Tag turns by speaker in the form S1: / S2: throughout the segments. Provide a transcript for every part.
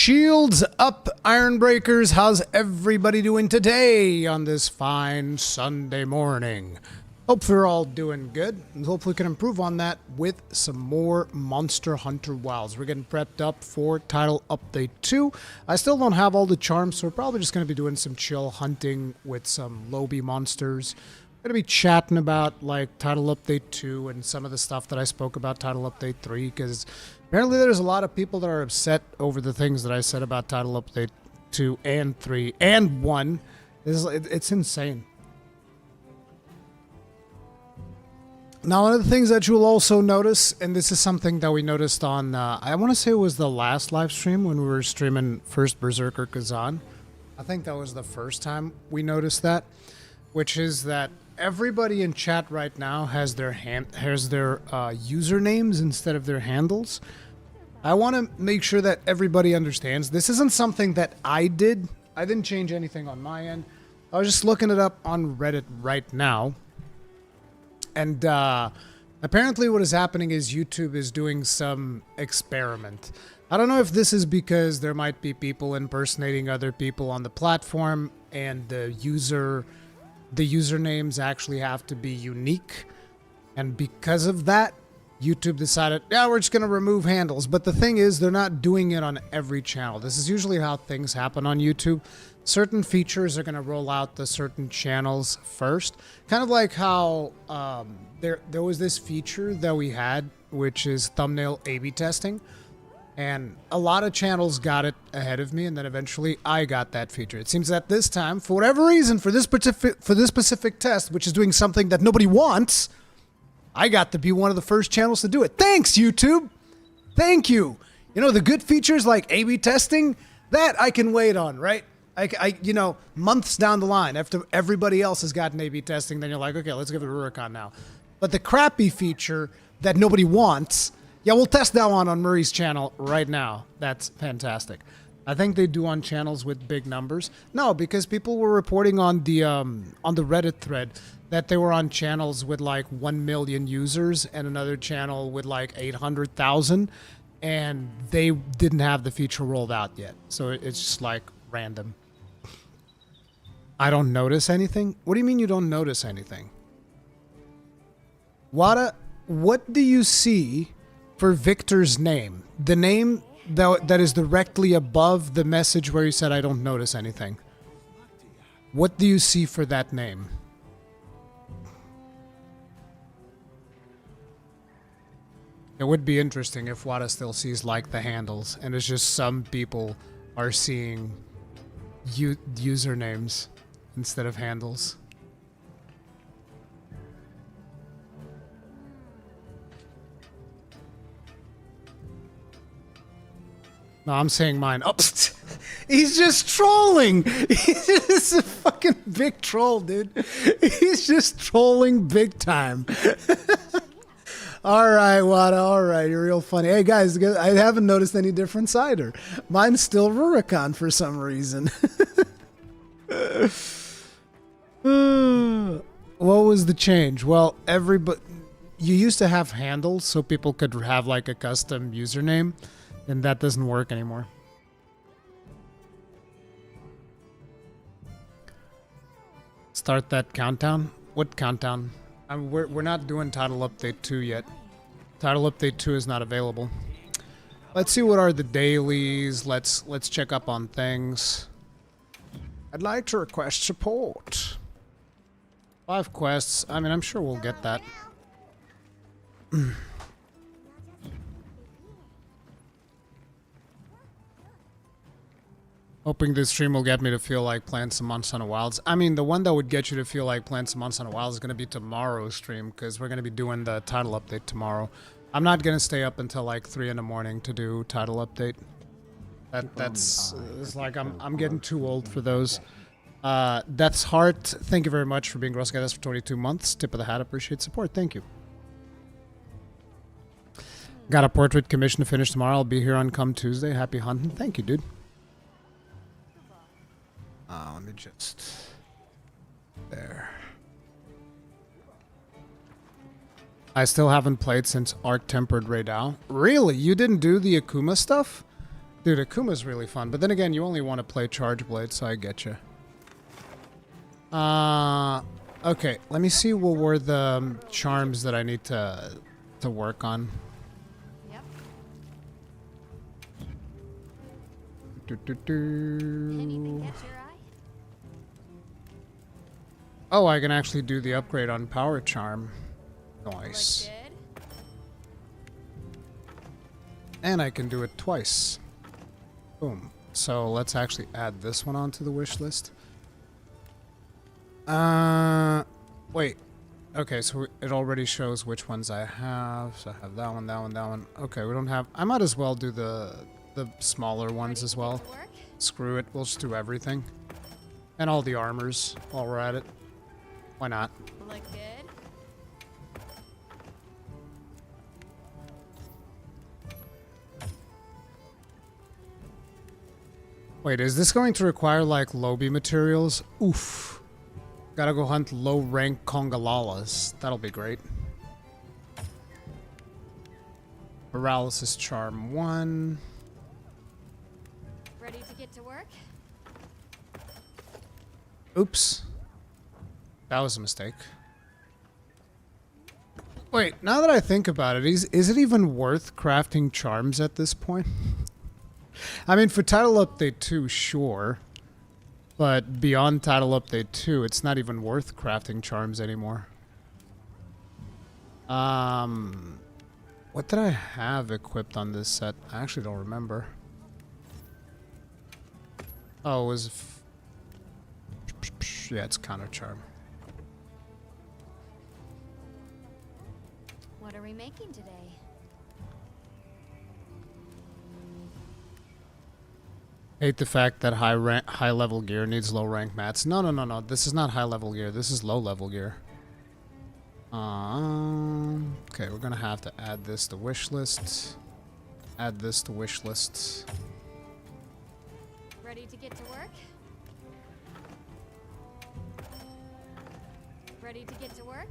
S1: Shields up, Iron Breakers. How's everybody doing today on this fine Sunday morning? Hope you're all doing good, and hopefully we can improve on that with some more Monster Hunter Wilds. We're getting prepped up for Title Update 2. I still don't have all the charms, so we're probably just going to be doing some chill hunting with some Lobby monsters. We're going to be chatting about, like, Title Update 2 and some of the stuff that I spoke about Title Update 3, because apparently there's a lot of people that are upset over the things that I said about Title Update 2 and 3 and 1. It's insane. Now, one of the things that you'll also notice, and this is something that we noticed on, I want to say it was the last live stream when we were streaming first Berserker Kazan. I think that was the first time we noticed that, which is that everybody in chat right now has their usernames instead of their handles. I want to make sure that everybody understands this isn't something that I did. I didn't change anything on my end. I was just looking it up on Reddit right now. And apparently what is happening is YouTube is doing some experiment. I don't know if this is because there might be people impersonating other people on the platform and the usernames actually have to be unique. And because of that, YouTube decided, yeah, we're just going to remove handles. But the thing is, they're not doing it on every channel. This is usually how things happen on YouTube. Certain features are going to roll out to certain channels first. Kind of like how there was this feature that we had, which is thumbnail A/B testing. And a lot of channels got it ahead of me, and then eventually I got that feature. It seems that this time, for whatever reason, for this specific test, which is doing something that nobody wants, I got to be one of the first channels to do it. Thanks, YouTube! Thank you! You know, the good features like A/B testing, that I can wait on, right? You know, months down the line, after everybody else has gotten A/B testing, then you're like, okay, let's give it a Rurikon now. But the crappy feature that nobody wants, yeah, we'll test that one on Murray's channel right now. That's fantastic. I think they do on channels with big numbers. No, because people were reporting on the Reddit thread that they were on channels with like 1 million users and another channel with like 800,000, and they didn't have the feature rolled out yet. So it's just like random. I don't notice anything? What do you mean you don't notice anything? What do you see for Victor's name? The name that is directly above the message where you said I don't notice anything. What do you see for that name? It would be interesting if Wada still sees like the handles and it's just some people are seeing usernames instead of handles. No, I'm saying mine. Oh, he's just trolling. He's a fucking big troll, dude. He's just trolling big time. All right, Wada. All right, you're real funny. Hey, guys, I haven't noticed any difference either. Mine's still Rurikon for some reason. What was the change? Well, you used to have handles so people could have like a custom username. And that doesn't work anymore. Start that countdown? What countdown? We're not doing Title Update 2 yet. Title Update 2 is not available. Let's see what are the dailies. Let's check up on things. I'd like to request support. 5 quests. I mean, I'm sure we'll get that. Hoping this stream will get me to feel like playing some Monster Hunter Wilds. I mean, the one that would get you to feel like playing some Monster Hunter Wilds is going to be tomorrow's stream, because we're going to be doing the title update tomorrow. I'm not going to stay up until like 3 in the morning to do title update. That's it's like I'm getting too old for those. That's Heart. Thank you very much for being Gross Guys for 22 months. Tip of the hat. Appreciate support. Thank you. Got a portrait commission to finish tomorrow. I'll be here on come Tuesday. Happy hunting. Thank you, dude. Let me just... There. I still haven't played since Art Tempered Raidao. Really? You didn't do the Akuma stuff? Dude, Akuma's really fun, but then again, you only want to play Charge Blade, so I get you. Okay, let me see what were the charms that I need to work on.
S2: Yep.
S3: Anything catch your eye?
S1: Oh, I can actually do the upgrade on Power Charm. Nice.
S2: Good.
S1: And I can do it twice. Boom. So let's actually add this one onto the wish list. Wait. Okay, so it already shows which ones I have. So I have that one, that one, that one. Okay, we don't have... I might as well do the smaller ones as well. Screw it, we'll just do everything. And all the armors while we're at it. Why not?
S2: Look good.
S1: Wait, is this going to require, like, lobby materials? Oof. Gotta go hunt low-rank Congolalas. That'll be great. Paralysis Charm 1.
S2: Ready to get to work?
S1: Oops. That was a mistake. Wait, now that I think about it, is it even worth crafting charms at this point? I mean, for Title Update 2, sure. But beyond Title Update 2, it's not even worth crafting charms anymore. What did I have equipped on this set? I actually don't remember. Oh, it was... yeah, it's Counter Charm.
S3: What are we making today?
S1: Hate the fact that high level gear needs low rank mats. No, no, no, no. This is not high level gear. This is low level gear. Okay, we're gonna have to add this to wish list. Add this to wish list.
S2: Ready to get to work? Ready to get to work?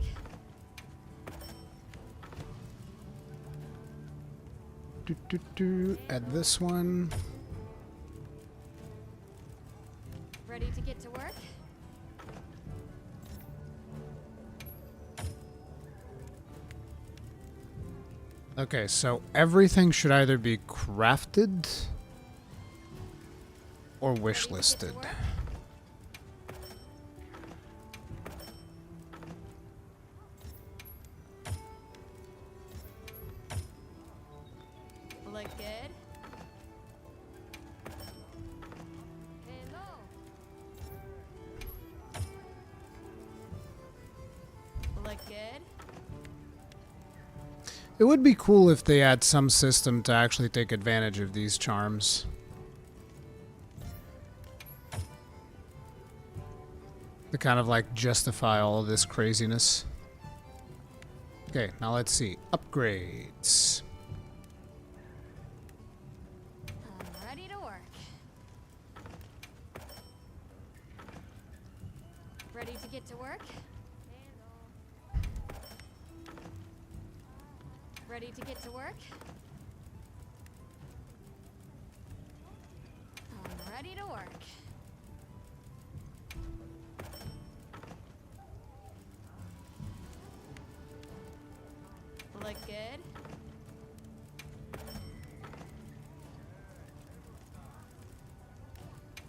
S1: Add this one.
S2: Ready to get to work?
S1: Okay, so everything should either be crafted or wish listed.
S2: Look good. Hello. Look good.
S1: It would be cool if they had some system to actually take advantage of these charms. To kind of like justify all of this craziness. Okay, now let's see. Upgrades.
S2: I'm ready to work. Ready to get to work? Ready to get to work? I'm ready to work. Look good.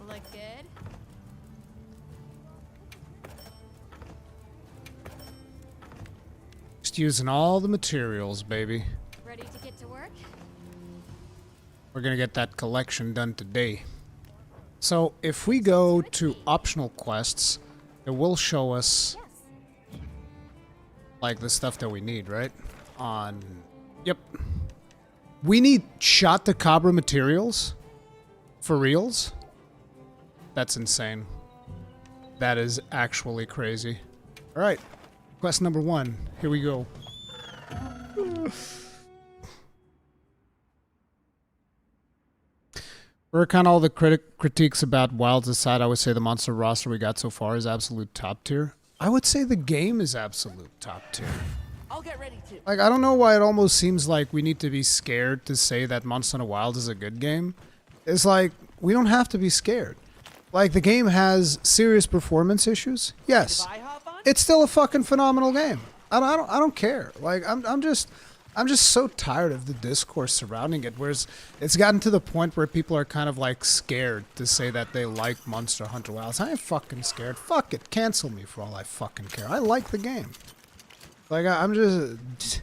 S2: Look good.
S1: Just using all the materials, baby.
S2: Ready to get to work?
S1: We're gonna get that collection done today. So if we go to optional quests, it will show us like the stuff that we need, right? Yep. We need shot to Cabra materials? For reals? That's insane. That is actually crazy. Alright. Quest number 1. Here we go. For kind of all the critiques about Wilds aside, I would say the monster roster we got so far is absolute top tier. I would say the game is absolute top tier.
S4: I'll get ready to.
S1: Like, I don't know why it almost seems like we need to be scared to say that Monster Hunter Wilds is a good game. It's like, we don't have to be scared. Like, the game has serious performance issues. Yes. It's still a fucking phenomenal game. I don't care. Like, I'm just so tired of the discourse surrounding it, whereas it's gotten to the point where people are kind of like scared to say that they like Monster Hunter Wilds. I ain't fucking scared. Fuck it. Cancel me for all I fucking care. I like the game. Like, I'm just...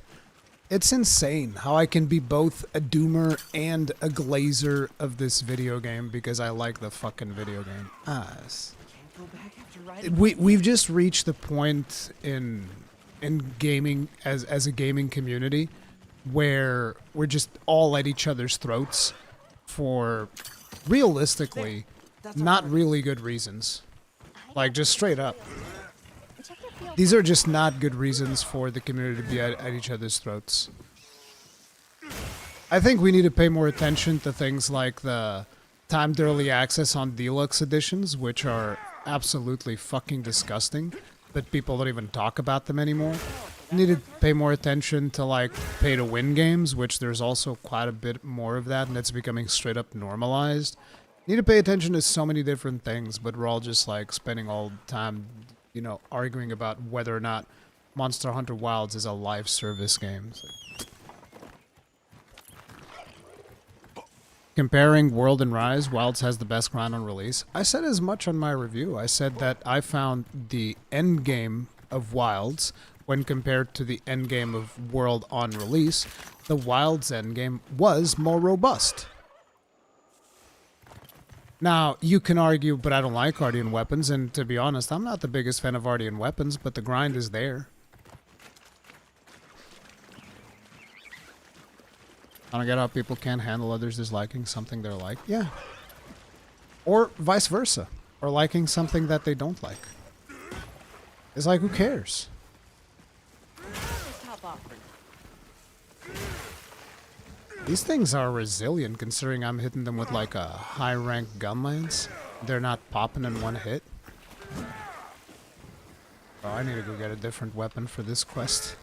S1: It's insane how I can be both a doomer and a glazer of this video game because I like the fucking video game. We've just reached the point in gaming as a gaming community where we're just all at each other's throats for realistically not really good reasons. Like, just straight up. These are just not good reasons for the community to be at each other's throats. I think we need to pay more attention to things like the timed early access on deluxe editions, which are absolutely fucking disgusting, but people don't even talk about them anymore. We need to pay more attention to like pay to win games, which there's also quite a bit more of that, and it's becoming straight up normalized. Need to pay attention to so many different things, but we're all just like spending all the time, you know, arguing about whether or not Monster Hunter Wilds is a live service game. Comparing World and Rise, Wilds has the best grind on release. I said as much on my review. I said that I found the end game of Wilds, when compared to the end game of World on release, the Wilds end game was more robust. Now, you can argue, but I don't like Ardean weapons, and to be honest, I'm not the biggest fan of Ardean weapons, but the grind is there. I don't get how people can't handle others disliking something they're like. Yeah. Or vice versa. Or liking something that they don't like. It's like, who cares? These things are resilient considering I'm hitting them with like a high rank Gunlance. They're not popping in one hit. Oh, I need to go get a different weapon for this quest.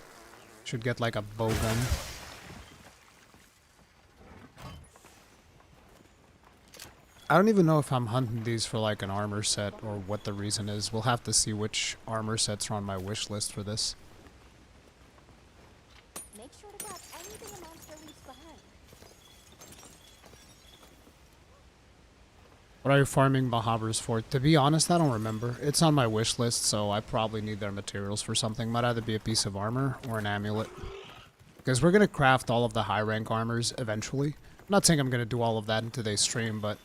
S1: Should get like a bow gun. I don't even know if I'm hunting these for like an armor set or what the reason is. We'll have to see which armor sets are on my wish list for this.
S3: Make sure to grab anything a monster leaves behind.
S1: What are you farming Mahabras for? To be honest, I don't remember. It's on my wish list, so I probably need their materials for something. Might either be a piece of armor or an amulet. Because we're going to craft all of the high rank armors eventually. I'm not saying I'm going to do all of that in today's stream, but...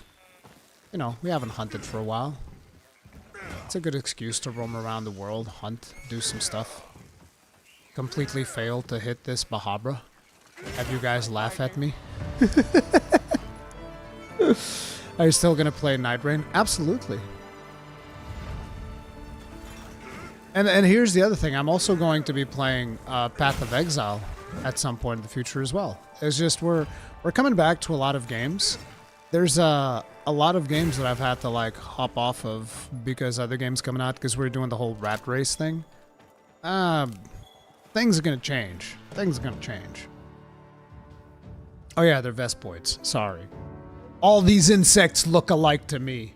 S1: you know, we haven't hunted for a while. It's a good excuse to roam around the world, hunt, do some stuff. Completely failed to hit this Mahabra. Have you guys laugh at me? Are you still gonna play Night Rain? Absolutely. And here's the other thing. I'm also going to be playing Path of Exile at some point in the future as well. It's just we're coming back to a lot of games. There's a lot of games that I've had to like hop off of because other games coming out because we're doing the whole rat race thing. Things are gonna change. Things are gonna change. Oh yeah, they're Vespoids. Sorry. All these insects look alike to me.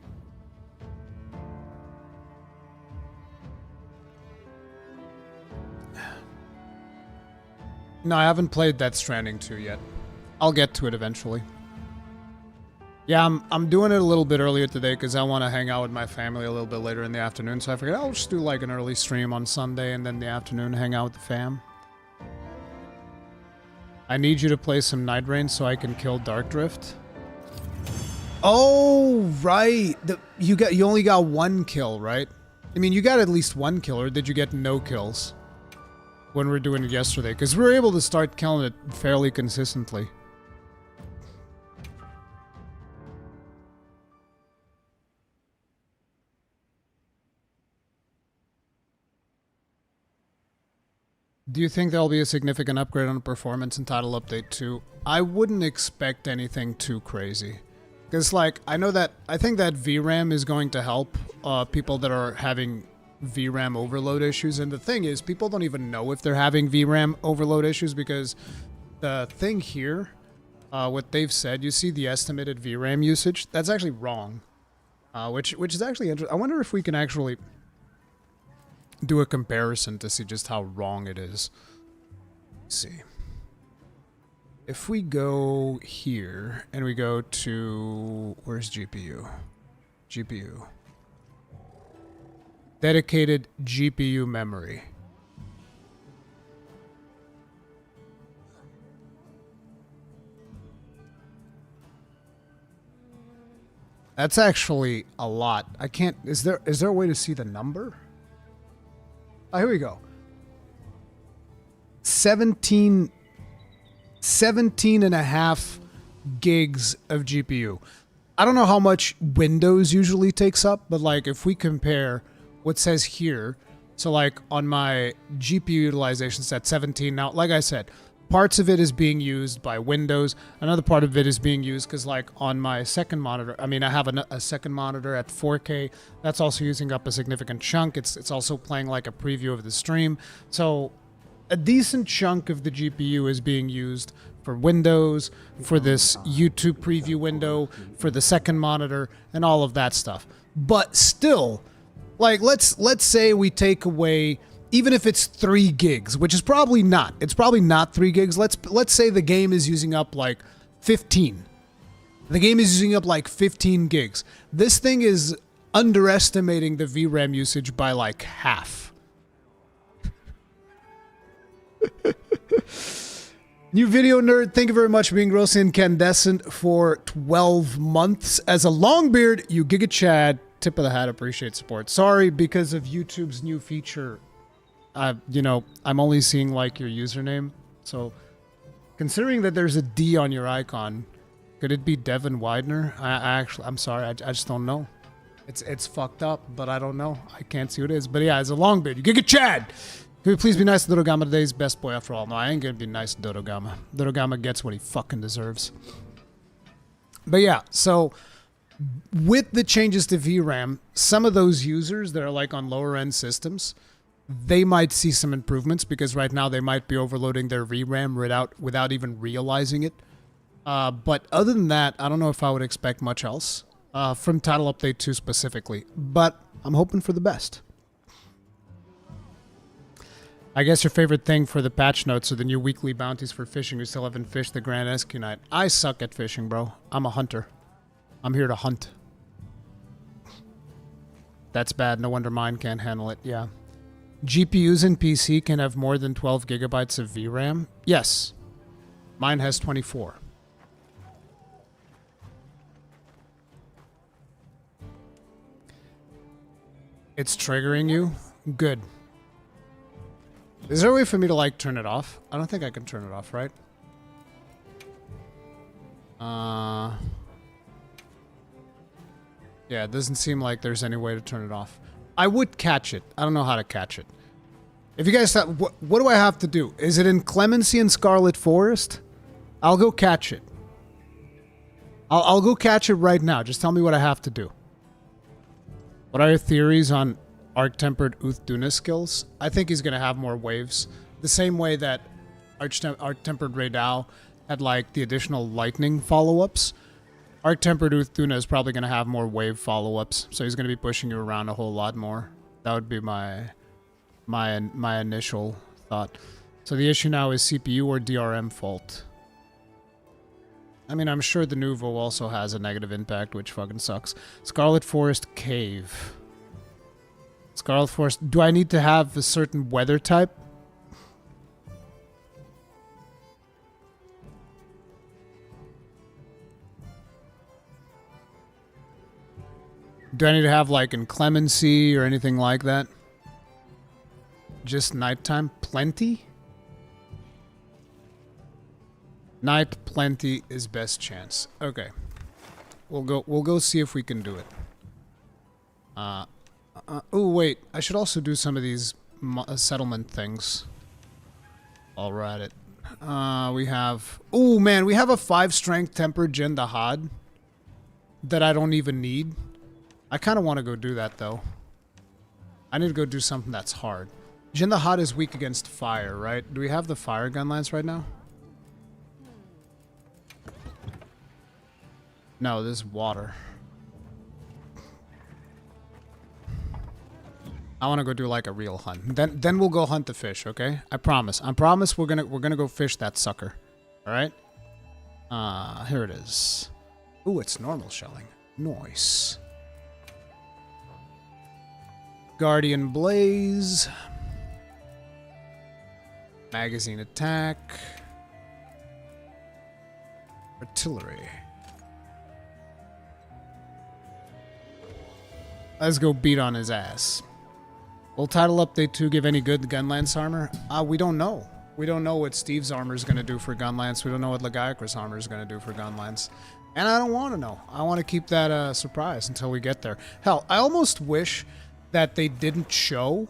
S1: No, I haven't played Death Stranding 2 yet. I'll get to it eventually. Yeah, I'm doing it a little bit earlier today because I want to hang out with my family a little bit later in the afternoon. So I figured I'll just do like an early stream on Sunday and then the afternoon hang out with the fam. I need you to play some Night Rain so I can kill Dark Drift. Oh, right. You only got one kill, right? I mean, you got at least one kill, or did you get no kills when we were doing it yesterday? Because we were able to start killing it fairly consistently. Do you think there'll be a significant upgrade on the performance in Title Update 2? I wouldn't expect anything too crazy. Because, like, I think that VRAM is going to help people that are having VRAM overload issues. And the thing is, people don't even know if they're having VRAM overload issues because the thing here what they've said. You see the estimated VRAM usage. That's actually wrong. Which is actually interesting. I wonder if we can actually do a comparison to see just how wrong it is. Let's see. If we go here and we go to, where's GPU? GPU. Dedicated GPU memory. That's actually a lot. I can't, is there a way to see the number? Oh, here we go. 17 and a half gigs of GPU. I don't know how much Windows usually takes up, but like if we compare what says here, so like on my GPU utilization it's at 17. Now, like I said, parts of it is being used by Windows. Another part of it is being used because like on my second monitor, I mean, I have a second monitor at 4K. That's also using up a significant chunk. It's also playing like a preview of the stream. So a decent chunk of the GPU is being used for Windows, for this YouTube preview window, for the second monitor, and all of that stuff. But still, like let's say we take away, even if it's 3 gigs, which is probably not. It's probably not 3 gigs. Let's say the game is using up like 15. The game is using up like 15 gigs. This thing is underestimating the VRAM usage by like half. New video nerd, thank you very much for being grossly incandescent for 12 months. As a longbeard, you Giga Chad, tip of the hat, appreciate support. Sorry, because of YouTube's new feature, you know, I'm only seeing like your username. So considering that there's a D on your icon, could it be Devin Widener? I'm sorry, I just don't know. It's fucked up, but I don't know. I can't see what it is. But yeah, as a longbeard, you Giga Chad. Could you please be nice to Dodogama, today's best boy after all? No, I ain't gonna be nice to Dodogama. Dodogama gets what he fucking deserves. But yeah, so with the changes to VRAM, some of those users that are like on lower end systems, they might see some improvements because right now they might be overloading their VRAM without even realizing it. But other than that, I don't know if I would expect much else from Title Update 2 specifically, but I'm hoping for the best. I guess your favorite thing for the patch notes are the new weekly bounties for fishing who still haven't fished the Grand Esque night. I suck at fishing, bro. I'm a hunter. I'm here to hunt. That's bad. No wonder mine can't handle it. Yeah. GPUs in PC can have more than 12 gigabytes of VRAM? Yes. Mine has 24. It's triggering you? Good. Is there a way for me to, like, turn it off? I don't think I can turn it off, right? Yeah, it doesn't seem like there's any way to turn it off. I would catch it. I don't know how to catch it. If you guys thought, what do I have to do? Is it in Clemency and Scarlet Forest? I'll go catch it. I'll go catch it right now. Just tell me what I have to do. What are your theories on Arc-Tempered Uthduna's skills? I think he's going to have more waves. The same way that Arc-Tempered Raidao had like the additional lightning follow-ups. Arc-Tempered Uthduna is probably going to have more wave follow-ups. So he's going to be pushing you around a whole lot more. That would be my initial thought. So the issue now is CPU or DRM fault. I mean, I'm sure the Nuvo also has a negative impact, which fucking sucks. Scarlet Forest Cave. Scarlet Forest. Do I need to have a certain weather type? Do I need to have like inclemency or anything like that? Just nighttime? Plenty? Night plenty is best chance. Okay. We'll go see if we can do it. Oh wait, I should also do some of these settlement things. I'll write it. We have... Oh man, we have a 5 strength tempered Jindahad that I don't even need. I kind of want to go do that though. I need to go do something that's hard. Jindahad is weak against fire, right? Do we have the fire gunlance right now? No, this is water. I want to go do like a real hunt. Then we'll go hunt the fish, okay? I promise. I promise we're gonna go fish that sucker. All right? Here it is. Ooh, it's normal shelling. Nice. Guardian Blaze. Magazine attack. Artillery. Let's go beat on his ass. Will Title Update 2 give any good Gunlance armor? We don't know. We don't know what Steve's armor is going to do for Gunlance. We don't know what Lagiakra's armor is going to do for Gunlance. And I don't want to know. I want to keep that surprise until we get there. Hell, I almost wish that they didn't show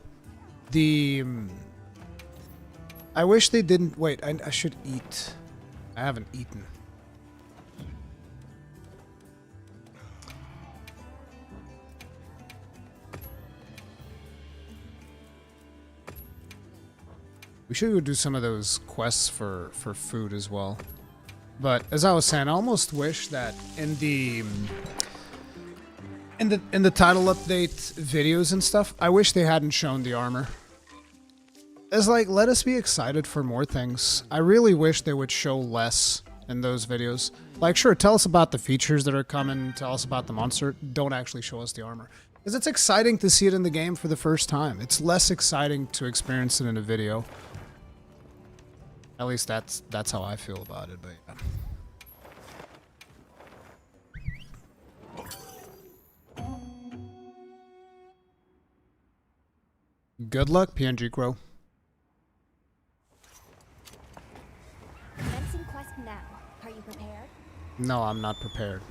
S1: the... I wish they didn't... Wait, I should eat. I haven't eaten. We should go do some of those quests for food as well. But as I was saying, I almost wish that in the title update videos and stuff, I wish they hadn't shown the armor. It's like, let us be excited for more things. I really wish they would show less in those videos. Like, sure, tell us about the features that are coming, tell us about the monster. Don't actually show us the armor. Because it's exciting to see it in the game for the first time. It's less exciting to experience it in a video. At least that's how I feel about it, but yeah. Good luck, PNG Crow.
S3: Commencing quest now. Are you prepared?
S1: No, I'm not prepared.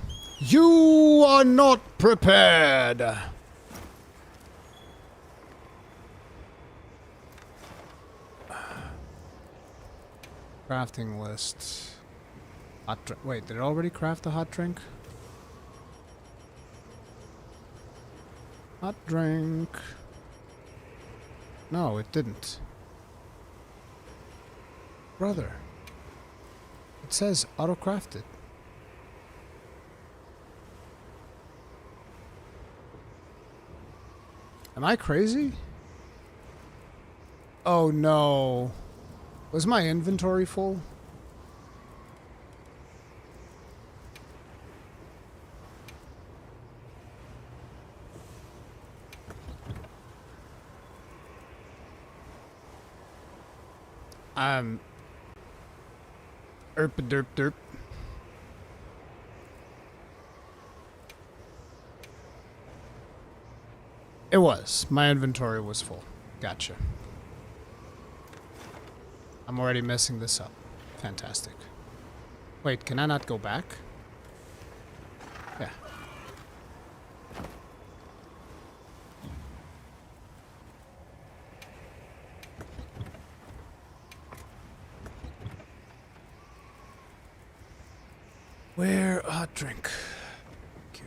S1: You are not prepared! Crafting list. Hot drink. Wait, did it already craft a hot drink? Hot drink. No, it didn't. Brother. It says auto-crafted. Am I crazy? Oh no. Was my inventory full? Derp derp. It was. My inventory was full. Gotcha. I'm already messing this up. Fantastic. Wait, can I not go back? Yeah. Where a drink? Thank you.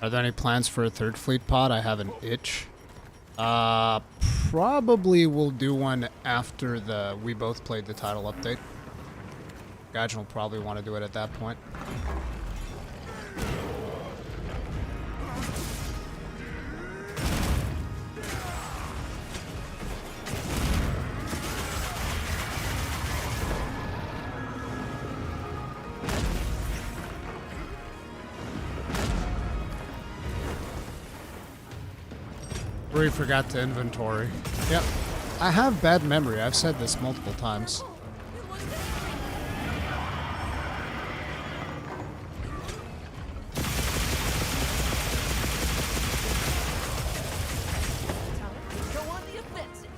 S1: Are there any plans for a third fleet pod? I have an itch. Probably we'll do one after we both played the title update. Gaijin will probably want to do it at that point. We forgot to inventory. Yep. I have bad memory. I've said this multiple times.
S4: Go on the offensive.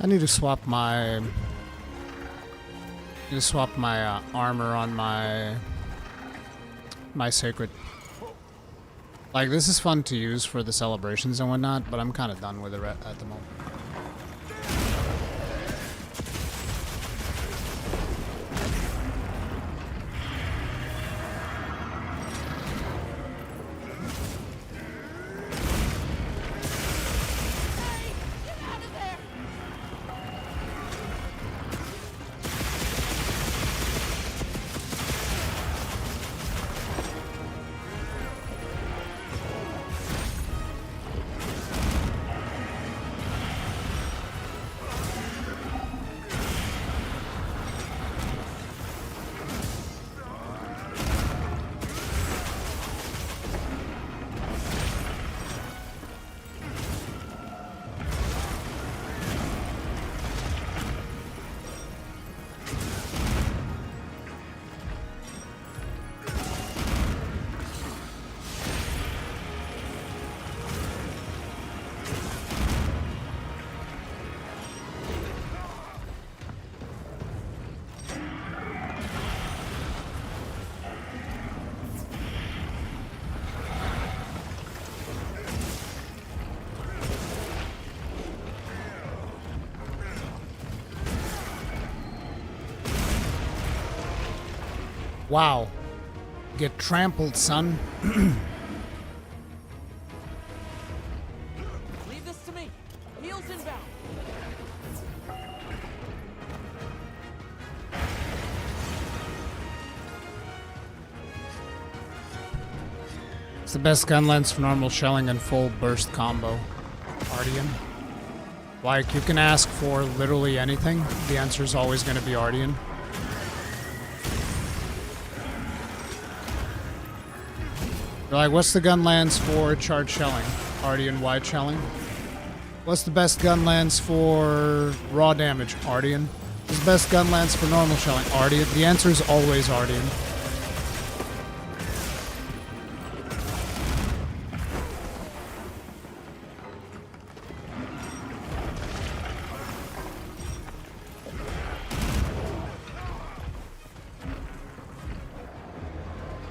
S1: I need to swap my... armor on my sacred. Like, this is fun to use for the celebrations and whatnot, but I'm kind of done with it at the moment. Wow. Get trampled, son.
S4: Leave this to me. Heels inbound.
S1: It's the best gun lens for normal shelling and full burst combo. Ardian. Like, you can ask for literally anything. The answer is always going to be Ardian. You're like, what's the gun lens for charge shelling? Ardian wide shelling. What's the best gun lens for raw damage? Ardian. What's the best gun lens for normal shelling? Ardian. The answer is always Ardian.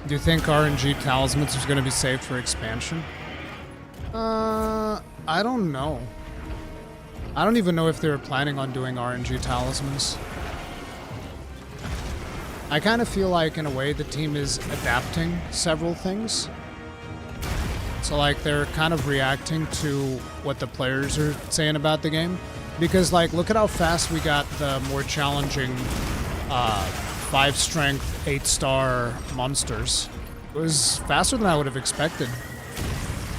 S1: Do you think RNG talismans is going to be saved for expansion? I don't know. I don't even know if they were planning on doing RNG talismans. I kind of feel like, in a way, the team is adapting several things. So, like, they're kind of reacting to what the players are saying about the game. Because, like, look at how fast we got the more challenging 5 strength, 8-star monsters. It was faster than I would have expected.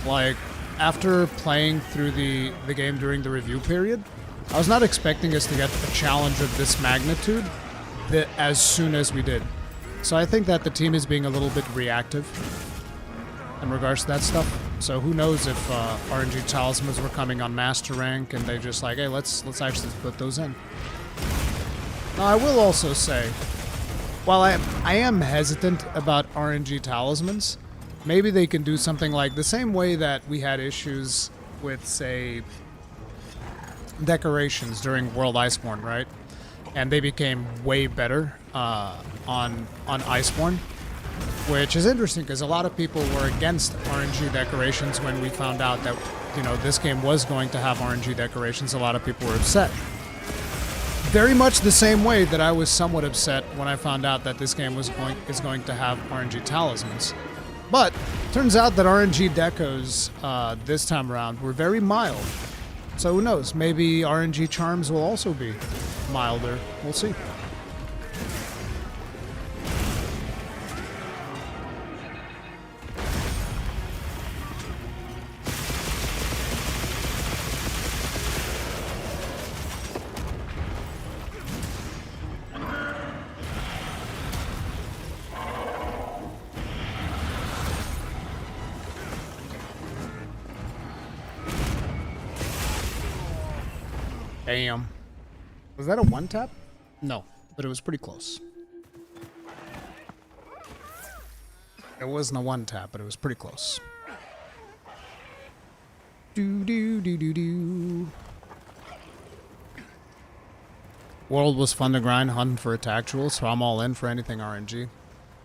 S1: Like, after playing through the game during the review period, I was not expecting us to get a challenge of this magnitude as soon as we did. So I think that the team is being a little bit reactive in regards to that stuff. So who knows if RNG talismans were coming on master rank and they just like, hey, let's actually put those in. Now, I will also say, while I am hesitant about RNG talismans, maybe they can do something like the same way that we had issues with, say, decorations during World Iceborne, right? And they became way better on Iceborne, which is interesting because a lot of people were against RNG decorations when we found out that, you know, this game was going to have RNG decorations. A lot of people were upset. Very much the same way that I was somewhat upset when I found out that this game is going to have RNG talismans. But turns out that RNG decos this time around were very mild. So who knows? Maybe RNG charms will also be milder. We'll see. Damn. Was that a one tap? No, but it was pretty close. It wasn't a one tap, but it was pretty close. Do do do do do. World was fun to grind, hunting for attack jewels, so I'm all in for anything RNG.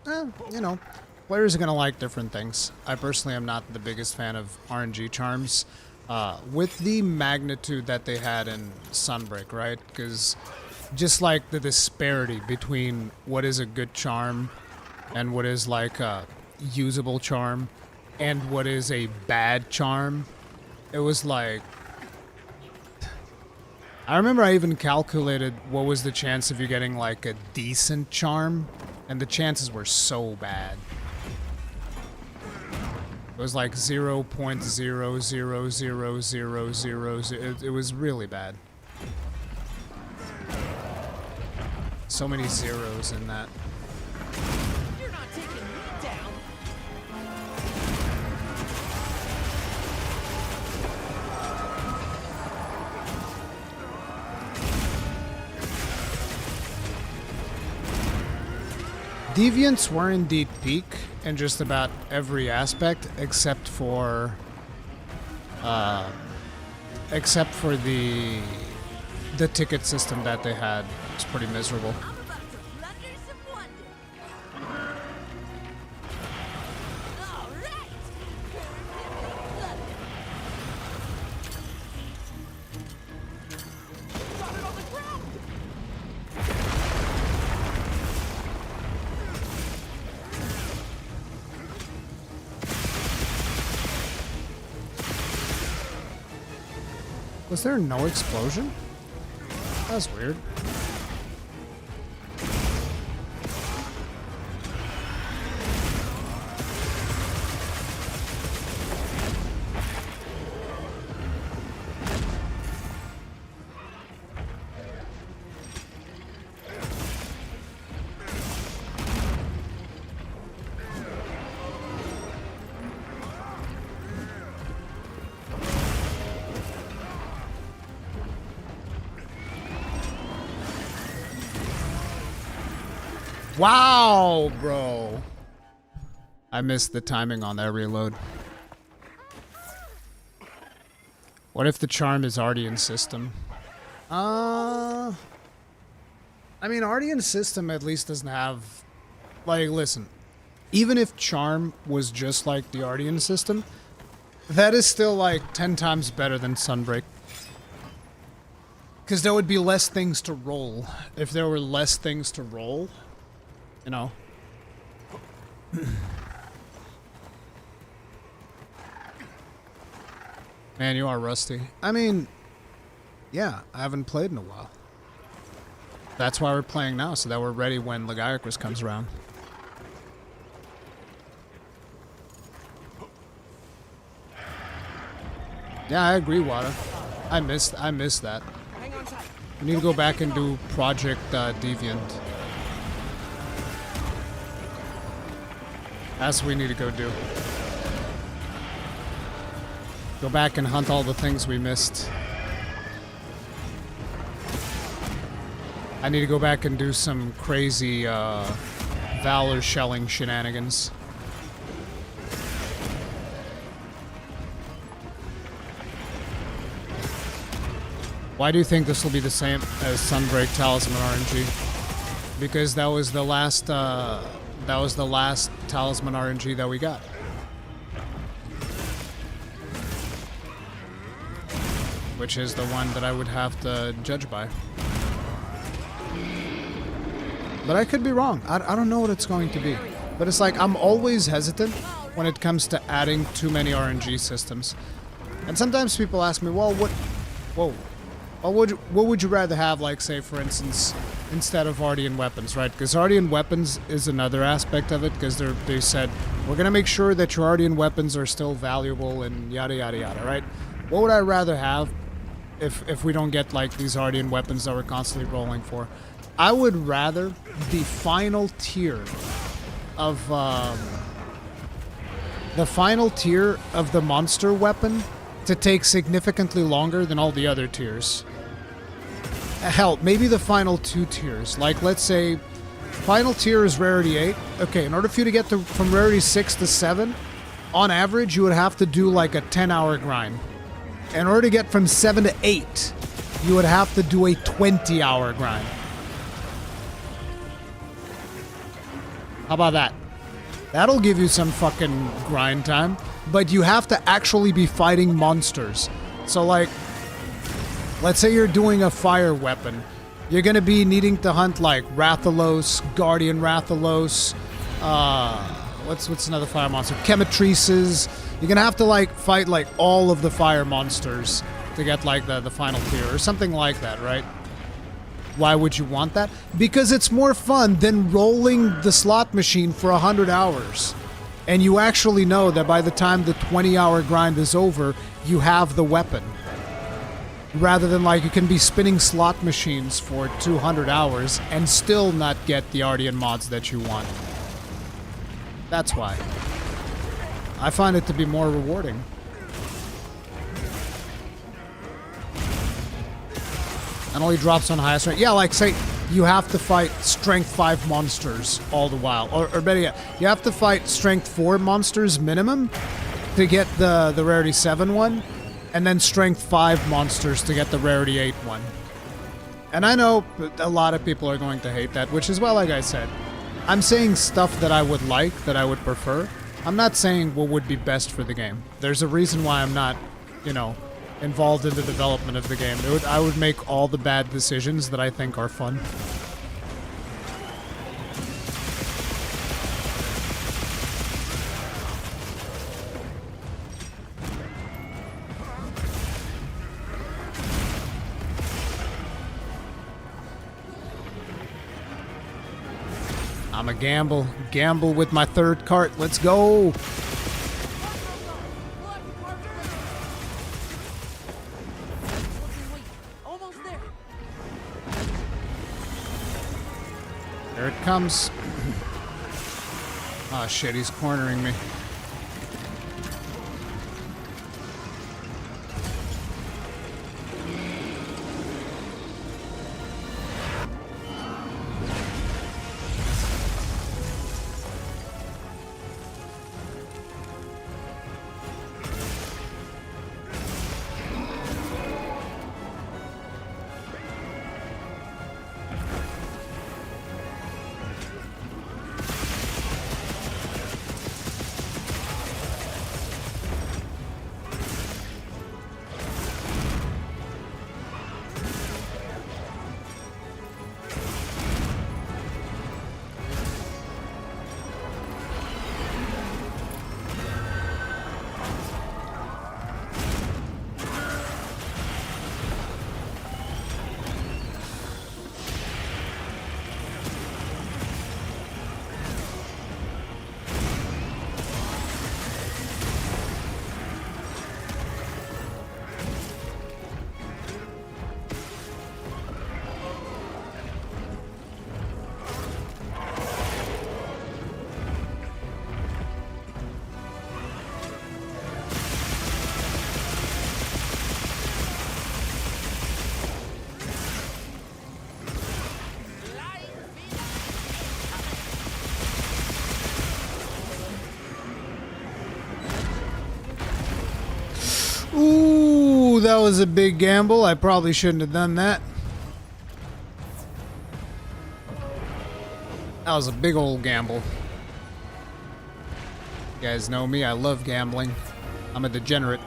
S1: You know, players are gonna like different things. I personally am not the biggest fan of RNG charms. With the magnitude that they had in Sunbreak, right? Because just like the disparity between what is a good charm and what is like a usable charm and what is a bad charm, it was like... I remember I even calculated what was the chance of you getting like a decent charm, and the chances were so bad. It was like 0.0000000. It was really bad. So many zeros in that.
S4: You're not taking me down.
S1: Deviants were indeed peak in just about every aspect except for the ticket system that they had. It's pretty miserable.
S2: I'm about to plunder some wonder. All right.
S4: Got it on the ground.
S1: Was there no explosion? That's weird. Wow, bro. I missed the timing on that reload. What if the charm is already in system? I mean, already in system at least doesn't have... Like, listen. Even if charm was just like the Ardian system, that is still like 10 times better than Sunbreak. Because there would be less things to roll. If there were less things to roll... You know. Man, you are rusty. I mean, yeah, I haven't played in a while. That's why we're playing now, so that we're ready when Lagiacrus comes around. Yeah, I agree, Wada. I missed that.
S4: Hang on tight.
S1: We need to go back and do Project Deviant. That's what we need to go do. Go back and hunt all the things we missed. I need to go back and do some crazy Valor shelling shenanigans. Why do you think this will be the same as Sunbreak Talisman RNG? Because that was the last Talisman RNG that we got. Which is the one that I would have to judge by. But I could be wrong. I don't know what it's going to be. But it's like, I'm always hesitant when it comes to adding too many RNG systems. And sometimes people ask me, well, what would you rather have, like, say, for instance, instead of Ardian weapons, right? Because Ardian weapons is another aspect of it, because they said, we're going to make sure that your Ardian weapons are still valuable and yada, yada, yada, right? What would I rather have if we don't get, like, these Ardian weapons that we're constantly rolling for? I would rather the final tier of, the monster weapon to take significantly longer than all the other tiers. Hell, maybe the final 2 tiers. Like, let's say, final tier is rarity 8. Okay, in order for you to get from rarity 6 to 7, on average, you would have to do like a 10-hour grind. In order to get from 7 to 8, you would have to do a 20-hour grind. How about that? That'll give you some fucking grind time, but you have to actually be fighting monsters. So like, let's say you're doing a fire weapon. You're gonna be needing to hunt like Rathalos, Guardian Rathalos, what's another fire monster? Chemitrices. You're gonna have to like fight like all of the fire monsters to get like the final tier or something like that, right? Why would you want that? Because it's more fun than rolling the slot machine for 100 hours. And you actually know that by the time the 20-hour grind is over, you have the weapon. Rather than like you can be spinning slot machines for 200 hours and still not get the Ardian mods that you want. That's why. I find it to be more rewarding. And only drops on highest rank. Yeah, like say you have to fight strength 5 monsters all the while. Or better yet, you have to fight strength 4 monsters minimum to get the rarity 7 one. And then strength 5 monsters to get the rarity 8 one. And I know a lot of people are going to hate that, which is why, like I said, I'm saying stuff that I would like, that I would prefer. I'm not saying what would be best for the game. There's a reason why I'm not, you know, involved in the development of the game. I would make all the bad decisions that I think are fun. I'm a gamble with my third cart. Let's go.
S4: Almost there.
S1: There it comes. Oh shit, he's cornering me. Ooh, that was a big gamble. I probably shouldn't have done that. That was a big old gamble. You guys know me, I love gambling. I'm a degenerate.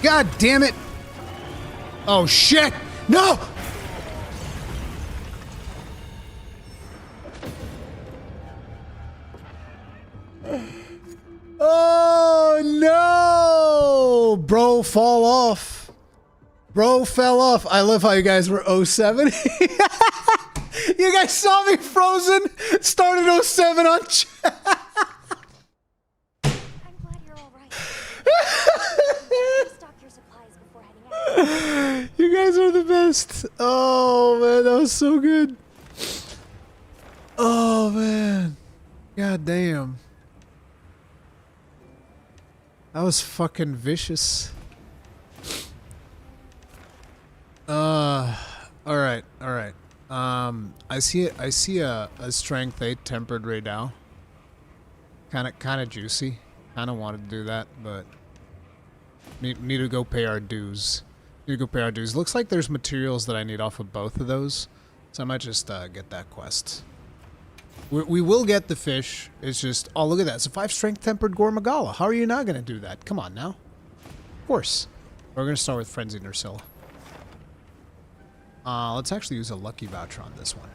S1: God damn it! Oh shit! No! Oh no! Bro, fall off. Bro fell off. I love how you guys were 07. You guys saw me frozen. Started 07 on chat.
S3: I'm glad you're all right. Stock your supplies before heading out.
S1: You guys are the best. Oh man, that was so good. Oh man. God damn. That was fucking vicious. Alright, alright. I see a strength 8 tempered right now. Kinda juicy. Kinda wanted to do that, but Need to go pay our dues. Need to go pay our dues. Looks like there's materials that I need off of both of those. So I might just get that quest. We will get the fish. It's just... Oh, look at that. It's a 5 strength tempered Gore Magala. How are you not going to do that? Come on now. Of course. We're going to start with Frenzied Ursula. Let's actually use a lucky voucher on this one.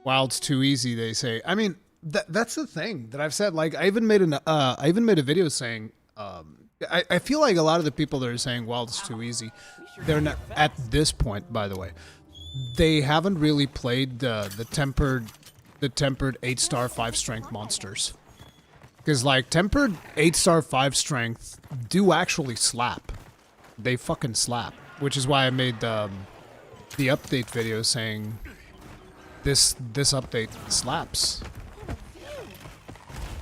S1: Wild's too easy, they say. I mean, that's the thing that I've said. Like, I even made a video saying... I feel like a lot of the people that are saying Wild's too easy, they're not... At this point, by the way... They haven't really played the tempered 8-star 5 strength monsters. Because, like, tempered 8-star 5 strength do actually slap. They fucking slap. Which is why I made the update video saying this update slaps.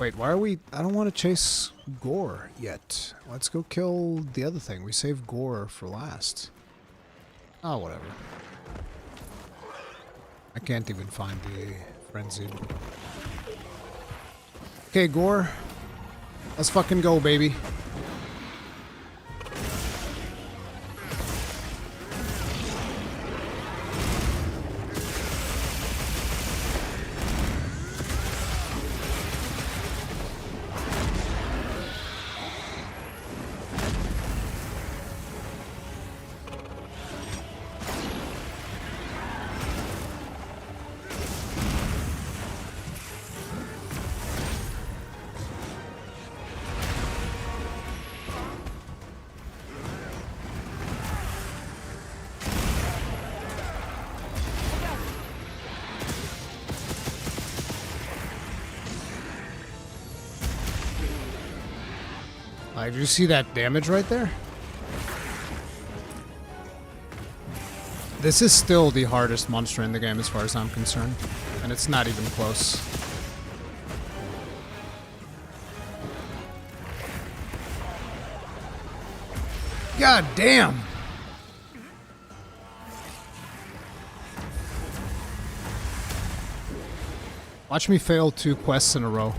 S1: Wait, why are we... I don't want to chase Gore yet. Let's go kill the other thing. We saved Gore for last. Oh, whatever. I can't even find the frenzied. Okay, Gore. Let's fucking go, baby. Did you see that damage right there? This is still the hardest monster in the game as far as I'm concerned. And it's not even close. God damn! Watch me fail 2 quests in a row.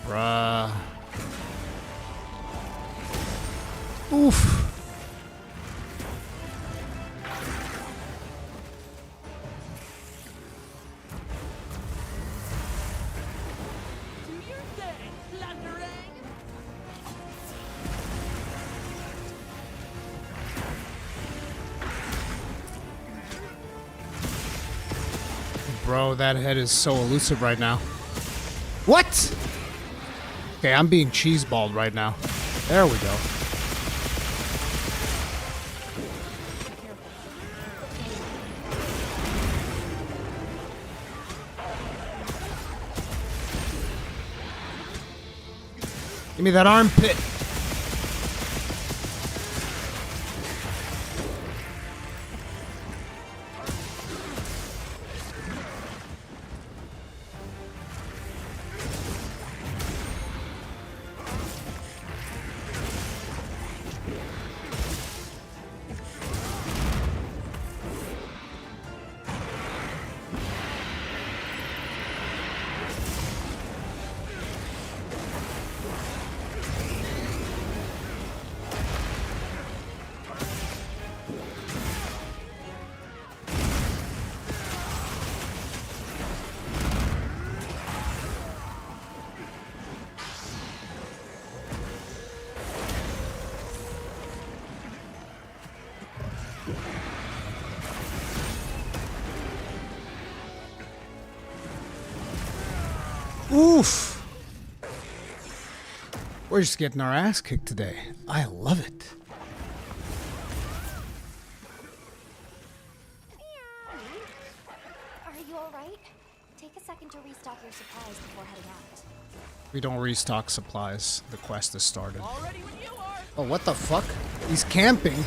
S1: Bruh. Oof.
S4: Do your thing, Thundering!
S1: Bro, that head is so elusive right now. What? Okay, I'm being cheeseballed right now. There we go. Give me that armpit. Oof. We're just getting our ass kicked today. I love it.
S3: Are you alright? Take a second to restock your supplies before heading out.
S1: We don't restock supplies. The quest has started.
S4: All ready when you are.
S1: Oh, what the fuck? He's camping.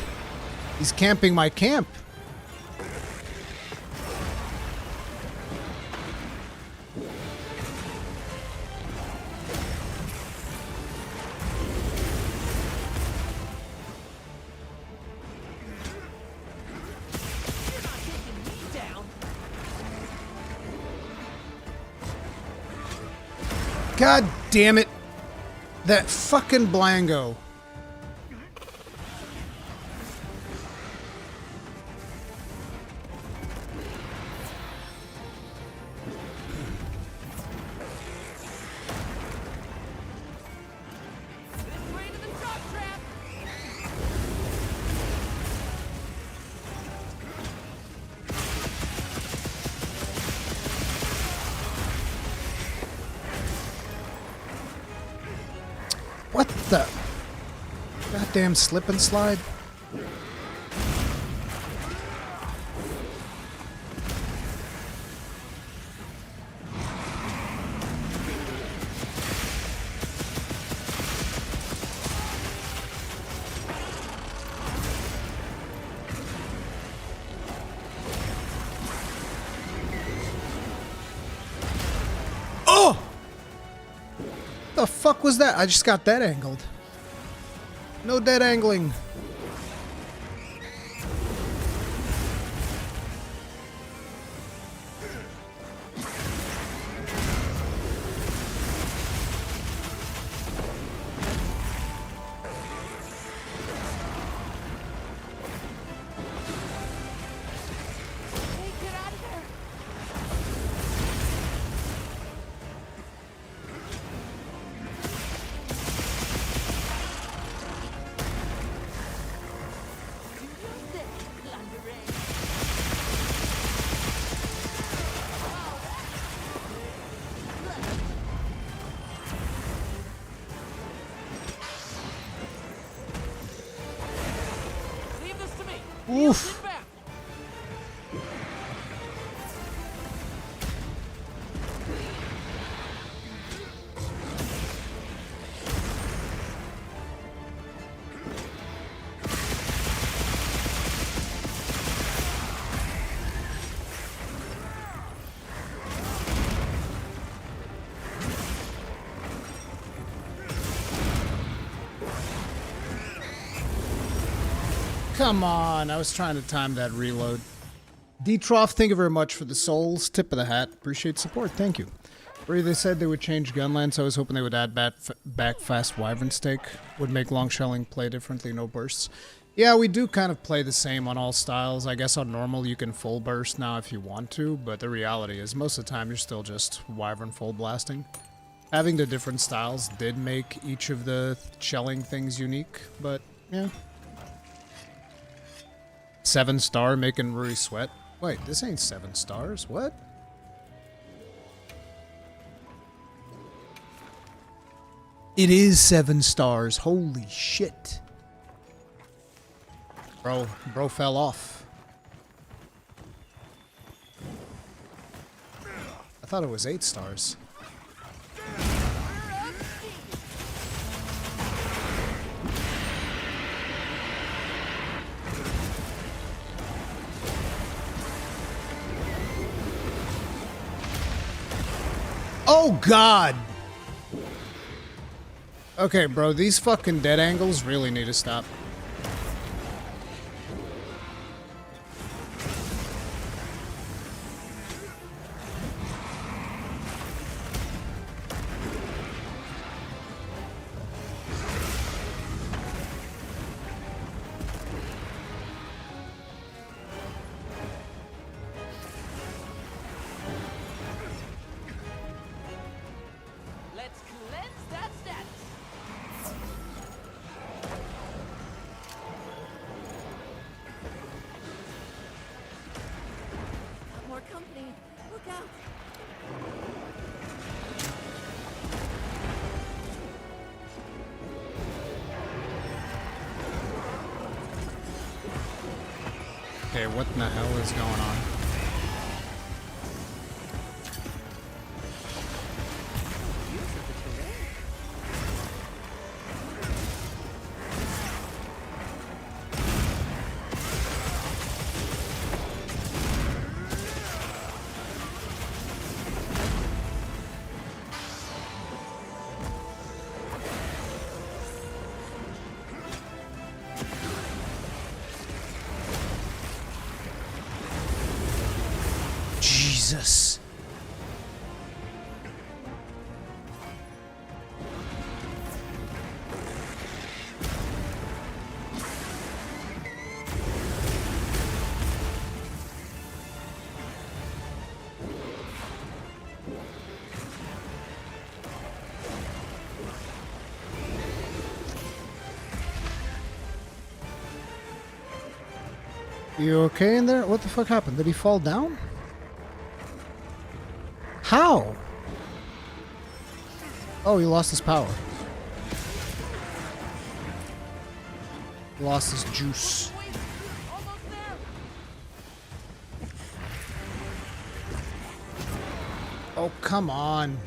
S1: He's camping my camp.
S4: You're not taking me down.
S1: God damn it. That fucking Blango.
S4: This way to the drop trap.
S1: What the? Goddamn slip and slide. Oh! The fuck was that? I just got that angled. No dead angling.
S4: Hey, get out of there. Do your thing, Plunderer. Leave this to me.
S1: Oof.
S4: Sit back.
S1: Come on, I was trying to time that reload. D-Trough, thank you very much for the souls. Tip of the hat. Appreciate support. Thank you. Where they said they would change Gunlance, I was hoping they would add back fast Wyvern Stake. Would make long shelling play differently, no bursts. Yeah, we do kind of play the same on all styles. I guess on normal you can full burst now if you want to, but the reality is most of the time you're still just Wyvern full blasting. Having the different styles did make each of the shelling things unique, but yeah. 7-star making Ruri sweat. Wait, this ain't 7 stars. What? It is 7 stars. Holy shit. Bro fell off. I thought it was 8 stars. Oh god! Okay, bro, these fucking dead angles really need to stop.
S4: Let's cleanse that status.
S2: More company. Look out.
S1: Okay, what in the hell is going on? Jesus. You okay in there? What the fuck happened? Did he fall down? How? Oh, he lost his power. He lost his juice.
S4: Almost there.
S1: Oh, come on.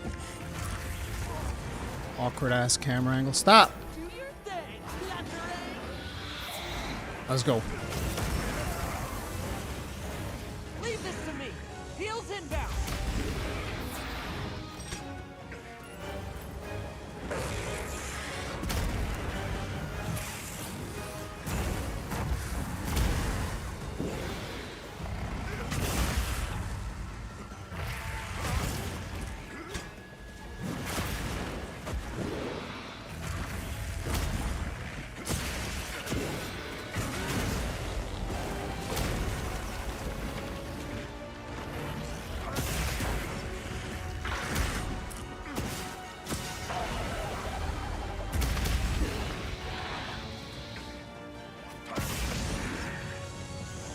S1: Awkward ass camera angle. Stop!
S4: Do your thing, Lateral.
S1: Let's go.
S4: Leave this to me. Heels inbound.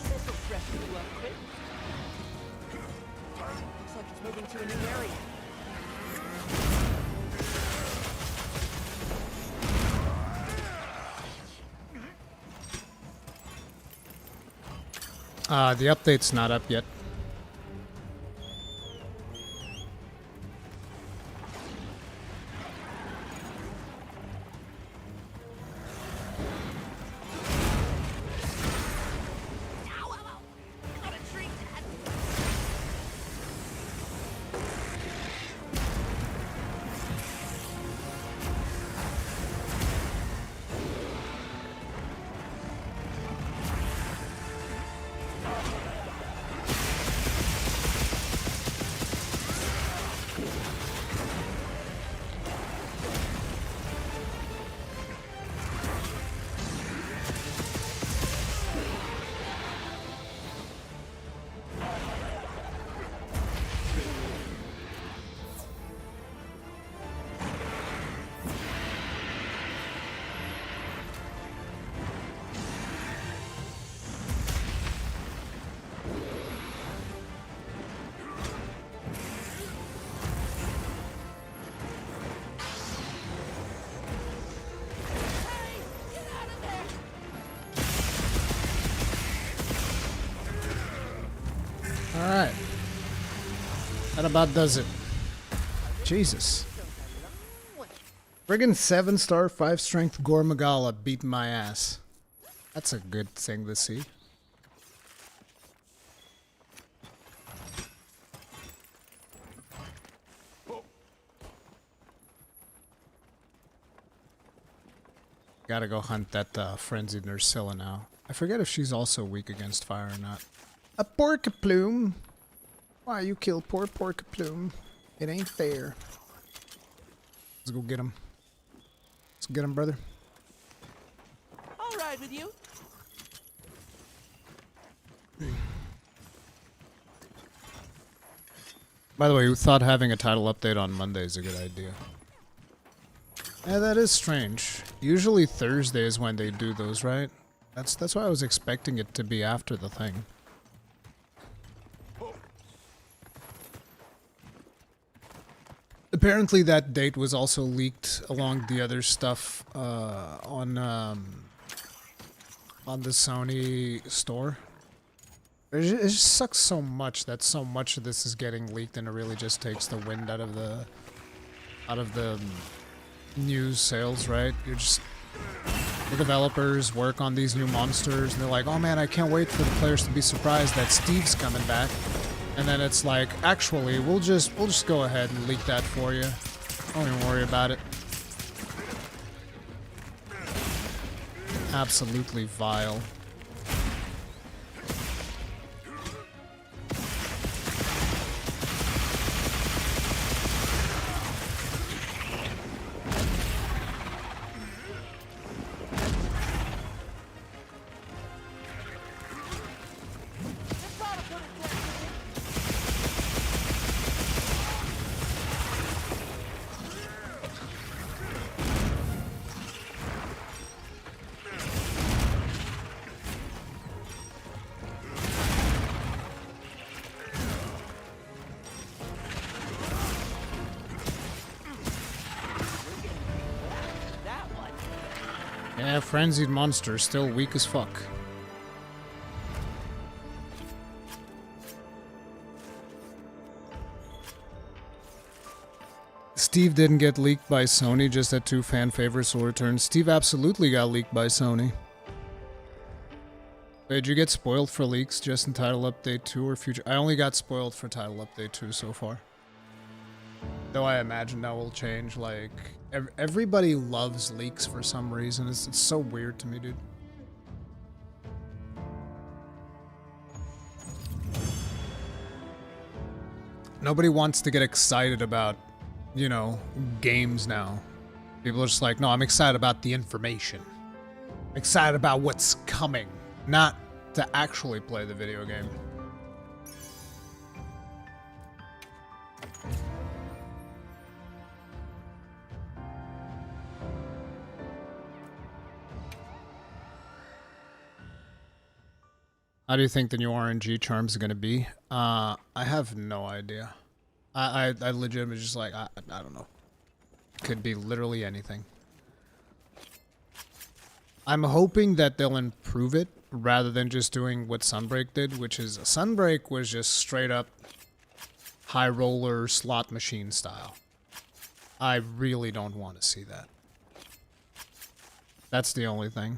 S4: This'll freshen you up quick. Looks like it's moving to a new area.
S1: The update's not up yet.
S2: Not a treat, Dad.
S1: Alright. That about does it. Jesus. Friggin' 7-star, 5-strength Gore Magala beat my ass. That's a good thing to see. Gotta go hunt that frenzied Nursilla now. I forget if she's also weak against fire or not. A pork plume. Why you kill poor pork plume? It ain't fair. Let's go get him. Let's get him, brother.
S4: I'll ride with you.
S1: By the way, who thought having a title update on Monday is a good idea? Yeah, that is strange. Usually Thursday is when they do those, right? That's why I was expecting it to be after the thing. Apparently that date was also leaked along the other stuff on the Sony store. It just sucks so much that so much of this is getting leaked, and it really just takes the wind out of the news sales, right? You're just, the developers work on these new monsters, and they're like, oh man, I can't wait for the players to be surprised that Steve's coming back. And then it's like, actually, we'll just go ahead and leak that for you. Don't even worry about it. Absolutely vile. Yeah, Frenzied Monster, still weak as fuck. Steve didn't get leaked by Sony, just that 2 fan favorites will return. Steve absolutely got leaked by Sony. Wait, did you get spoiled for leaks just in Title Update 2 or future? I only got spoiled for Title Update 2 so far. Though I imagine that will change, like... everybody loves leaks for some reason. It's so weird to me, dude. Nobody wants to get excited about, you know, games now. People are just like, no, I'm excited about the information. I'm excited about what's coming, not to actually play the video game. How do you think the new RNG charms are going to be? I have no idea. I legitimately just like, I don't know. Could be literally anything. I'm hoping that they'll improve it rather than just doing what Sunbreak did, which is Sunbreak was just straight up high roller slot machine style. I really don't want to see that. That's the only thing.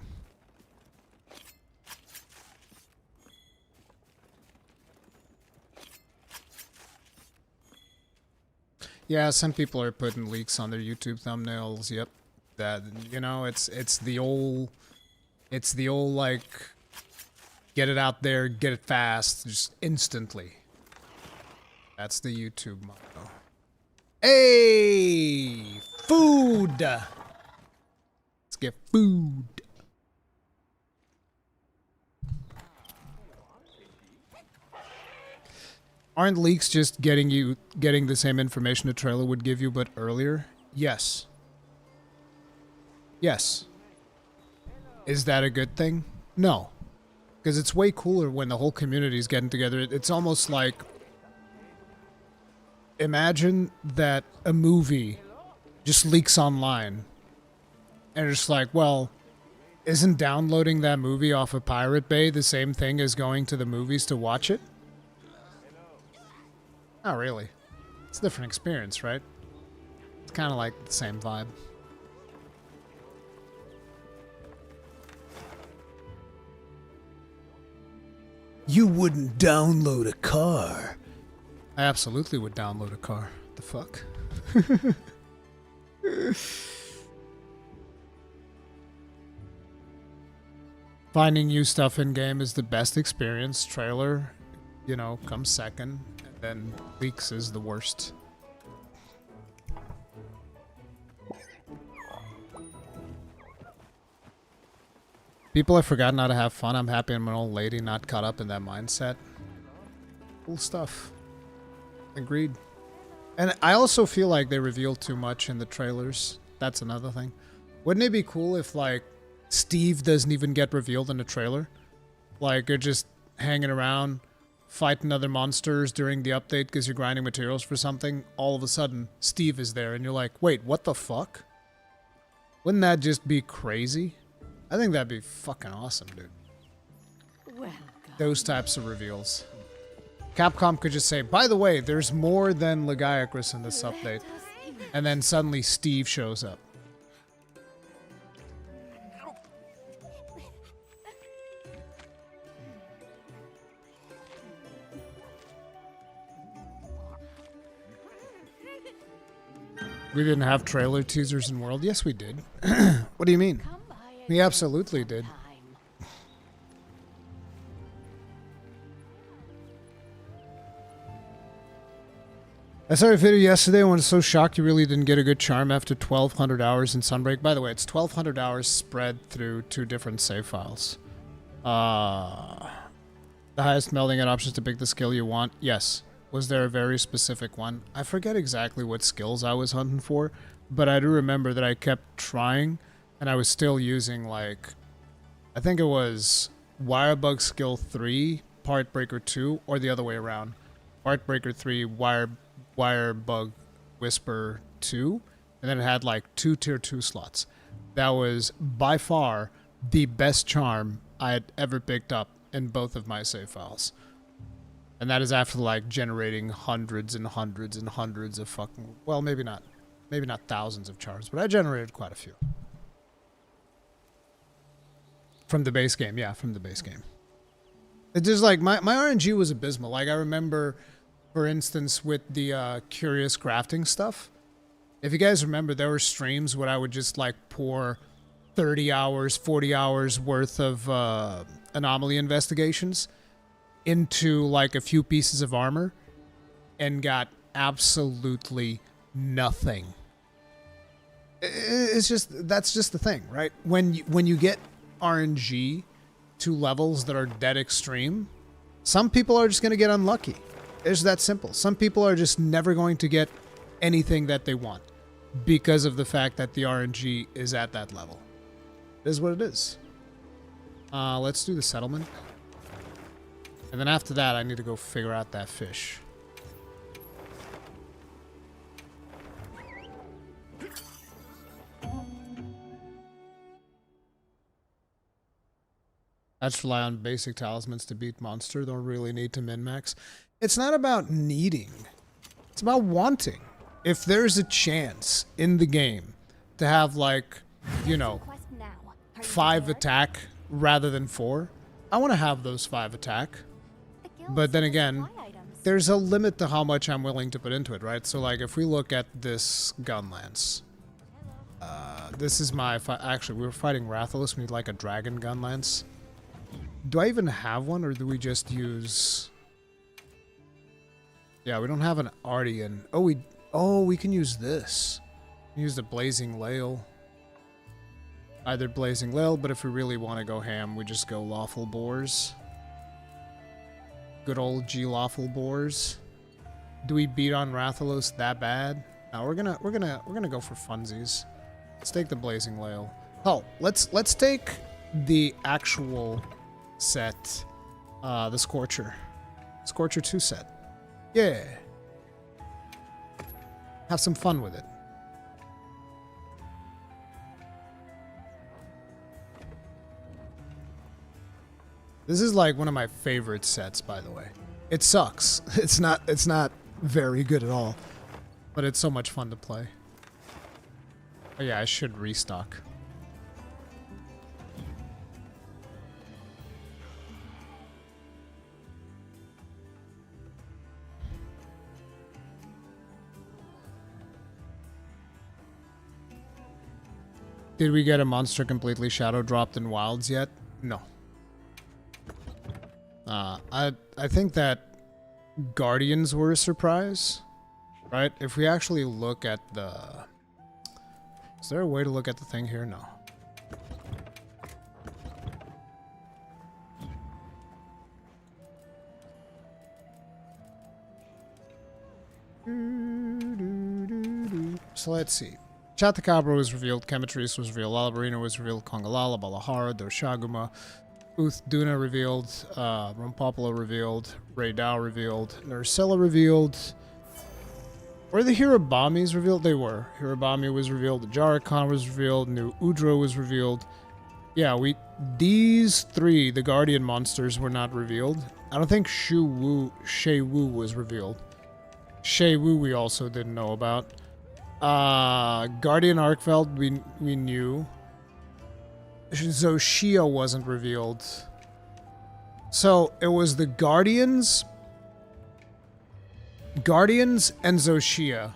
S1: Yeah, some people are putting leaks on their YouTube thumbnails. Yep, that, you know, it's the old like, get it out there, get it fast, just instantly. That's the YouTube motto. Hey, food. Let's get food. Aren't leaks just getting the same information a trailer would give you, but earlier? Yes. Yes. Is that a good thing? No. Because it's way cooler when the whole community is getting together. It's almost like... imagine that a movie just leaks online. And it's like, well, isn't downloading that movie off of Pirate Bay the same thing as going to the movies to watch it? Not really. It's a different experience, right? It's kind of like the same vibe. You wouldn't download a car. I absolutely would download a car. The fuck? Finding new stuff in-game is the best experience. Trailer, you know, comes second. Then leaks is the worst. People have forgotten how to have fun. I'm happy I'm an old lady not caught up in that mindset. Cool stuff. Agreed. And I also feel like they reveal too much in the trailers. That's another thing. Wouldn't it be cool if, like, Steve doesn't even get revealed in the trailer? Like, you're just hanging around, fighting other monsters during the update because you're grinding materials for something. All of a sudden, Steve is there, and you're like, wait, what the fuck? Wouldn't that just be crazy? I think that'd be fucking awesome, dude.
S2: Welcome.
S1: Those types of reveals. Capcom could just say, by the way, there's more than Legiacris in this update. And then suddenly Steve shows up. We didn't have trailer teasers in World? Yes, we did. What do you mean? We absolutely did. I saw your video yesterday and was so shocked you really didn't get a good charm after 1,200 hours in Sunbreak. By the way, it's 1,200 hours spread through 2 different save files. The highest melding at options to pick the skill you want? Yes. Was there a very specific one? I forget exactly what skills I was hunting for, but I do remember that I kept trying, and I was still using, like, I think it was Wirebug skill 3, Partbreaker 2, or the other way around. Partbreaker 3, Wirebug Whisper 2, and then it had, like, 2 tier 2 slots. that was by far the best charm I had ever picked up in both of my save files. And that is after like generating hundreds and hundreds and hundreds of fucking, well, maybe not thousands of charms, but I generated quite a few. From the base game, yeah, from the base game. It's just like, my RNG was abysmal. Like, I remember, for instance, with the curious crafting stuff. If you guys remember, there were streams where I would just, like, pour 30 hours, 40 hours worth of anomaly investigations into, like, a few pieces of armor and got absolutely nothing. It's just, that's just the thing, right? When you get RNG to levels that are dead extreme, some people are just going to get unlucky. It's that simple. Some people are just never going to get anything that they want because of the fact that the RNG is at that level. It is what it is. Let's do the settlement. And then after that, I need to go figure out that fish. I just rely on basic talismans to beat monster. Don't really need to min-max. It's not about needing. It's about wanting. If there's a chance in the game to have, like, you know, 5 attack rather than 4, I want to have those 5 attack. But then again, there's a limit to how much I'm willing to put into it, right? So, like, if we look at this Gunlance. This is my... Actually, we were fighting Rathalos. We need, like, a dragon Gunlance. Do I even have one, or do we just use... Yeah, we don't have an Ardian. Oh, we can use this. Use the Blazing Lail. Either Blazing Lail, but if we really want to go ham, we just go Lawful Boars. Good old G Lawful Boars. Do we beat on Rathalos that bad? No, we're gonna go for funsies. Let's take the Blazing Lail. Oh, let's take the actual set, the Scorcher 2 set. Yeah, have some fun with it. This is like one of my favorite sets, by the way. It sucks. It's not very good at all, but it's so much fun to play. Oh yeah, I should restock. Did we get a monster completely shadow dropped in wilds yet? No. I think that Guardians were a surprise, right? If we actually look at the... Is there a way to look at the thing here? No. So let's see. Chatakabra was revealed, Chemetris was revealed, Alabarina was revealed, Kongalala, Balahara, Doshaguma, Duna revealed, Rompopolo revealed, Raidao revealed, Nursella revealed. Were the Hirabamis revealed? They were. Hirabami was revealed, Jarakan was revealed, New Udro was revealed. Yeah, these 3, the Guardian monsters, were not revealed. I don't think Shei-Wu was revealed. Shei-Wu we also didn't know about. Guardian Arkfeld we knew. Zoshia wasn't revealed. So it was the Guardians and Zoshia.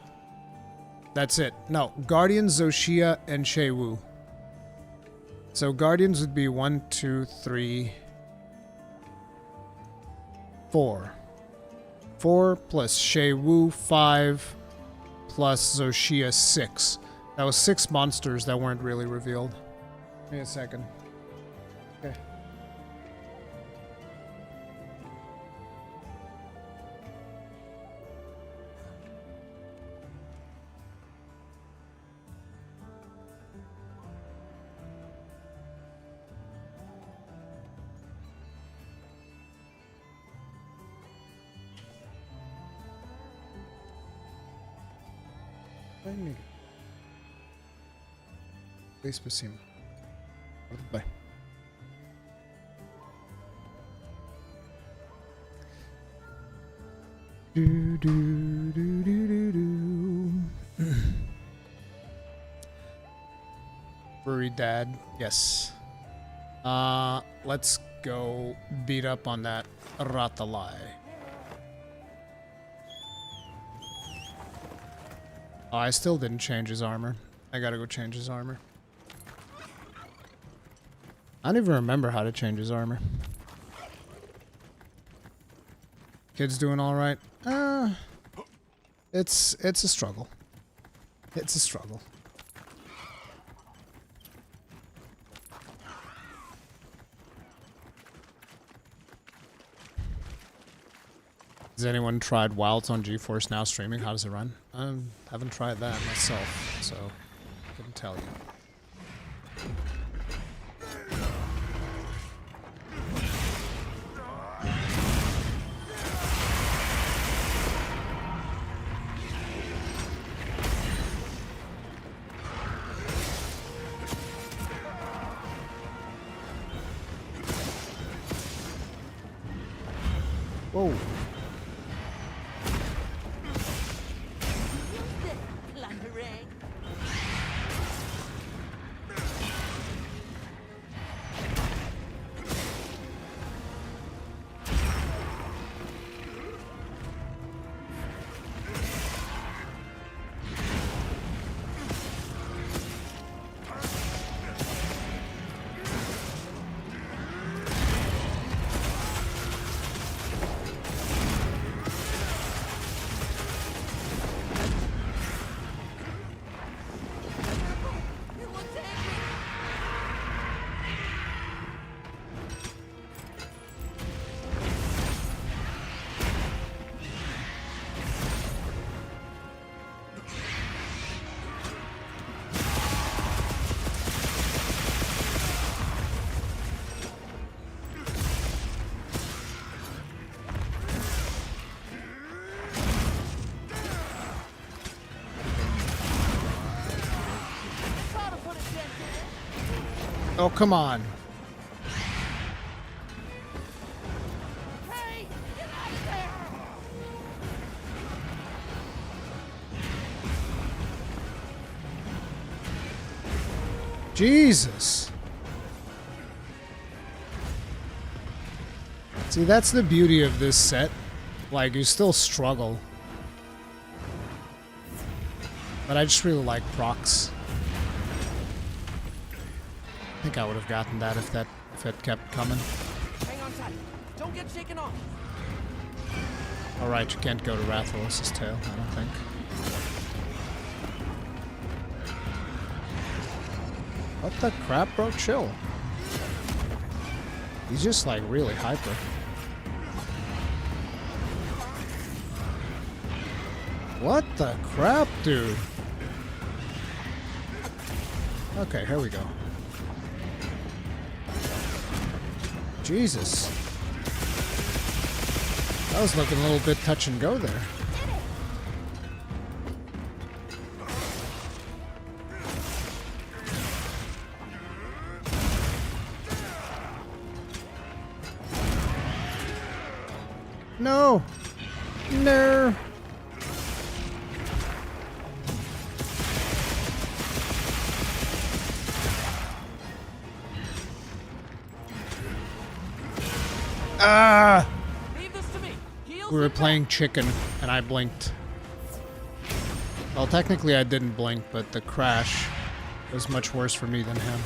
S1: That's it. No, Guardians, Zoshia, and Shei-Wu. So Guardians would be 1, 2, 3, 4. 4 plus Shei-Wu, 5. Plus Zoshia, 6. That was 6 monsters that weren't really revealed. Give me a second. Okay. Спасибо. Bye. Do, do, do, do, do, do. Furry dad, yes. Let's go beat up on that Ratalai. Oh, I still didn't change his armor. I gotta go change his armor. I don't even remember how to change his armor. Kid's doing all right. It's a struggle. It's a struggle. Has anyone tried Wilds on GeForce Now streaming? How does it run? I haven't tried that myself, so I couldn't tell you. Whoa.
S4: Plundering.
S1: Oh, come on.
S4: Hey, get out of there!
S1: Jesus. See, that's the beauty of this set. Like, you still struggle. But I just really like procs. I think I would have gotten that if it kept coming.
S4: Hang on tight. Don't get shaken off.
S1: Alright, you can't go to Rathalos' tail, I don't think. What the crap, bro? Chill. He's just like really hyper. What the crap, dude? Okay, here we go. Jesus. That was looking a little bit touch and go there. No! No! Ah!
S4: Leave this to me. Heels
S1: We were
S4: and
S1: playing chicken, and I blinked. Well, technically I didn't blink, but the crash was much worse for me than him.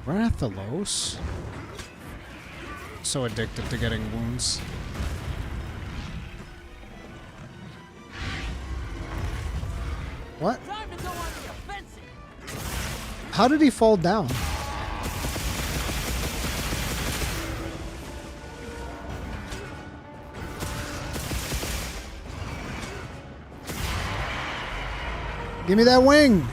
S1: Rathalos? So addicted to getting wounds. What?
S4: time to go on the offensive.
S1: How did he fall down? Give me that wing!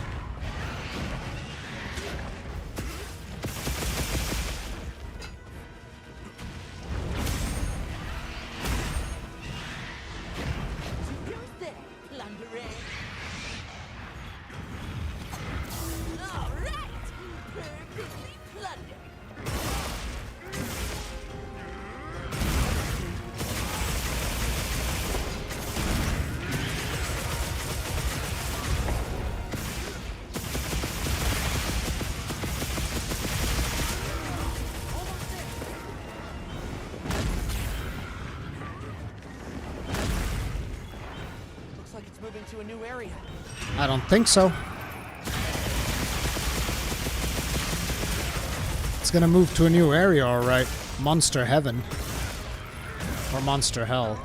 S4: into a new area.
S1: I don't think so. It's gonna move to a new area, alright. Monster Heaven. Or Monster Hell.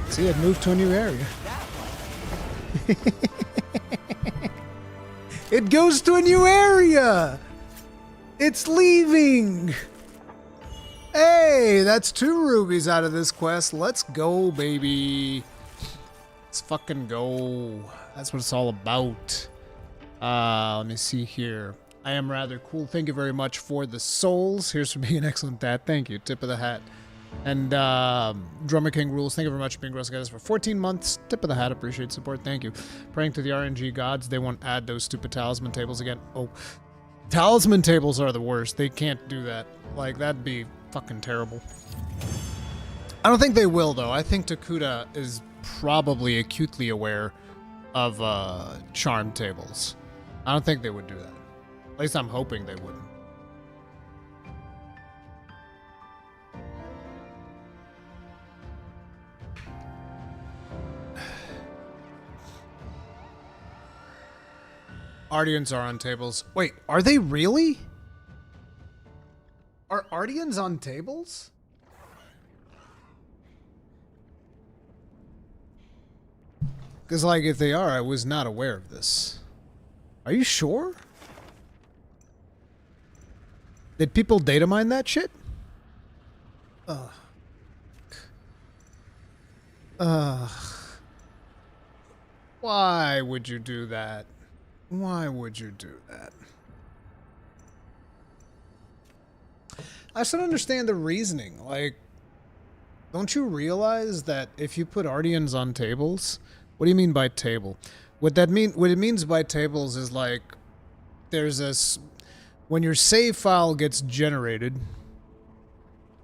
S1: See, it moved to a new area. It goes to a new area! It's leaving! Hey, that's 2 rubies out of this quest. Let's go, baby. Let's fucking go. That's what it's all about. Let me see here. I am rather cool. Thank you very much for the souls. Here's for being an excellent dad. Thank you. Tip of the hat. And Drummer King Rules, thank you very much for being gross guys for 14 months. Tip of the hat, appreciate support, thank you. Praying to the RNG gods, they won't add those stupid talisman tables again. Oh, talisman tables are the worst. They can't do that. Like, that'd be fucking terrible. I don't think they will, though. I think Takuda is probably acutely aware of charm tables. I don't think they would do that. At least I'm hoping they wouldn't. Ardians are on tables. Wait, are they really? Are Ardians on tables? Because, like, if they are, I was not aware of this. Are you sure? Did people data mine that shit? Ugh. Why would you do that? Why would you do that? I just don't understand the reasoning. Like, don't you realize that if you put Ardians on tables, what do you mean by table? What it means by tables is like, there's when your save file gets generated,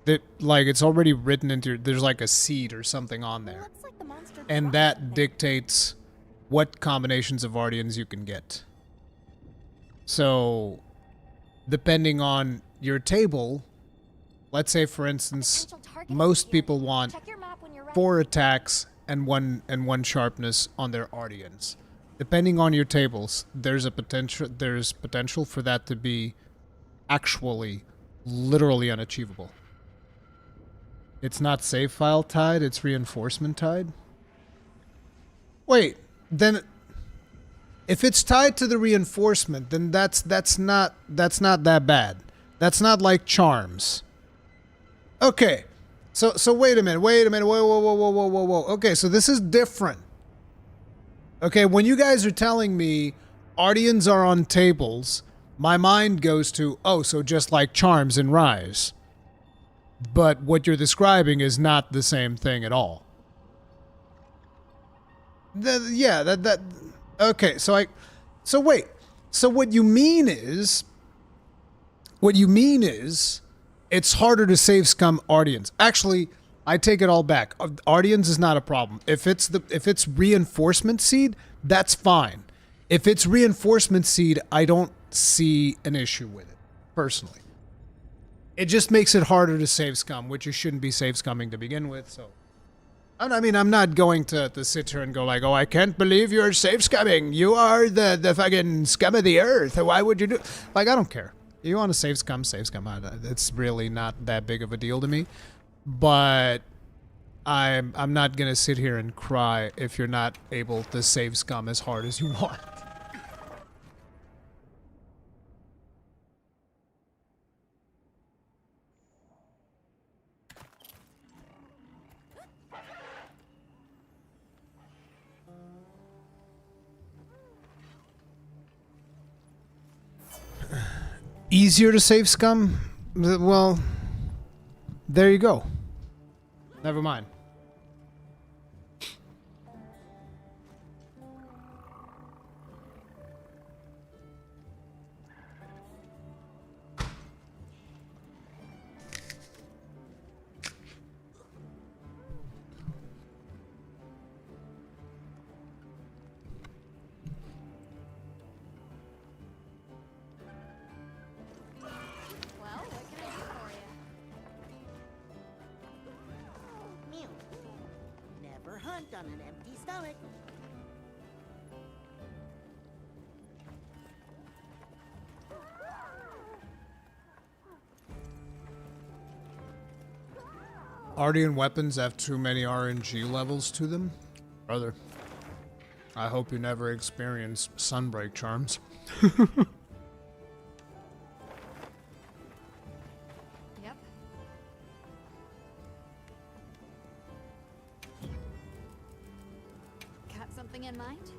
S1: that like it's already written into there's like a seed or something on there,
S3: Looks like the monster
S1: and that dictates what combinations of Ardians you can get. So, depending on your table, let's say for instance, most people want
S3: Check your map when you're ready.
S1: 4 attacks and one sharpness on their Ardians. Depending on your tables, there's potential for that to be actually literally unachievable. It's not save file tied, it's reinforcement tied. Wait, then if it's tied to the reinforcement, then that's not that bad. That's not like charms. Okay. So wait a minute. Whoa. Okay, so this is different. Okay, when you guys are telling me Ardians are on tables, my mind goes to, oh, so just like charms in Rise. But what you're describing is not the same thing at all. Okay, so wait. So what you mean is it's harder to save scum Ardians. Actually, I take it all back. Ardians is not a problem. If it's reinforcement seed, that's fine. If it's reinforcement seed, I don't see an issue with it, personally. It just makes it harder to save scum, which you shouldn't be save scumming to begin with, so. I mean, I'm not going to sit here and go like, oh, I can't believe you're save scumming. You are the fucking scum of the earth. Why would you do... Like, I don't care. You want to save scum, save scum. It's really not that big of a deal to me. But I'm not going to sit here and cry if you're not able to save scum as hard as you want. Easier to save scum? Well, there you go. Never mind.
S3: Well, what can I do for you? Mew.
S5: front on an empty stomach.
S1: Artian weapons have too many RNG levels to them? Brother, I hope you never experience sunbreak charms.
S2: Yep. Got something in mind?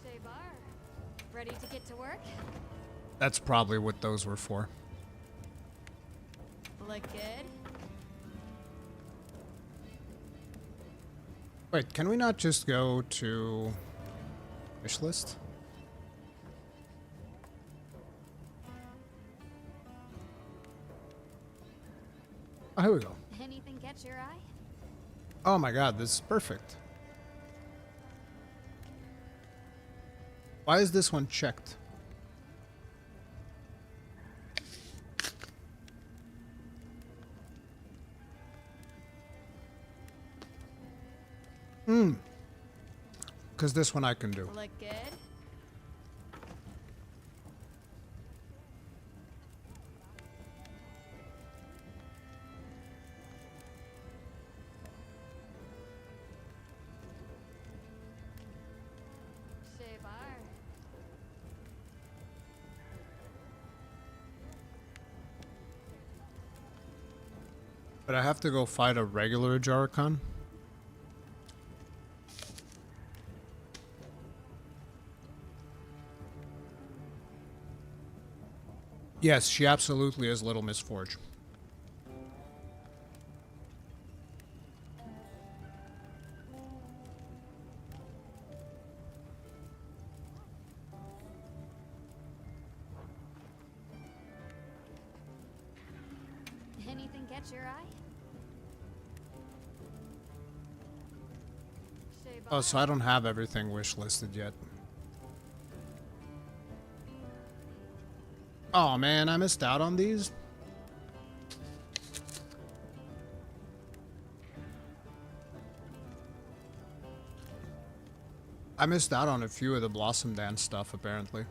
S2: Shay Bar, ready to get to work?
S1: That's probably what those were for.
S2: Look good.
S1: Wait, can we not just go to wish list? Oh, here we go.
S2: Anything catch your eye?
S1: Oh my god, this is perfect. Why is this one checked? Because this one I can do.
S2: Look good. Shay Bar.
S1: But I have to go fight a regular Jarkon. Yes, she absolutely is Little Miss Forge.
S2: Anything catch your eye? Shay Bar.
S1: Oh, so I don't have everything wish listed yet. Oh man, I missed out on these. I missed out on a few of the Blossom Dance stuff, apparently.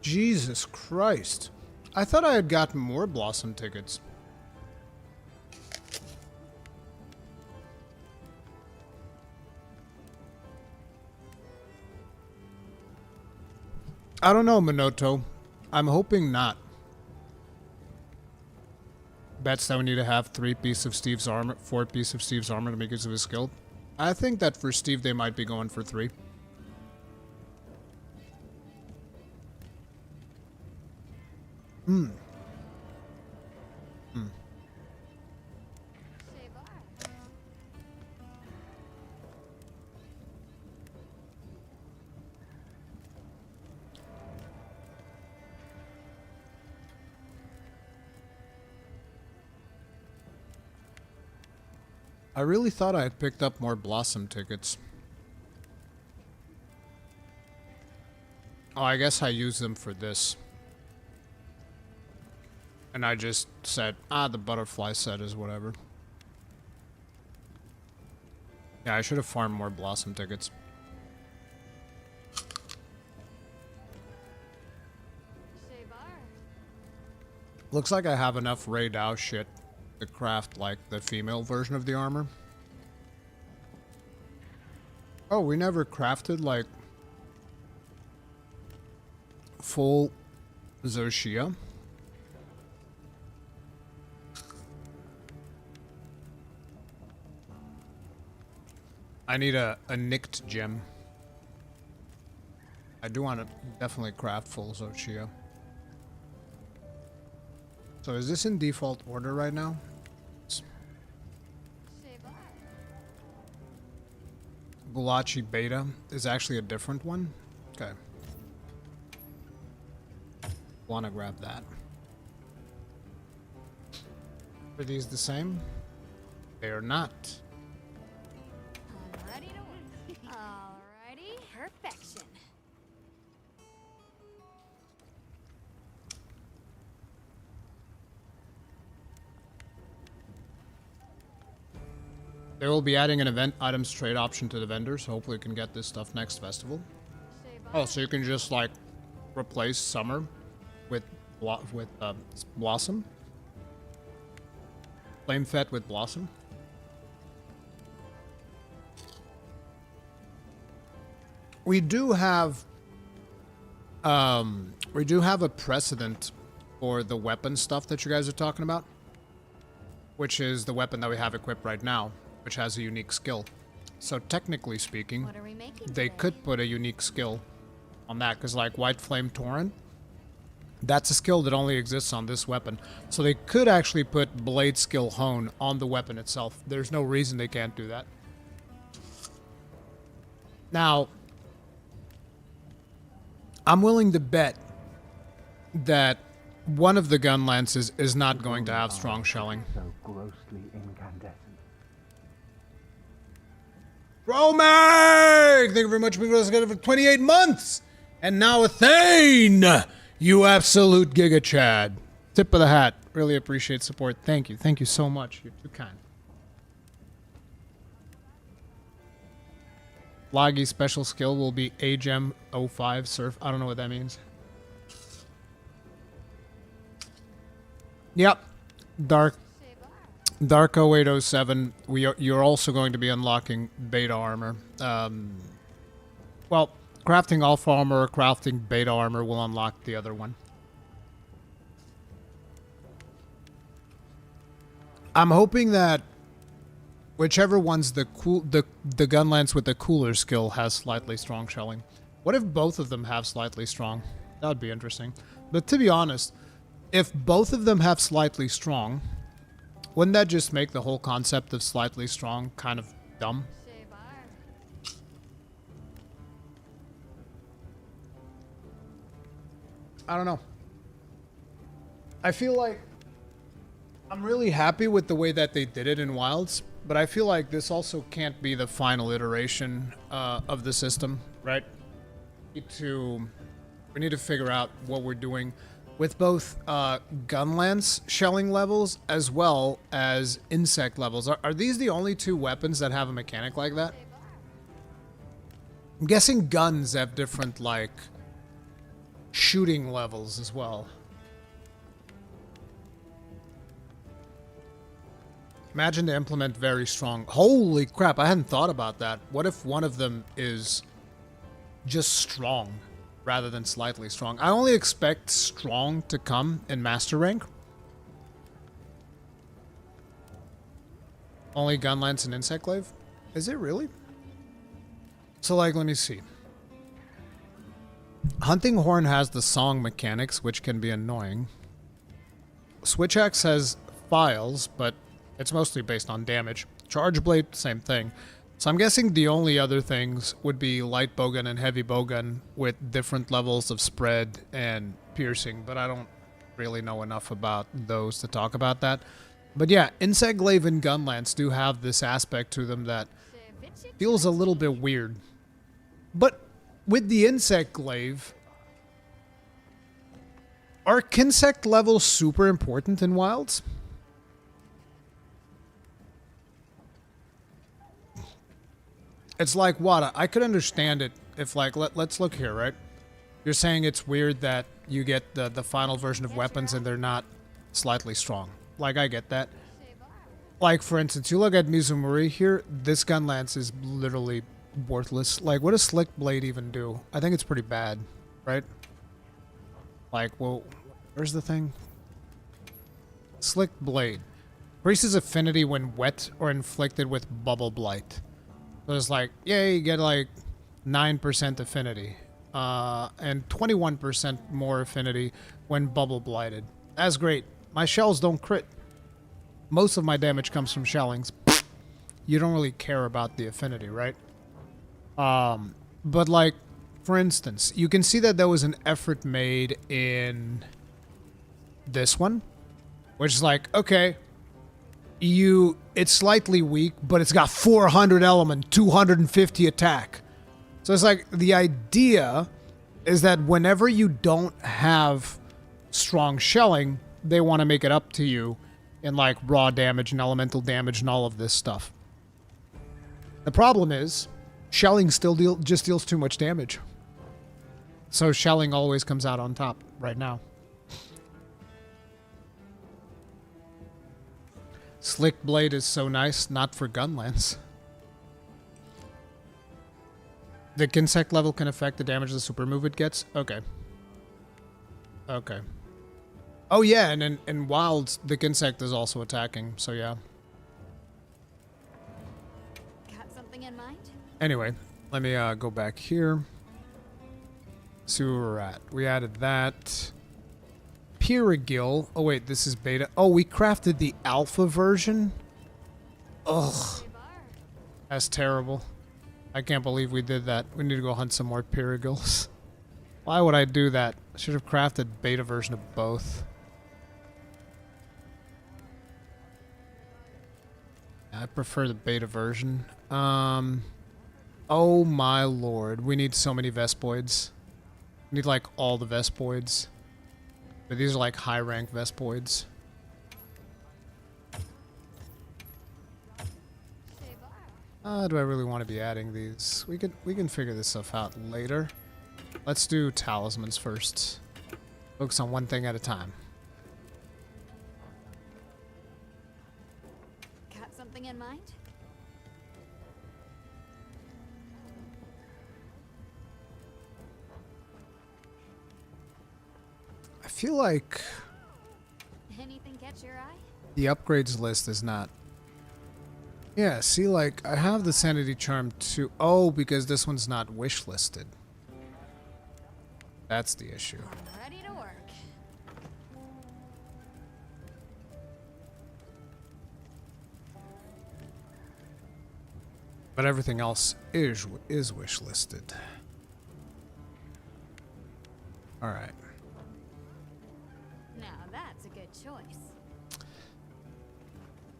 S1: Jesus Christ. I thought I had gotten more Blossom tickets. I don't know, Minoto. I'm hoping not. Bets that we need to have 3 pieces of Steve's armor, 4 pieces of Steve's armor to make use of his skill. I think that for Steve they might be going for 3.
S2: Shay Bar.
S1: I really thought I had picked up more Blossom tickets. Oh, I guess I used them for this. And I just said, the butterfly set is whatever. Yeah, I should have farmed more Blossom tickets.
S2: Shay Bar.
S1: Looks like I have enough Ray Dow shit to craft, like, the female version of the armor. Oh, we never crafted, like, full Zoshia. I need a nicked gem. I do want to definitely craft full Zoshia. So is this in default order right now?
S2: Shay Bar.
S1: Bulachi Beta is actually a different one? Okay. Want to grab that. Are these the same? They are not.
S2: I'm ready to work. Alrighty.
S1: They will be adding an event items trade option to the vendor, so hopefully you can get this stuff next festival. Oh, so you can just like replace Summer with Blossom. Flame Fet with Blossom. We do have a precedent for the weapon stuff that you guys are talking about, which is the weapon that we have equipped right now, which has a unique skill. So technically speaking,
S3: What are we making
S1: they
S3: today?
S1: could put a unique skill on that, because like White Flame Torrent, that's a skill that only exists on this weapon. So they could actually put Blade Skill Hone on the weapon itself. There's no reason they can't do that. Now, I'm willing to bet that one of the gun lances is not going to have strong shelling.
S5: So grossly incandescent.
S1: Romag! Thank you very much for 28 months! And now a Thane! You absolute Giga Chad. Tip of the hat. Really appreciate support. Thank you. Thank you so much. You're too kind. Loggy's special skill will be Agem 05 Surf. I don't know what that means. Yep. Dark 0807. You're also going to be unlocking beta armor. Well, crafting alpha armor or crafting beta armor will unlock the other one. I'm hoping that whichever one's the Gunlance with the cooler skill has slightly strong shelling. What if both of them have slightly strong? That would be interesting. But to be honest, if both of them have slightly strong, wouldn't that just make the whole concept of slightly strong kind of dumb? I don't know. I feel like I'm really happy with the way that they did it in Wilds, but I feel like this also can't be the final iteration of the system, right? We need to figure out what we're doing with both Gunlance shelling levels as well as insect levels. Are these the only two weapons that have a mechanic like that? I'm guessing guns have different, like, shooting levels as well. Imagine to implement very strong. Holy crap, I hadn't thought about that. What if one of them is just strong rather than slightly strong? I only expect strong to come in master rank. Only Gunlance and Insect Glaive? Is it really? So, like, let me see. Hunting Horn has the song mechanics, which can be annoying. Switch Axe has files, but it's mostly based on damage. Charge Blade, same thing. So I'm guessing the only other things would be light bowgun and heavy bowgun with different levels of spread and piercing, but I don't really know enough about those to talk about that. But yeah, Insect Glaive and Gunlance do have this aspect to them that feels a little bit weird. But with the Insect Glaive, are Kinsect levels super important in Wilds? It's like, what? I could understand it if, like, let's look here, right? You're saying it's weird that you get the final version of weapons and they're not slightly strong. Like, I get that. Like, for instance, you look at Mizumori here, this Gunlance is literally worthless. Like, what does Slick Blade even do? I think it's pretty bad, right? Like, well, where's the thing? Slick Blade. Increases affinity when wet or inflicted with Bubble Blight. So it's like, yay, you get like 9% affinity. And 21% more affinity when Bubble Blighted. That's great. My shells don't crit. Most of my damage comes from shellings. You don't really care about the affinity, right? But like, for instance, you can see that there was an effort made in this one, which is like, okay, it's slightly weak, but it's got 400 element, 250 attack. So it's like, the idea is that whenever you don't have strong shelling, they want to make it up to you in like raw damage and elemental damage and all of this stuff. The problem is, shelling still just deals too much damage. So shelling always comes out on top right now. Slick Blade is so nice, not for Gunlance. The insect level can affect the damage the super move it gets? Okay. Okay. Oh yeah, and in Wilds, the insect is also attacking, so yeah.
S2: Got something in mind?
S1: Anyway, let me go back here. See where we're at. We added that. Piragil. Oh wait, this is beta. Oh, we crafted the alpha version? Ugh.
S2: Shabar.
S1: That's terrible. I can't believe we did that. We need to go hunt some more Piragils. Why would I do that? I should have crafted beta version of both. I prefer the beta version. Oh my lord. We need so many Vespoids. We need like all the Vespoids. But these are like high rank Vespoids.
S2: Shabar.
S1: Do I really want to be adding these? We can figure this stuff out later. Let's do talismans first. Focus on one thing at a time.
S2: Got something in mind?
S1: I feel like
S2: Anything catch your eye?
S1: the upgrades list is not... Yeah, see, like, I have the Sanity Charm too. Oh, because this one's not wish listed. That's the issue.
S2: Ready to work.
S1: But everything else is wish listed. Alright.
S2: Now that's a good choice.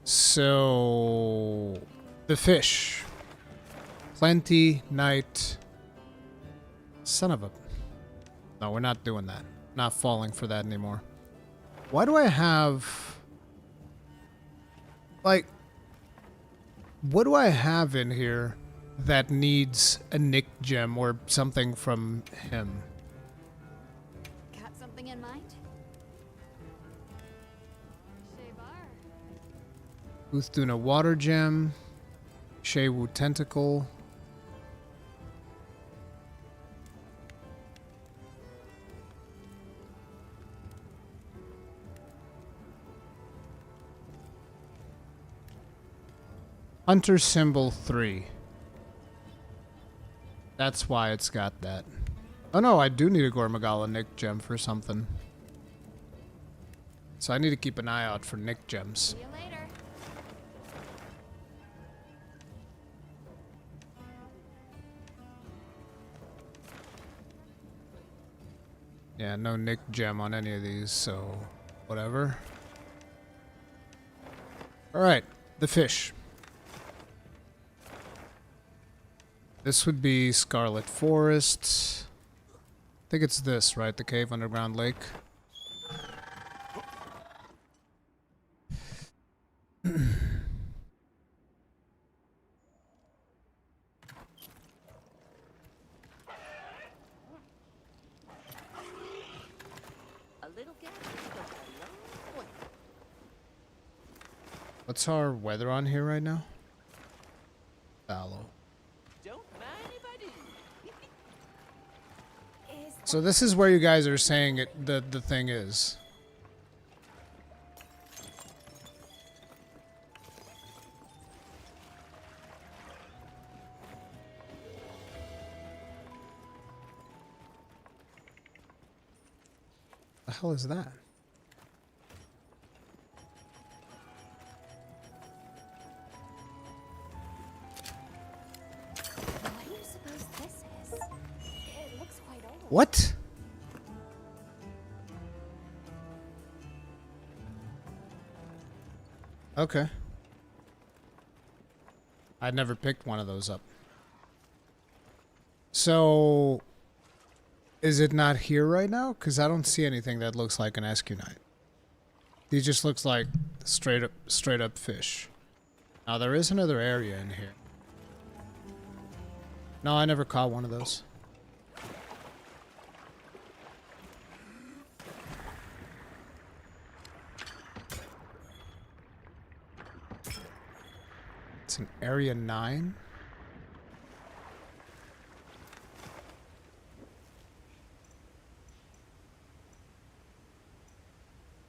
S1: So... The fish. Plenty, night... Son of a... No, we're not doing that. Not falling for that anymore. Why do I have... Like... What do I have in here that needs a Nick gem or something from him?
S2: Got something in mind? Shabar.
S1: Uthduna water gem. Shewu tentacle. Hunter symbol 3. That's why it's got that. Oh no, I do need a Gormagala Nick gem for something. So I need to keep an eye out for Nick gems.
S2: See you later.
S1: Yeah, no Nick gem on any of these, so whatever. Alright, the fish. This would be Scarlet Forest. I think it's this, right? The Cave Underground Lake.
S4: A little gas goes a long way.
S1: What's our weather on here right now? Fallow.
S4: Don't mind if I do.
S3: Is
S1: So this is where you guys are saying it, the thing is. The hell is that?
S3: what do you suppose this is? It looks quite old.
S1: What? Okay. I'd never picked one of those up. So, is it not here right now? Because I don't see anything that looks like an escunite. He just looks like straight up fish. Now there is another area in here. No, I never caught one of those. It's an area 9.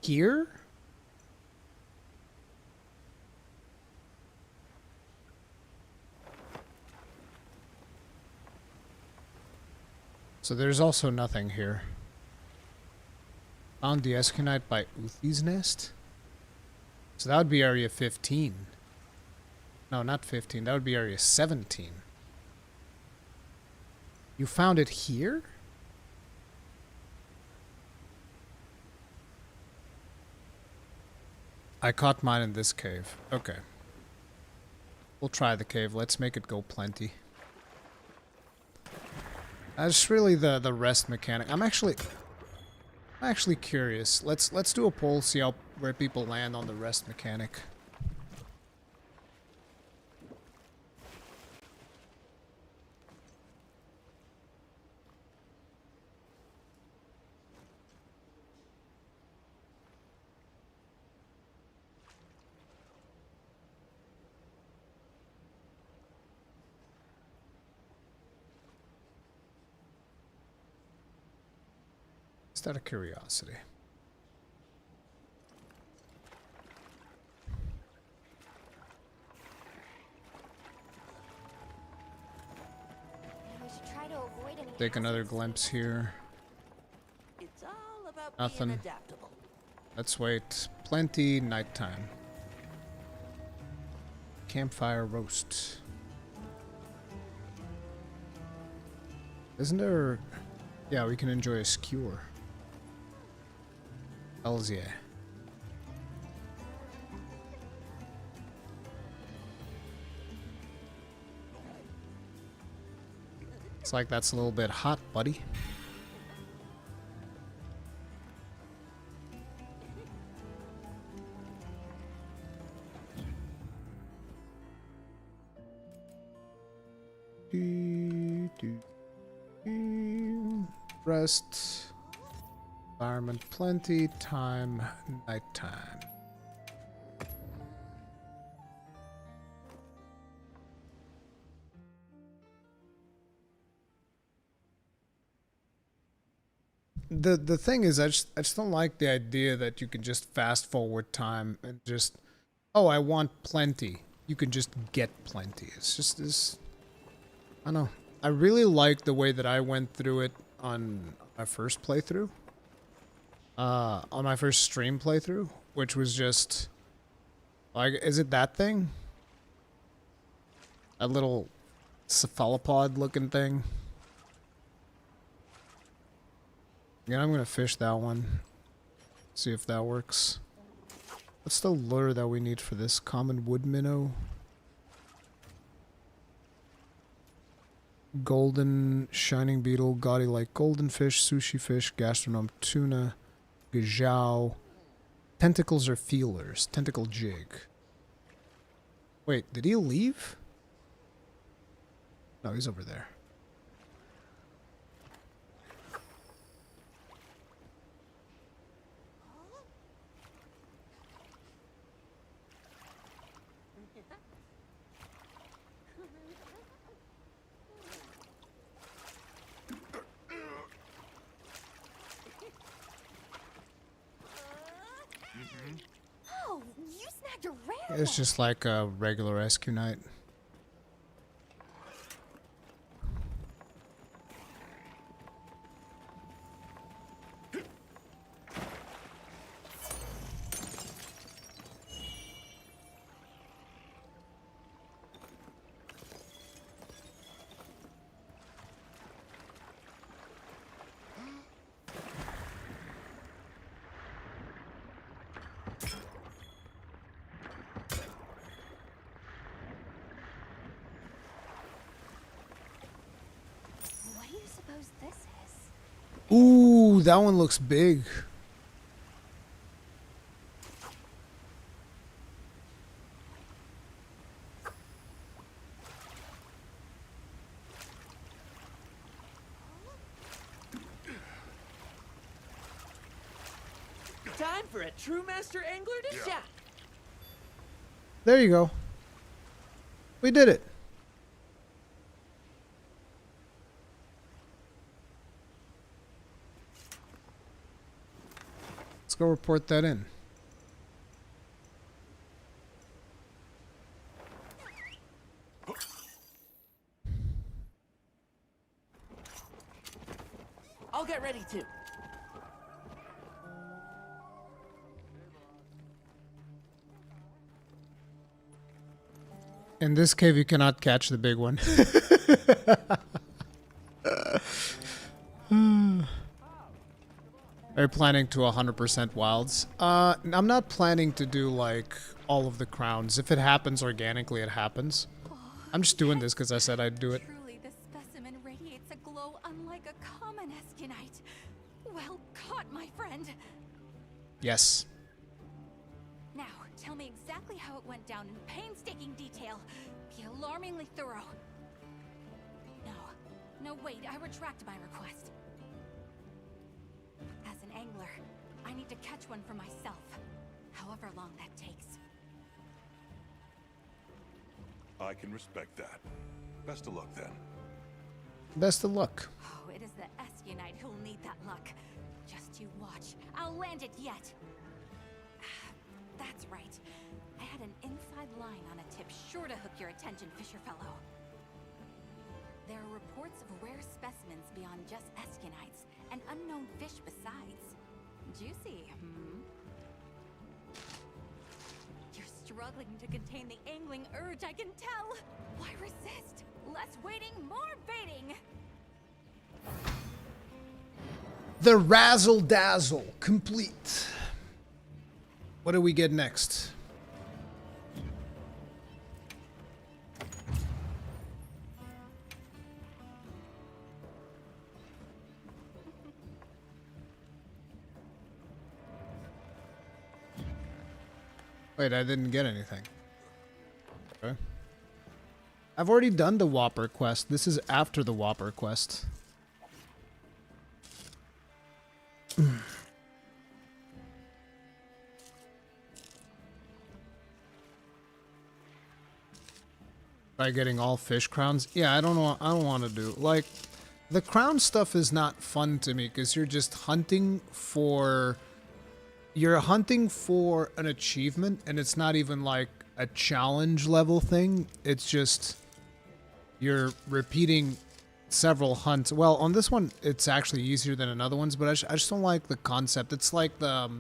S1: Here? So there's also nothing here. Found the Esconite by Uthi's Nest? So that would be area 15. No, not 15. That would be area 17. You found it here? I caught mine in this cave. Okay. We'll try the cave. Let's make it go plenty. That's really the rest mechanic. I'm actually curious. Let's do a poll, see where people land on the rest mechanic. Just out of curiosity.
S3: We should try to avoid any
S1: Take another
S3: hazards.
S1: glimpse here.
S4: It's all about
S1: Nothing.
S4: being adaptable.
S1: Let's wait. Plenty nighttime. Campfire roast. Isn't there... Yeah, we can enjoy a skewer. Hells yeah. It's like that's a little bit hot, buddy. Rest. Environment plenty. Time. Nighttime. The thing is, I just don't like the idea that you can just fast forward time and just, oh, I want plenty. You can just get plenty. It's just this. I don't know. I really like the way that I went through it on my first playthrough. On my first stream playthrough, which was just like, is it that thing? That little cephalopod looking thing. Yeah, I'm gonna fish that one. See if that works. What's the lure that we need for this? Common wood minnow. Golden shining beetle, gaudy like golden fish, sushi fish, gastronome tuna, gajao. Tentacles or feelers. Tentacle jig. Wait, did he leave? No, he's over there.
S3: Oh, you snagged a rare
S1: It's just like a regular Escunite.
S3: What do you suppose this is?
S1: Ooh, that one looks big.
S4: time for a true master angler to shine.
S1: There you go. We did it. Let's go report that in.
S4: I'll get ready too.
S1: In this cave, you cannot catch the big one. Are you planning to 100% wilds? I'm not planning to do, like, all of the crowns. If it happens organically, it happens. I'm just doing this because I said I'd do it.
S3: Truly, the specimen radiates a glow unlike a common eskunite. Well caught, my friend.
S1: Yes.
S3: Now, tell me exactly how it went down in painstaking detail. Be alarmingly thorough. No, wait, I retract my request. As an angler, I need to catch one for myself, however long that takes.
S6: I can respect that. Best of luck then.
S1: Best of luck.
S3: Oh, it is the eskunite who'll need that luck. Just you watch. I'll land it yet. That's right. I had an inside line on a tip sure to hook your attention, Fisher Fellow. There are reports of rare specimens beyond just eskunites, and unknown fish besides. Juicy, hmm? You're struggling to contain the angling urge, I can tell. Why resist? Less waiting, more baiting.
S1: The Razzle Dazzle complete. What do we get next? Wait, I didn't get anything. Okay. I've already done the Whopper quest. This is after the Whopper quest. By getting all fish crowns? Yeah, I don't know. I don't want to do like the crown stuff is not fun to me because you're just hunting for an achievement, and it's not even like a challenge level thing. It's just you're repeating several hunts. Well, on this one, it's actually easier than in other ones, but I just don't like the concept. It's like the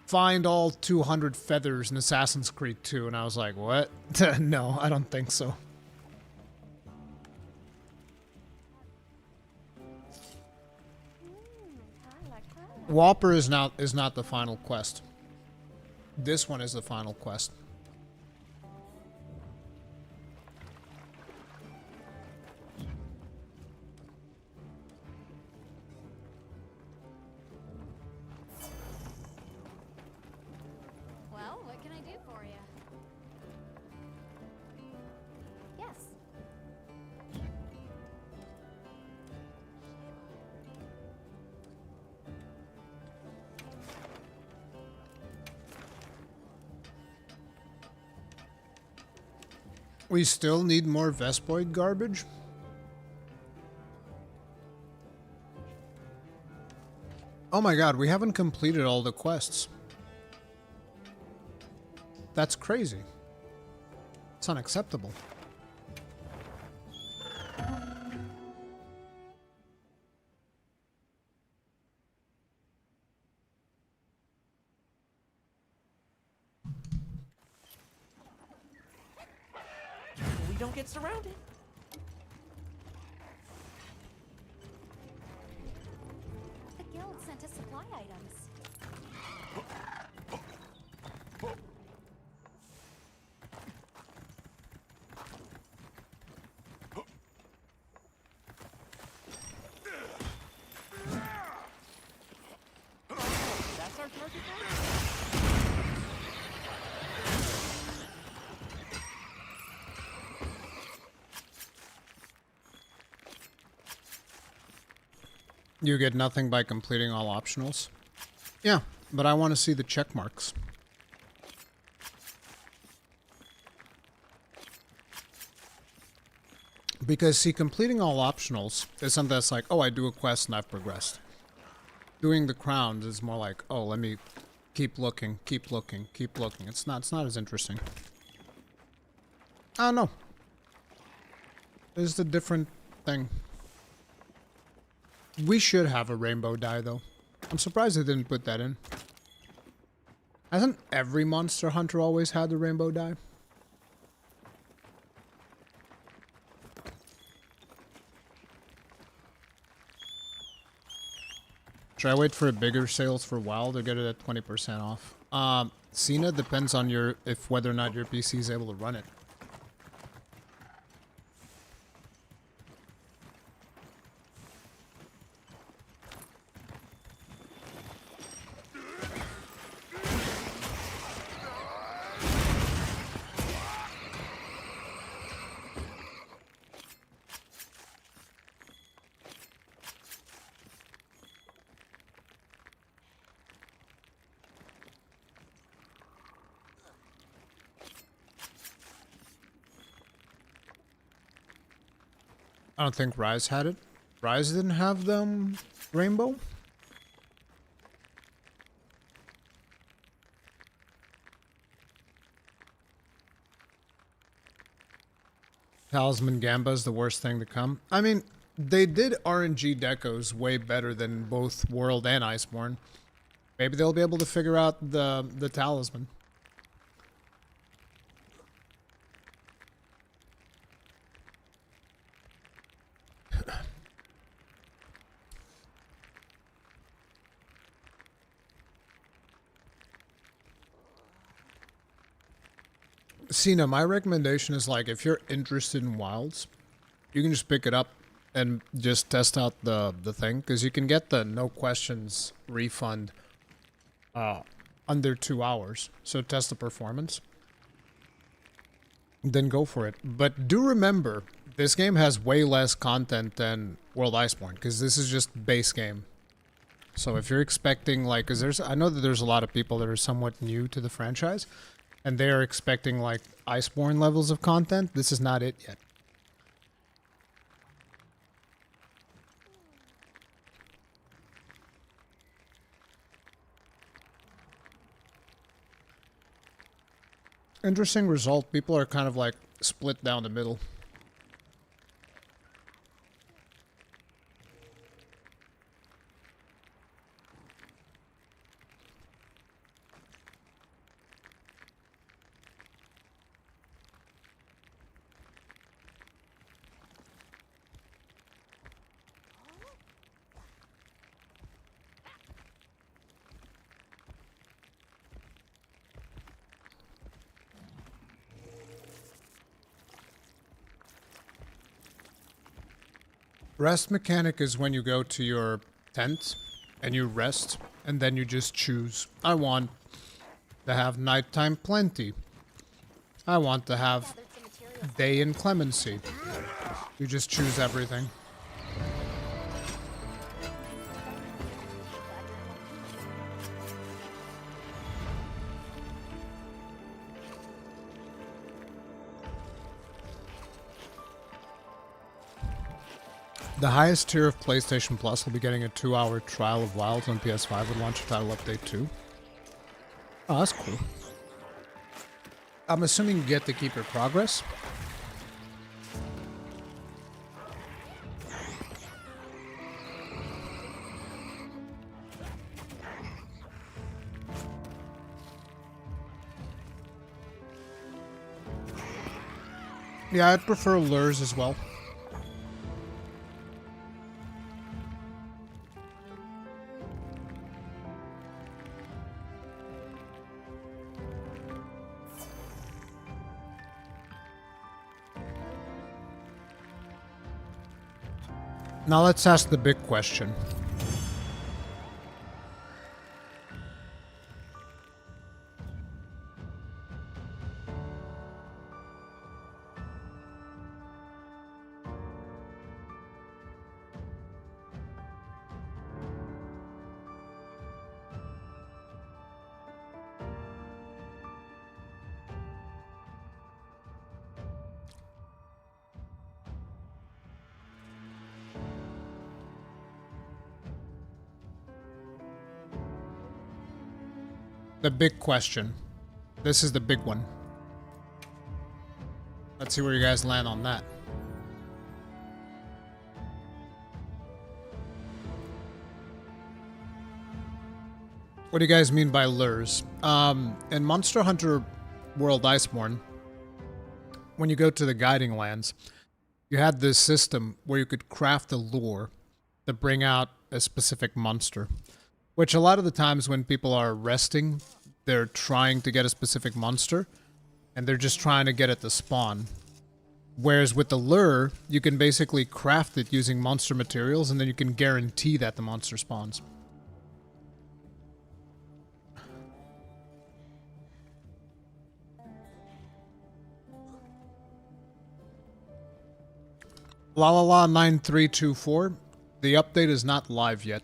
S1: find all 200 feathers in Assassin's Creed 2, and I was like, what? No, I don't think so. Whopper is not the final quest. This one is the final quest.
S2: Well, what can I do for you? Yes.
S1: We still need more Vespoid garbage? Oh my god, we haven't completed all the quests. That's crazy. It's unacceptable.
S4: We don't get surrounded.
S2: The guild sent us supply items.
S4: That's our target now?
S1: You get nothing by completing all optionals. Yeah, but I want to see the check marks. Because, see, completing all optionals is something that's like, oh, I do a quest and I've progressed. Doing the crowns is more like, oh, let me keep looking, keep looking, keep looking. It's not as interesting. I don't know. It's a different thing. We should have a rainbow die, though. I'm surprised they didn't put that in. Hasn't every Monster Hunter always had the rainbow die? Should I wait for a bigger sales for WoW to get it at 20% off? Cena depends on whether or not your PC is able to run it. I don't think Rise had it. Rise didn't have the rainbow? Talisman Gamba is the worst thing to come. I mean, they did RNG decos way better than both World and Iceborne. Maybe they'll be able to figure out the talisman. Cena, my recommendation is like if you're interested in wilds, you can just pick it up and just test out the thing, because you can get the no questions refund under 2 hours. So test the performance. Then go for it. But do remember, this game has way less content than World Iceborne, because this is just base game. So if you're expecting, like, because I know that there's a lot of people that are somewhat new to the franchise, and they are expecting, like, Iceborne levels of content. This is not it yet. Interesting result. People are kind of, like, split down the middle. Rest mechanic is when you go to your tent and you rest, and then you just choose. I want to have nighttime plenty. I want to have day inclemency. You just choose everything. The highest tier of PlayStation Plus will be getting a 2-hour trial of Wilds on PS5 with launch title update 2. Oh, that's cool. I'm assuming you get to keep your progress. Yeah, I'd prefer lures as well. Now let's ask the big question. The big question. This is the big one. Let's see where you guys land on that. What do you guys mean by lures? In Monster Hunter World Iceborne, when you go to the Guiding Lands, you had this system where you could craft a lure to bring out a specific monster. Which a lot of the times when people are resting, they're trying to get a specific monster, and they're just trying to get it to spawn. Whereas with the lure, you can basically craft it using monster materials, and then you can guarantee that the monster spawns. La la la 9324. The update is not live yet.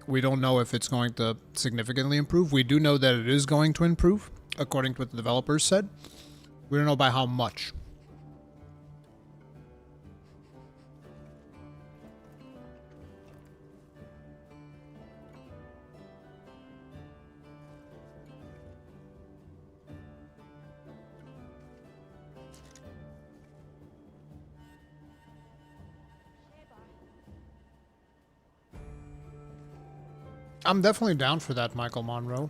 S1: We don't know if it's going to significantly improve. We do know that it is going to improve, according to what the developers said. We don't know by how much. I'm definitely down for that, Michael Monroe.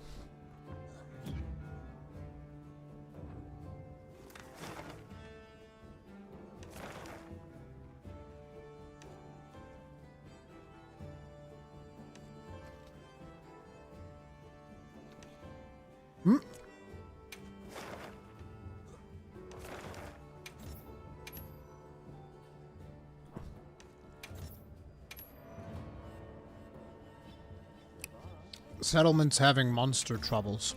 S1: Settlements having monster troubles.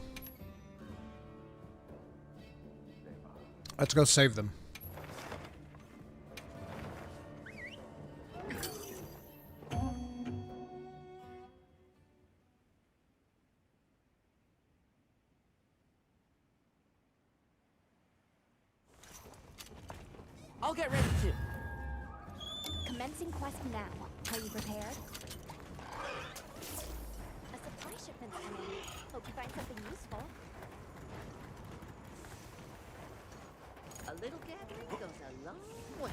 S1: Let's go save them.
S4: I'll get ready too.
S2: Commencing quest now. Are you prepared? A supply shipment's coming. Hope you find something useful.
S4: A little gathering goes a long way.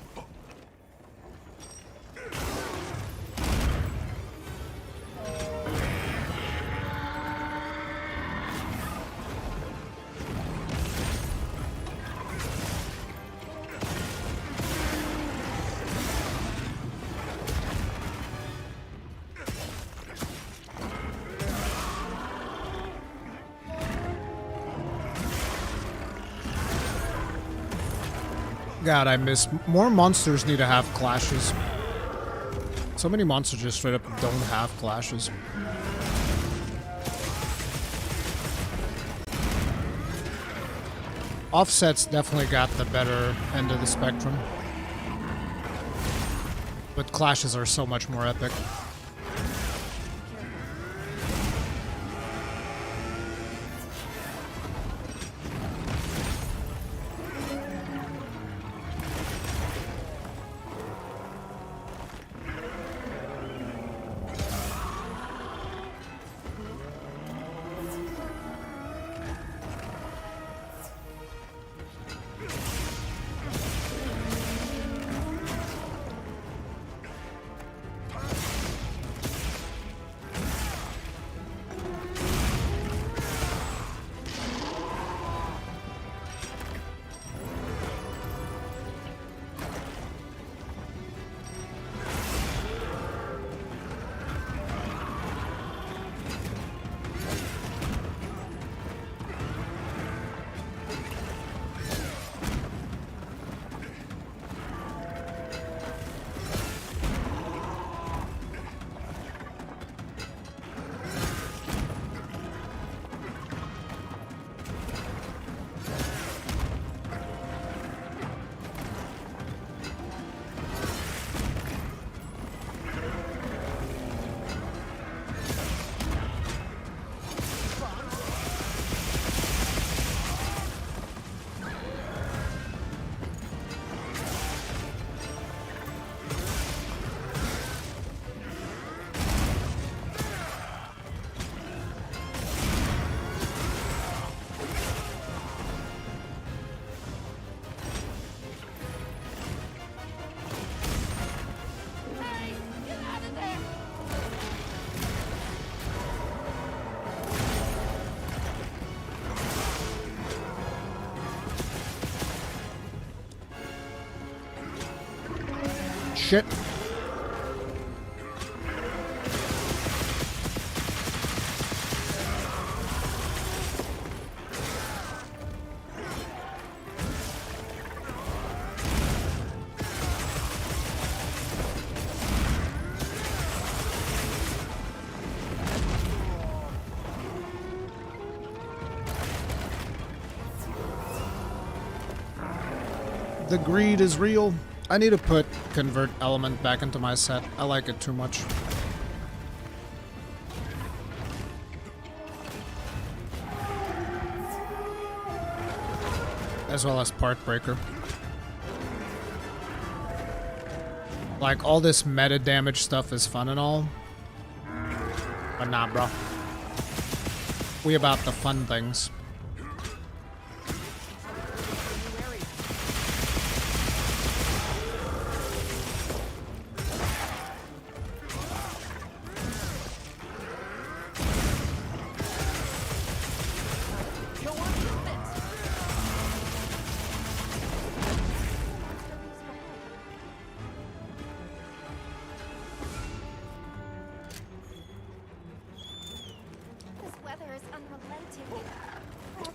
S1: God, I miss... More monsters need to have clashes. So many monsters just straight up don't have clashes. Offset's definitely got the better end of the spectrum. But clashes are so much more epic. shit. The greed is real. I need to put convert element back into my set. I like it too much. As well as part breaker. Like, all this meta damage stuff is fun and all. But nah, bro. We about the fun things.
S2: This weather is unrelenting.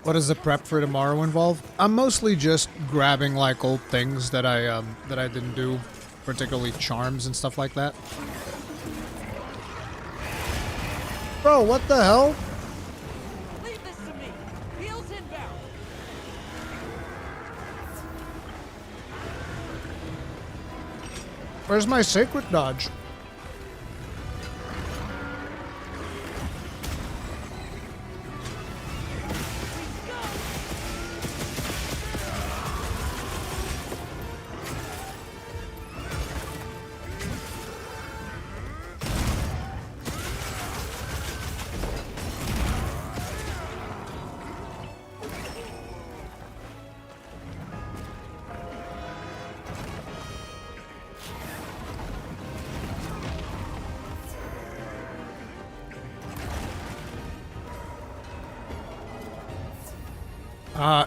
S1: What does the prep for tomorrow involve? I'm mostly just grabbing like old things that I didn't do, particularly charms and stuff like that. Bro, what the hell?
S4: Leave this to me. Heels inbound.
S1: Where's my sacred dodge?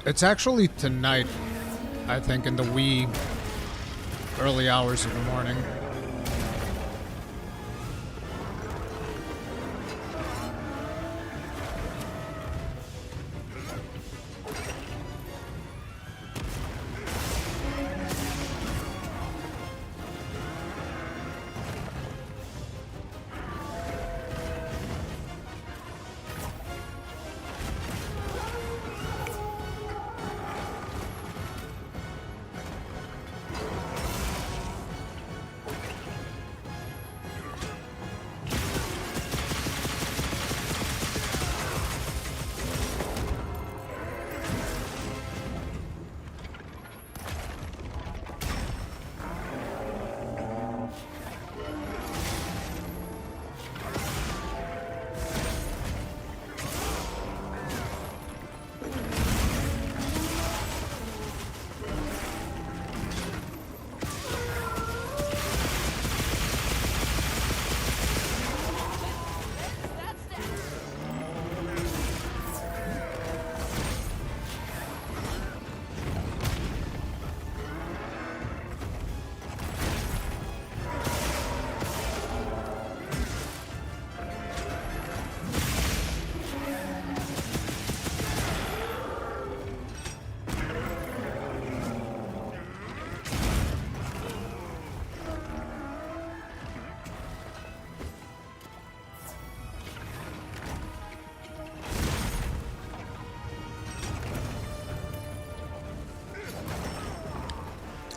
S1: It's actually tonight, I think, in the wee early hours of the morning.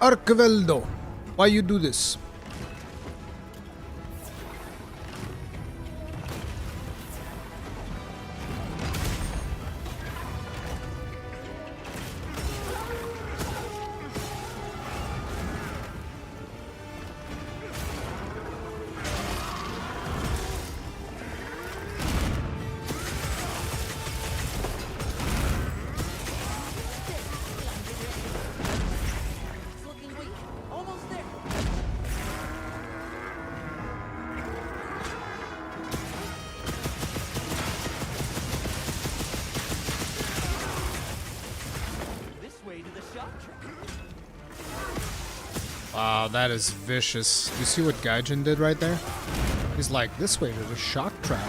S1: Arcaveldo, why you do this?
S4: It's looking weak. Almost there.
S1: Wow, that is vicious. You see what Gaijin did right there? He's like, this way to the shock trap.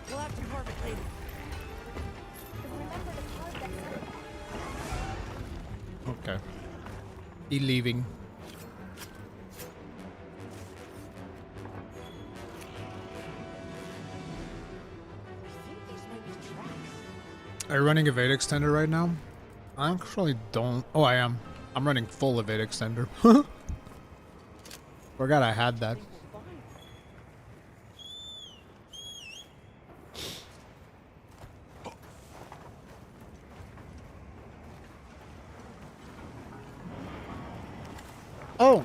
S4: We'll have to carve it later.
S2: Remember the card that's
S1: Okay. He leaving.
S4: I think these might be tracks.
S1: Are you running Evade Extender right now? I actually don't. Oh, I am. I'm running full Evade Extender. Forgot I had that.
S4: We'll find
S1: Oh!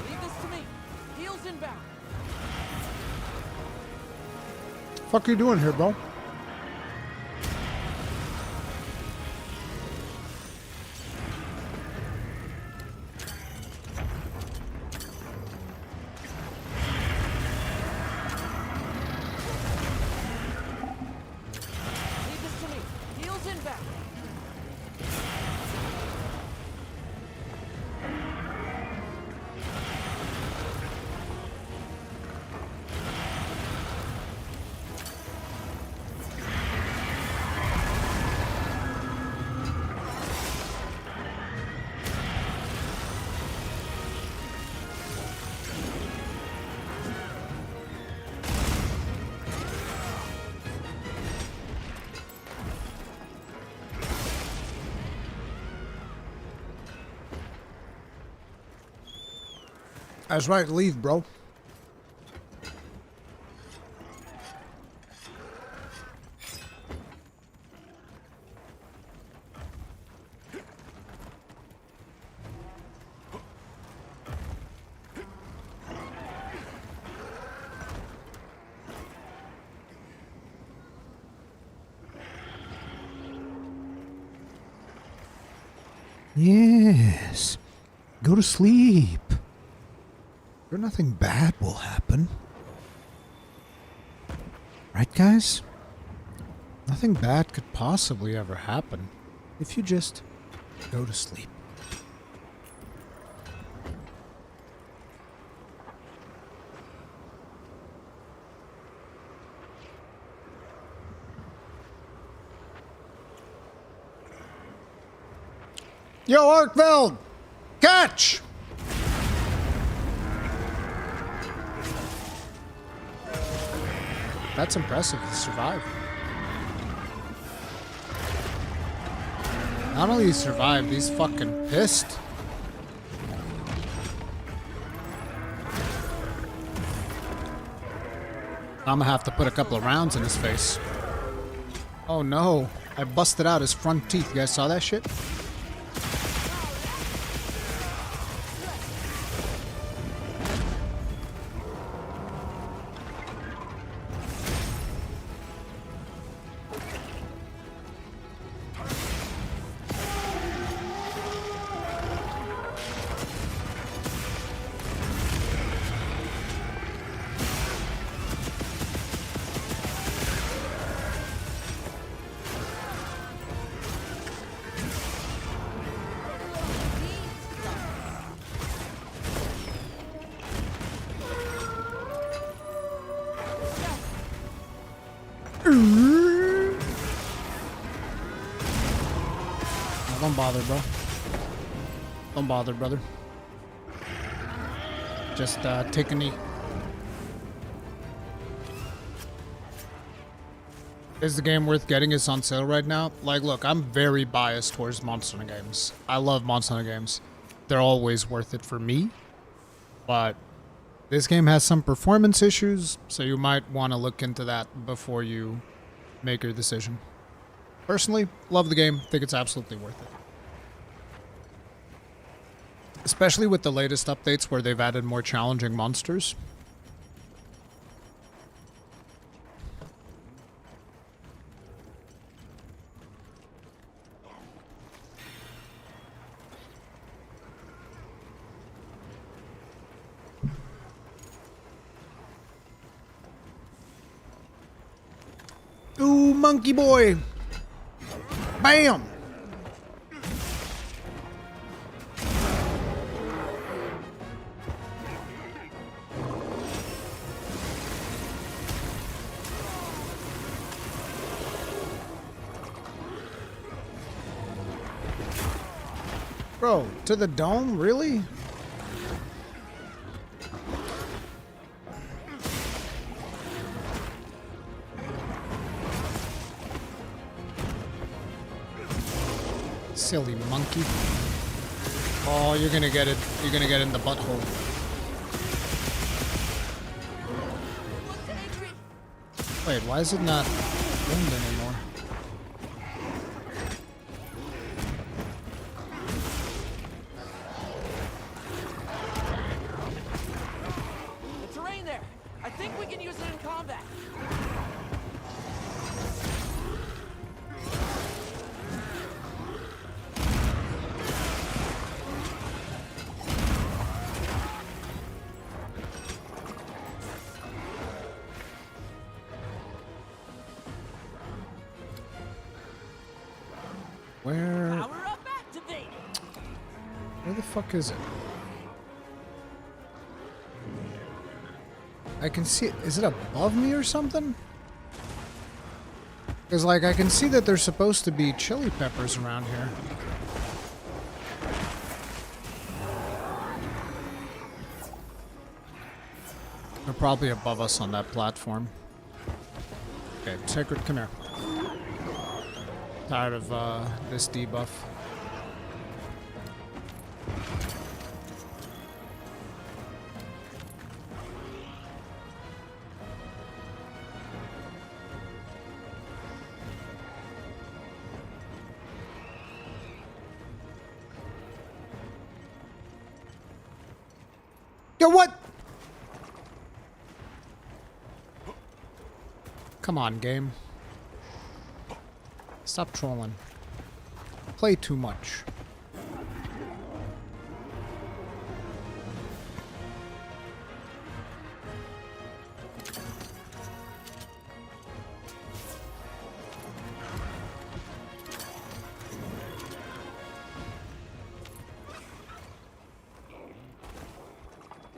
S4: Leave this to me. Heels inbound.
S1: Fuck you doing here, bro?
S4: Leave this to me. Heels inbound.
S1: That's right, leave, bro. Yes. Go to sleep. Sure, nothing bad will happen. Right, guys? Nothing bad could possibly ever happen if you just go to sleep. Yo, Arkveld! Catch! That's impressive. He survived. Not only he survived, he's fucking pissed. I'm gonna have to put a couple of rounds in his face. Oh no. I busted out his front teeth. You guys saw that shit? Don't bother, bro. Don't bother, brother. Just take a knee. Is the game worth getting? It's on sale right now. Like, look, I'm very biased towards Monster Hunter games. I love Monster Hunter games. They're always worth it for me. But this game has some performance issues, so you might want to look into that before you make your decision. Personally, love the game. Think it's absolutely worth it. Especially with the latest updates where they've added more challenging monsters. Ooh. you, monkey boy! Bam! Bro, to the dome? Really? Silly monkey. Oh, you're gonna get it. You're gonna get it in the butthole. Wait, why is it not wind anymore?
S4: The terrain there. I think we can use it in combat.
S1: Where
S4: Power up activate.
S1: the fuck is it? I can see it. Is it above me or something? Because, like, I can see that there's supposed to be chili peppers around here. They're probably above us on that platform. Okay, Sacred, come here. Tired of this debuff. Yo, what? Come on, game. Stop trolling. Play too much.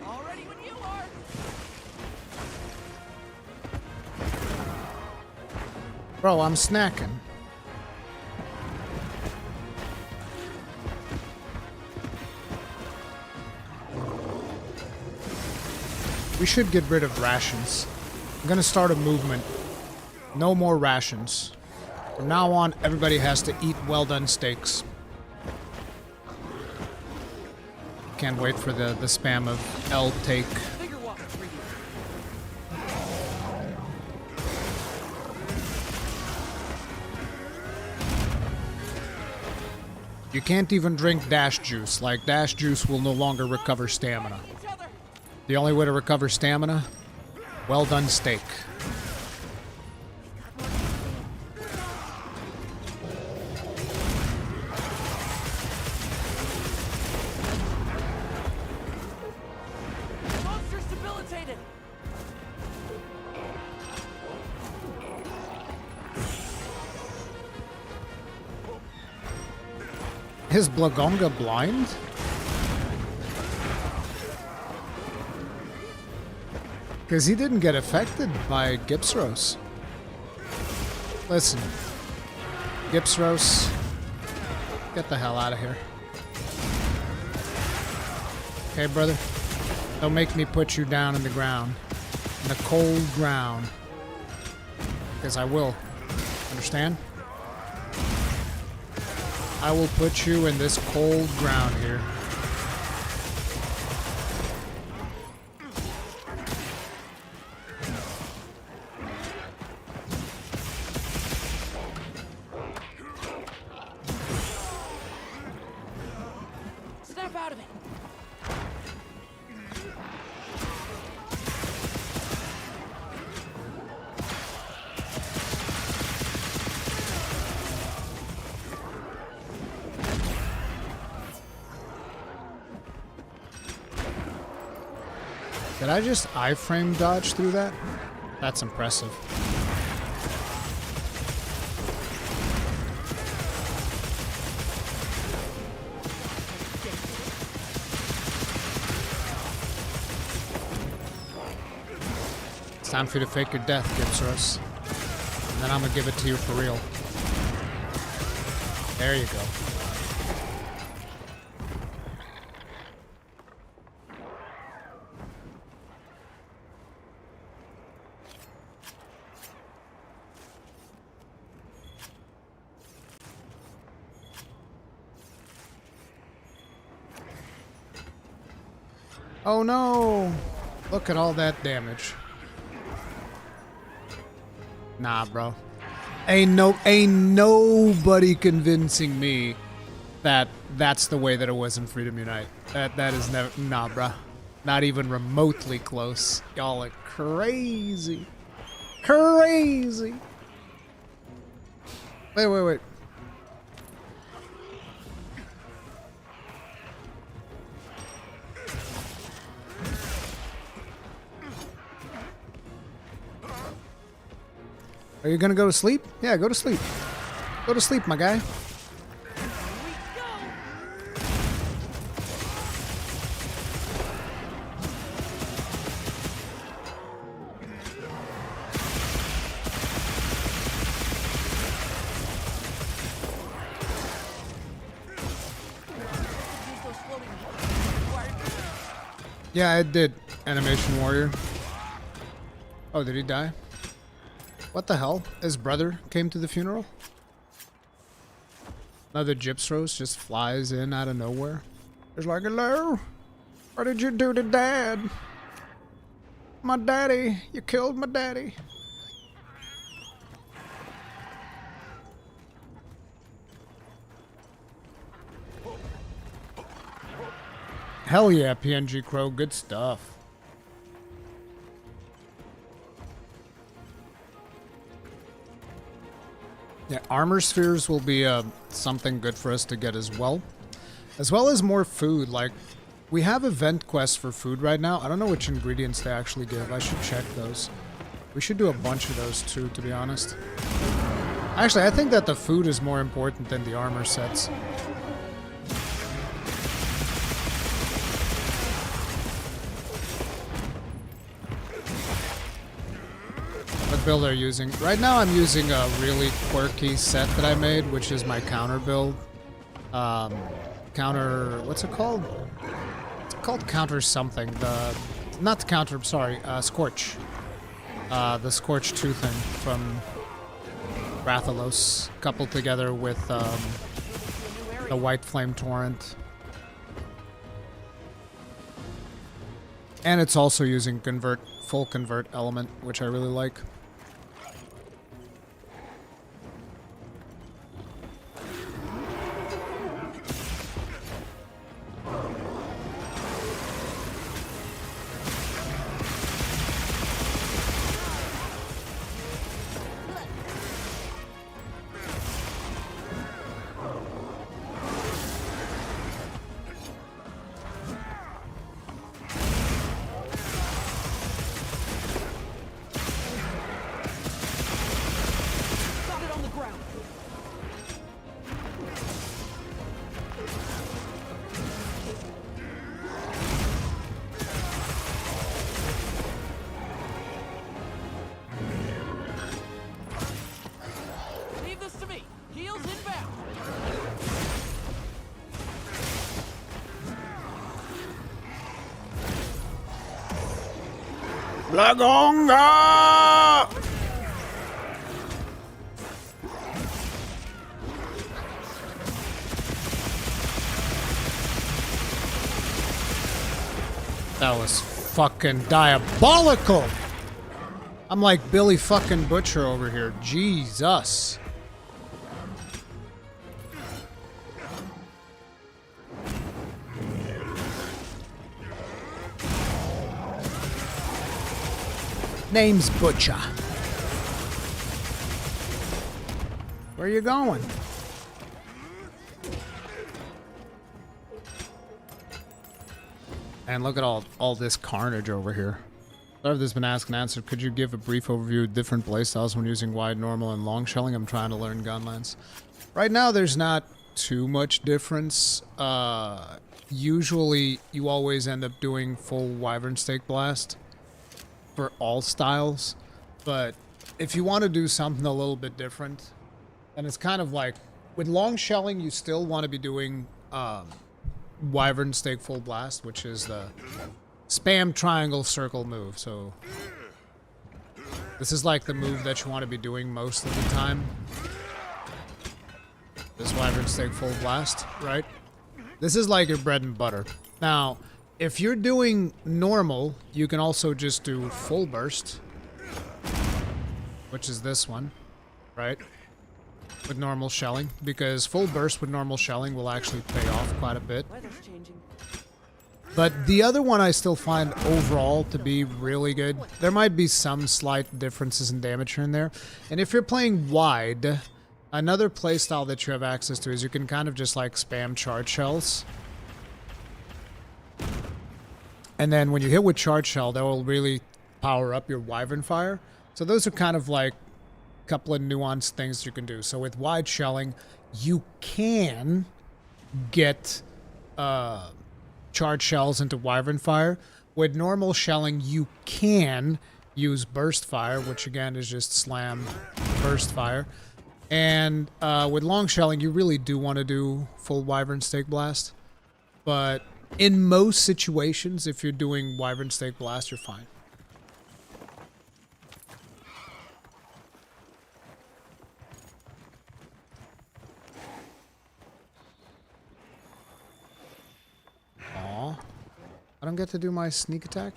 S4: All ready when you are.
S1: Bro, I'm snacking. We should get rid of rations. I'm gonna start a movement. No more rations. From now on, everybody has to eat well-done steaks. Can't wait for the spam of L take.
S4: Figure walk for you.
S1: You can't even drink dash juice. Like, dash juice will no longer recover stamina.
S4: Each other.
S1: The only way to recover stamina? Well-done steak.
S4: Monster's debilitated.
S1: Is Blagonga blind? Because he didn't get affected by Gipsros. Listen. Gipsros, get the hell out of here. Okay, brother? Don't make me put you down in the ground. In the cold ground. Because I will. Understand? I will put you in this cold ground here.
S4: Snap out of it.
S1: Did I just iframe dodge through that? That's impressive. It's time for you to fake your death, Gypsros. And then I'm gonna give it to you for real. There you go. Oh no! Look at all that damage. Nah, bro. Ain't nobody convincing me that that's the way that it was in Freedom Unite. That is never, nah, bro. Not even remotely close. Y'all are crazy. Crazy. Wait. Are you gonna go to sleep? Yeah, go to sleep. Go to sleep, my guy. Yeah, it did. Animation Warrior. Oh, did he die? What the hell? His brother came to the funeral? Another Gypsros just flies in out of nowhere. It's like, hello? What did you do to Dad? My daddy. You killed my daddy. Hell yeah, PNG Crow. Good stuff. Yeah, armor spheres will be something good for us to get as well as more food. Like, we have event quests for food right now. I don't know which ingredients they actually give. I should check those. We should do a bunch of those too, to be honest. Actually, I think that the food is more important than the armor sets. What build are you using? Right now I'm using a really quirky set that I made, which is my counter build. Counter... what's it called? It's called counter something. Not the counter, sorry, Scorch. The Scorch 2 thing from Rathalos, coupled together with the White Flame Torrent. And it's also using full convert element, which I really like. Lagonga! That was fucking diabolical! I'm like Billy fucking Butcher over here. Jesus. Name's Butcher. Where you going? And look at all this carnage over here. Sorry if this has been asked and answered. Could you give a brief overview of different playstyles when using wide, normal, and long shelling? I'm trying to learn Gunlance. Right now, there's not too much difference. Usually, you always end up doing full Wyvern Stake Blast. for all styles, but if you want to do something a little bit different, then it's kind of like with long shelling, you still want to be doing Wyvern Stake Full Blast, which is the spam triangle circle move. So this is like the move that you want to be doing most of the time. This Wyvern Stake Full Blast, right? This is like your bread and butter. Now, if you're doing normal, you can also just do full burst, which is this one, right? With normal shelling, because full burst with normal shelling will actually pay off quite a bit.
S4: Weather's changing.
S1: But the other one I still find overall to be really good. There might be some slight differences in damage here and there. And if you're playing wide, another playstyle that you have access to is you can kind of just like spam charge shells. And then when you hit with charge shell, that will really power up your Wyvern Fire. So those are kind of like a couple of nuanced things you can do. So with wide shelling, you can get charge shells into Wyvern Fire. With normal shelling, you can use Burst Fire, which again is just slam Burst Fire. And with long shelling, you really do want to do full Wyvern Stake Blast. But in most situations, if you're doing Wyvern Stake Blast, you're fine. Aw. I don't get to do my sneak attack?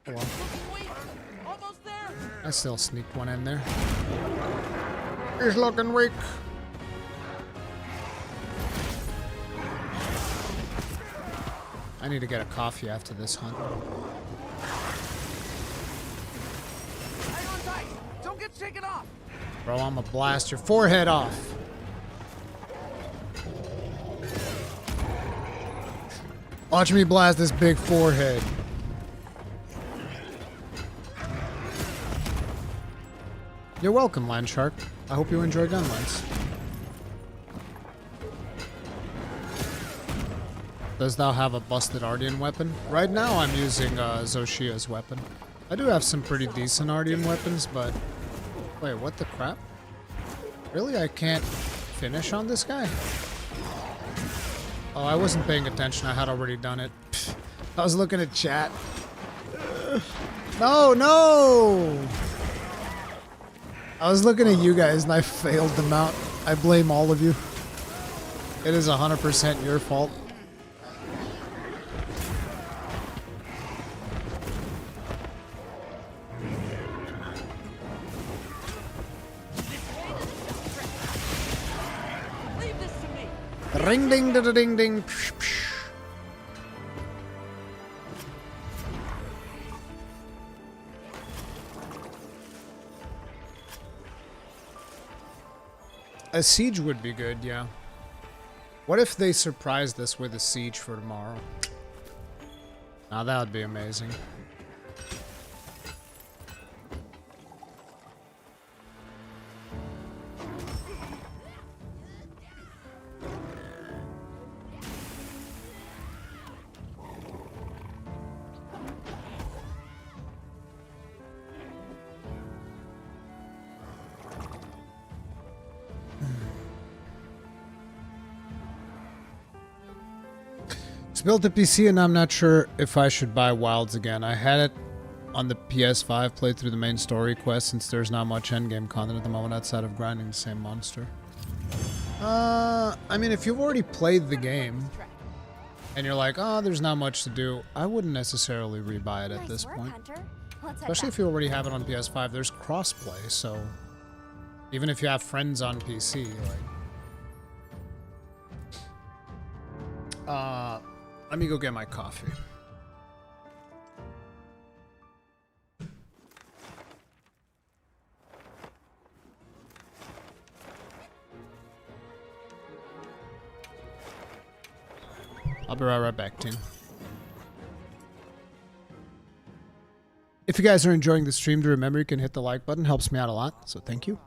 S1: Oh well.
S4: Wait, almost there.
S1: I still sneaked one in there. He's looking weak. I need to get a coffee after this hunt.
S4: Hang on tight. Don't get shaken off.
S1: Bro, I'm gonna blast your forehead off. Watch me blast this big forehead. You're welcome, Land Shark. I hope you enjoy Gunlance. Does thou have a busted Ardian weapon? Right now I'm using Zoshia's weapon. I do have some pretty decent Ardian weapons, but... Wait, what the crap? Really? I can't finish on this guy? Oh, I wasn't paying attention. I had already done it. Pfft. I was looking at chat. No, no! I was looking at you guys and I failed the mount. I blame all of you. It is 100% your fault.
S4: Leave this to me.
S1: Ring ding da da ding ding. Psh, psh. A siege would be good, yeah. What if they surprised us with a siege for tomorrow? Now that would be amazing. It's built to PC and I'm not sure if I should buy Wilds again. I had it on the PS5, played through the main story quest since there's not much endgame content at the moment outside of grinding the same monster. I mean, if you've already played the game and you're like, oh, there's not much to do, I wouldn't necessarily rebuy it at this point. Especially if you already have it on PS5, there's crossplay, so even if you have friends on PC, like... let me go get my coffee. I'll be right back, team. If you guys are enjoying the stream, do remember you can hit the like button. Helps me out a lot, so thank you.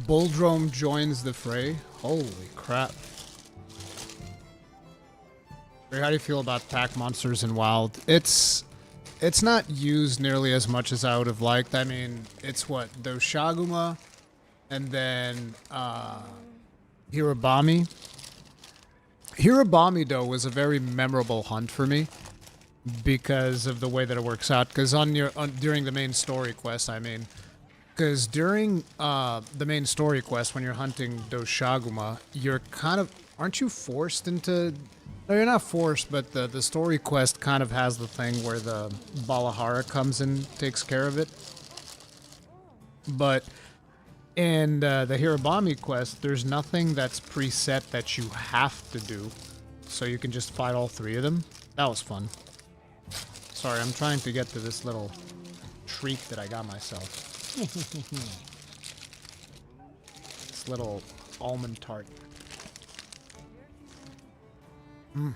S1: Bulldrome joins the fray. Holy crap. How do you feel about pack monsters in WoW? It's not used nearly as much as I would have liked. I mean, it's what? Doshaguma and then Hirabami. Hirabami, though, was a very memorable hunt for me because of the way that it works out. Because during the main story quest, I mean, because during the main story quest, when you're hunting Doshaguma, you're kind of, aren't you forced into? No, you're not forced, but the story quest kind of has the thing where the Balahara comes and takes care of it. But in the Hirabami quest, there's nothing that's preset that you have to do. So you can just fight all three of them. That was fun. Sorry, I'm trying to get to this little treat that I got myself. This little almond tart. Mm.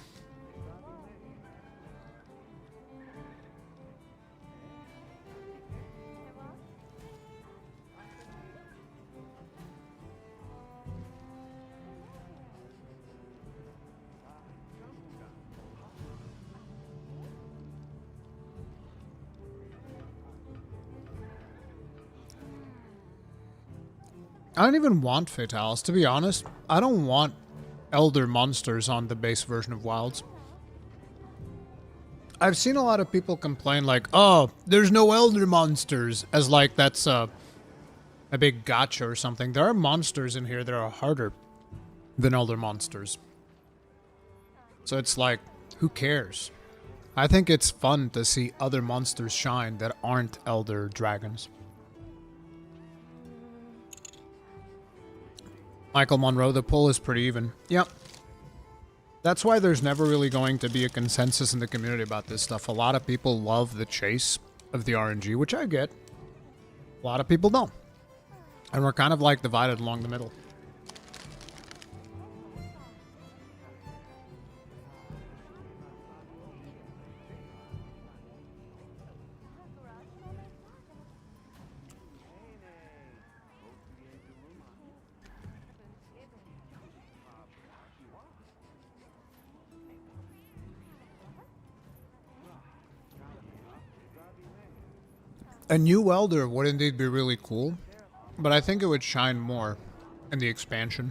S1: I don't even want Fatales, to be honest. I don't want Elder monsters on the base version of Wilds. I've seen a lot of people complain like, oh, there's no Elder monsters, as like that's a big gotcha or something. There are monsters in here that are harder than Elder monsters. So it's like, who cares? I think it's fun to see other monsters shine that aren't Elder dragons. Michael Monroe, the poll is pretty even. Yep. That's why there's never really going to be a consensus in the community about this stuff. A lot of people love the chase of the RNG, which I get. A lot of people don't. And we're kind of like divided along the middle. A new Elder would indeed be really cool, but I think it would shine more in the expansion.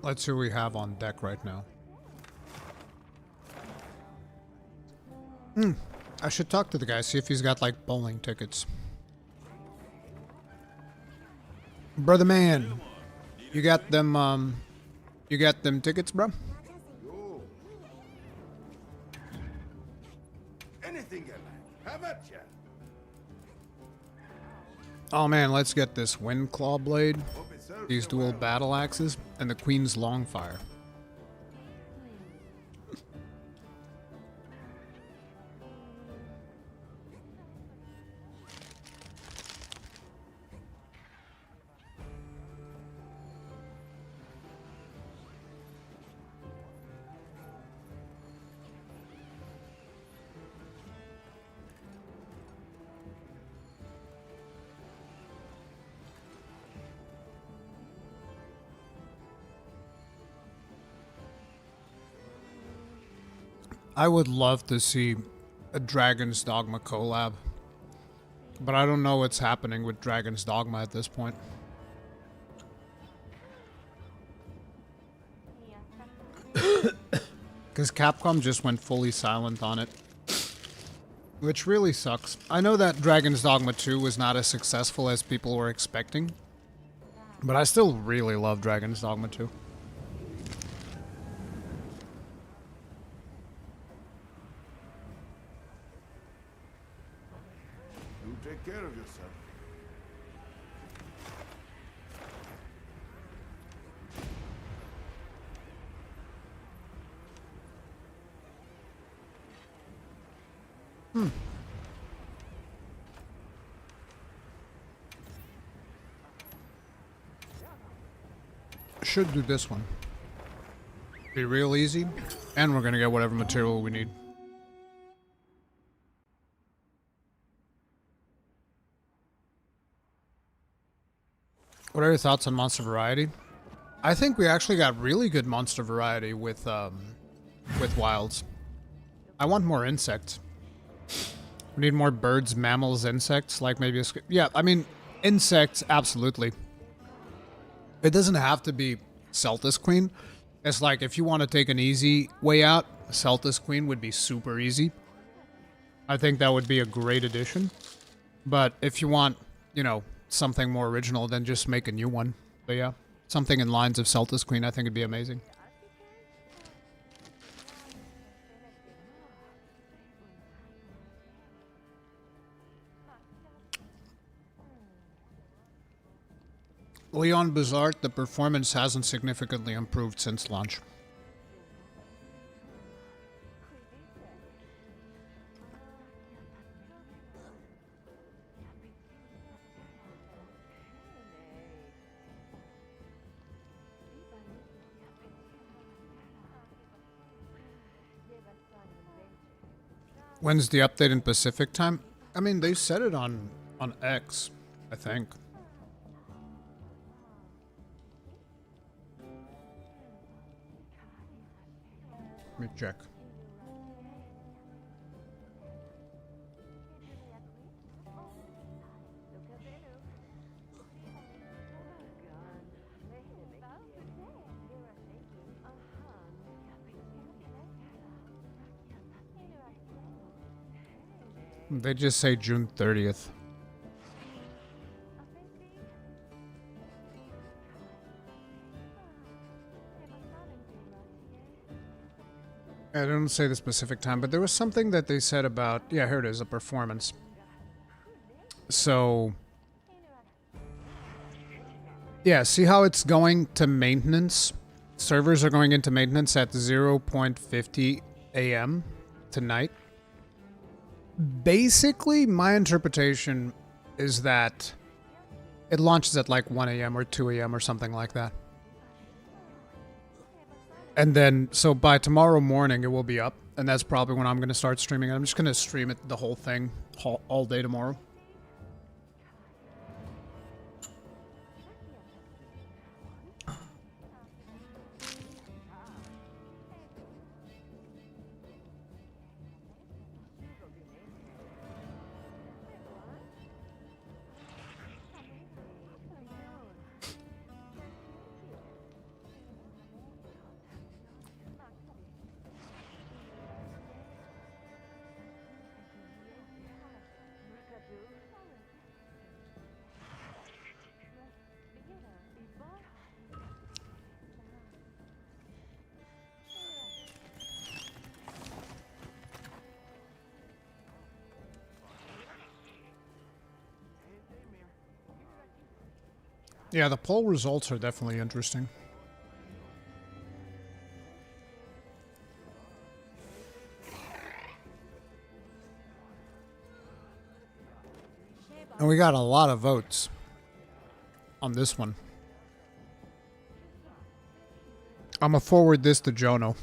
S1: Let's see what we have on deck right now. I should talk to the guy, see if he's got like bowling tickets. Brother man, you got them tickets, bro?
S6: Anything you like. Have at ya.
S1: Oh man, let's get this Windclaw blade, these dual battle axes, and the Queen's Longfire. I would love to see a Dragon's Dogma collab, but I don't know what's happening with Dragon's Dogma at this point. Because Capcom just went fully silent on it, which really sucks. I know that Dragon's Dogma 2 was not as successful as people were expecting, but I still really love Dragon's Dogma 2.
S7: Take care of yourself.
S1: Should do this one. Be real easy, and we're gonna get whatever material we need. What are your thoughts on monster variety? I think we actually got really good monster variety with wilds. I want more insects. We need more birds, mammals, insects, like maybe a... Yeah, I mean, insects, absolutely. It doesn't have to be Celtis Queen. It's like, if you want to take an easy way out, Celtis Queen would be super easy. I think that would be a great addition. But if you want, you know, something more original, then just make a new one. But yeah, something in lines of Celtis Queen, I think would be amazing. Leon Bizarre, the performance hasn't significantly improved since launch. When's the update in Pacific time? I mean, they said it on X, I think. Let me check. They just say June 30th. I don't say the specific time, but there was something that they said about... Yeah, here it is, a performance. So... Yeah, see how it's going to maintenance? Servers are going into maintenance at 0.50 a.m. tonight. Basically, my interpretation is that it launches at like 1 a.m. or 2 a.m. or something like that. And then, so by tomorrow morning, it will be up. And that's probably when I'm going to start streaming it. I'm just going to stream it, the whole thing, all day tomorrow. Yeah, the poll results are definitely interesting. And we got a lot of votes on this one. I'm gonna forward this to Jono.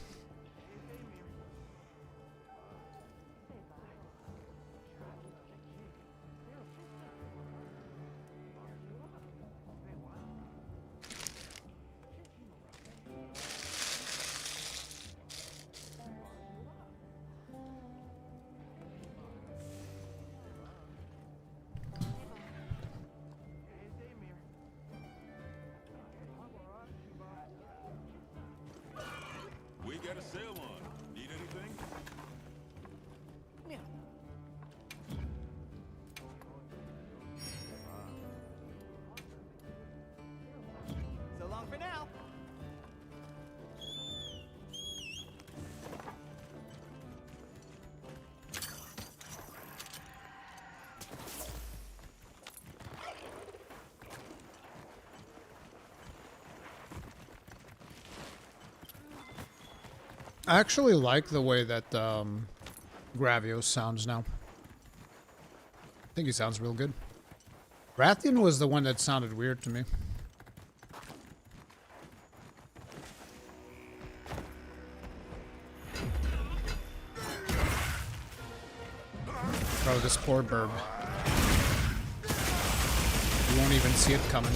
S1: I actually like the way that Gravios sounds now. I think he sounds real good. Rathian was the one that sounded weird to me. Bro, this poor burb. You won't even see it coming.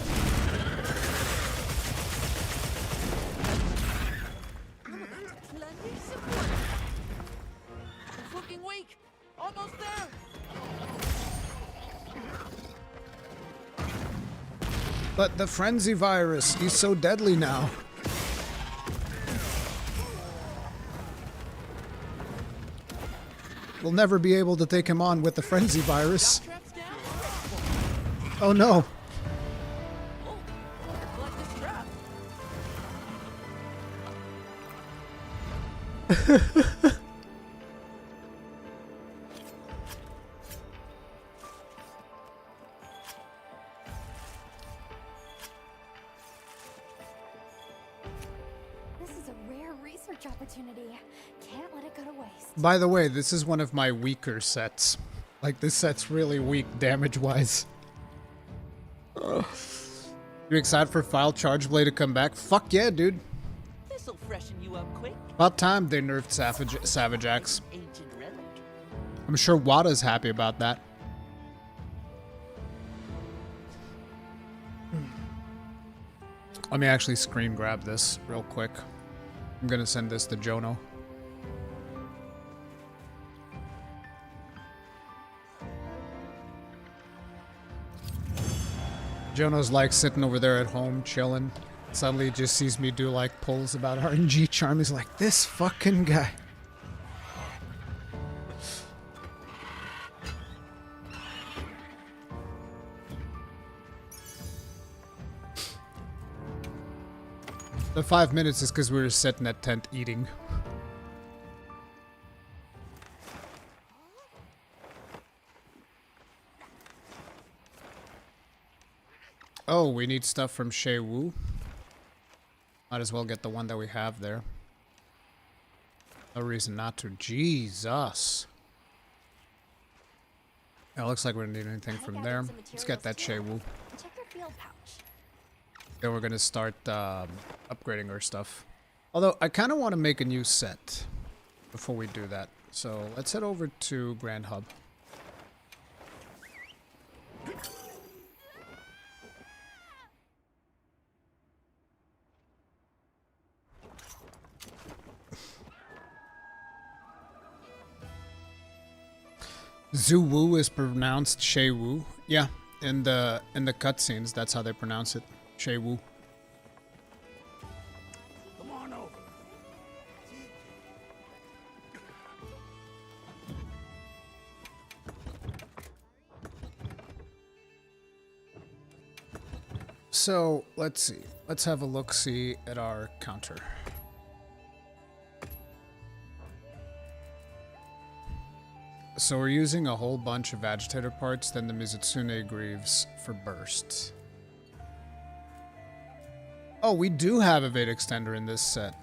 S4: It's looking weak. Almost there.
S1: But the frenzy virus, he's so deadly now. We'll never be able to take him on with the frenzy virus.
S4: Traps down.
S1: Oh no.
S4: Oh, like this trap.
S2: This is a rare research opportunity. Can't let it go to waste.
S1: By the way, this is one of my weaker sets. Like, this set's really weak damage-wise. You excited for File Charge Blade to come back? Fuck yeah, dude.
S4: This'll freshen you up quick.
S1: About time they nerfed Savage Axe.
S4: Ancient relic.
S1: I'm sure Wada's happy about that. Let me actually screen grab this real quick. I'm gonna send this to Jono. Jono's like sitting over there at home chilling. Suddenly he just sees me do like pulls about RNG charm. He's like, this fucking guy. The 5 minutes is because we were sitting at tent eating. Oh, we need stuff from Shei Wu. Might as well get the one that we have there. No reason not to. Jesus. Yeah, looks like we don't need anything from there. Let's get that Shei Wu.
S2: Check your field pouch.
S1: Then we're gonna start upgrading our stuff. Although, I kind of want to make a new set before we do that. So, let's head over to Grand Hub. Zhu Wu is pronounced Shei Wu. Yeah, in the cutscenes, that's how they pronounce it. Shei Wu.
S6: Come on over.
S1: So, let's see. Let's have a look-see at our counter. So we're using a whole bunch of agitator parts, then the Mizutsune Greaves for bursts. Oh, we do have a Veda Extender in this set.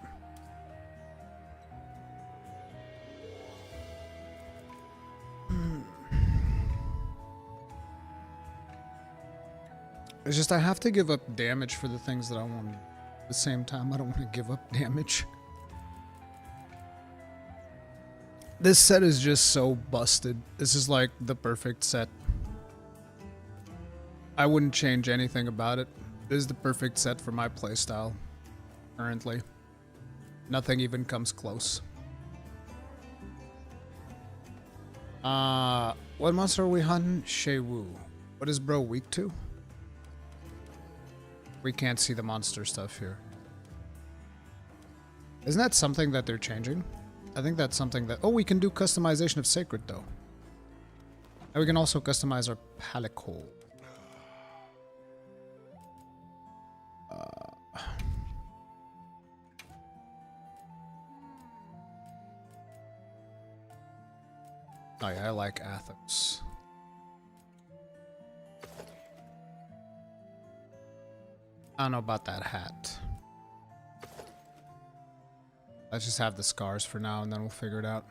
S1: It's just I have to give up damage for the things that I want. At the same time, I don't want to give up damage. This set is just so busted. This is like the perfect set. I wouldn't change anything about it. This is the perfect set for my playstyle. Currently. Nothing even comes close. What monster are we hunting? Shei Wu. What is bro weak to? We can't see the monster stuff here. Isn't that something that they're changing? I think that's something that... Oh, we can do customization of Sacred, though. And we can also customize our Palico. Oh yeah, I like Athos. I don't know about that hat. Let's just have the scars for now, and then we'll figure it out.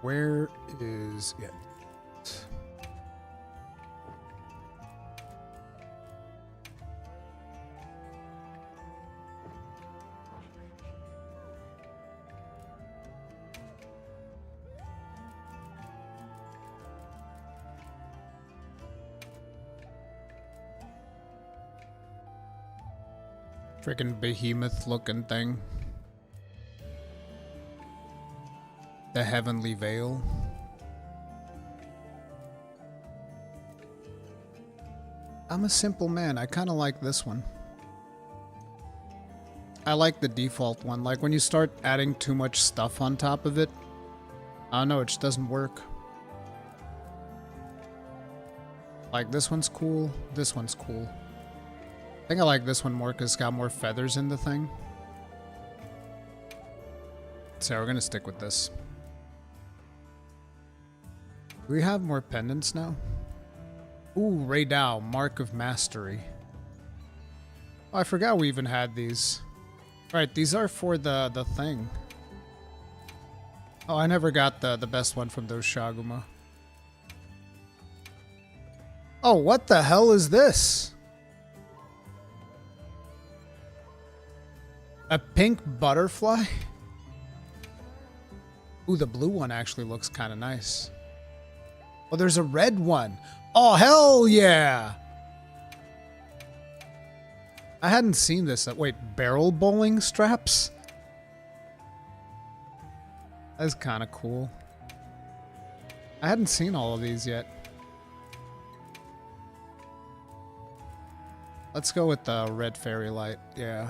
S1: Where is it? Freaking behemoth looking thing. The Heavenly Veil. I'm a simple man. I kind of like this one. I like the default one. Like when you start adding too much stuff on top of it, I don't know, it just doesn't work. Like this one's cool. This one's cool. I think I like this one more because it's got more feathers in the thing. So we're gonna stick with this. Do we have more pendants now? Ooh, Raydao, Mark of Mastery. Oh, I forgot we even had these. Right, these are for the thing. Oh, I never got the best one from those Shaguma. Oh, what the hell is this? A pink butterfly? Ooh, the blue one actually looks kind of nice. Oh, there's a red one. Oh, hell yeah! I hadn't seen this. Wait, barrel bowling straps? That's kind of cool. I hadn't seen all of these yet. Let's go with the red fairy light. Yeah.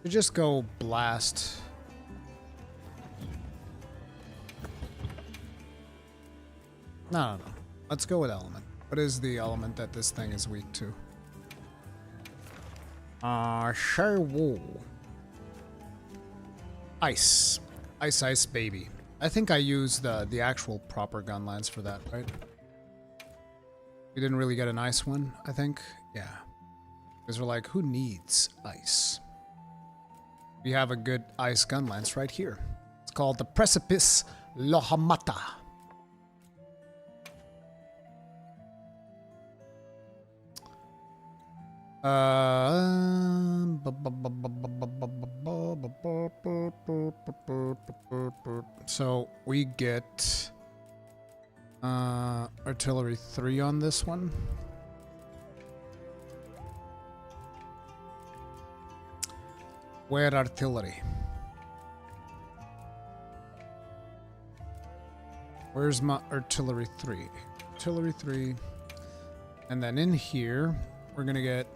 S1: We just go blast. No. Let's go with element. What is the element that this thing is weak to? Sure wool. Ice. Ice baby. I think I used the actual proper Gunlance for that, right? We didn't really get an ice one, I think. Yeah. Because we're like, who needs ice? We have a good ice Gunlance right here. It's called the Precipice Lohamata. So we get artillery 3 on this one. Where artillery? Where's my artillery 3? Artillery 3. And then in here, we're gonna get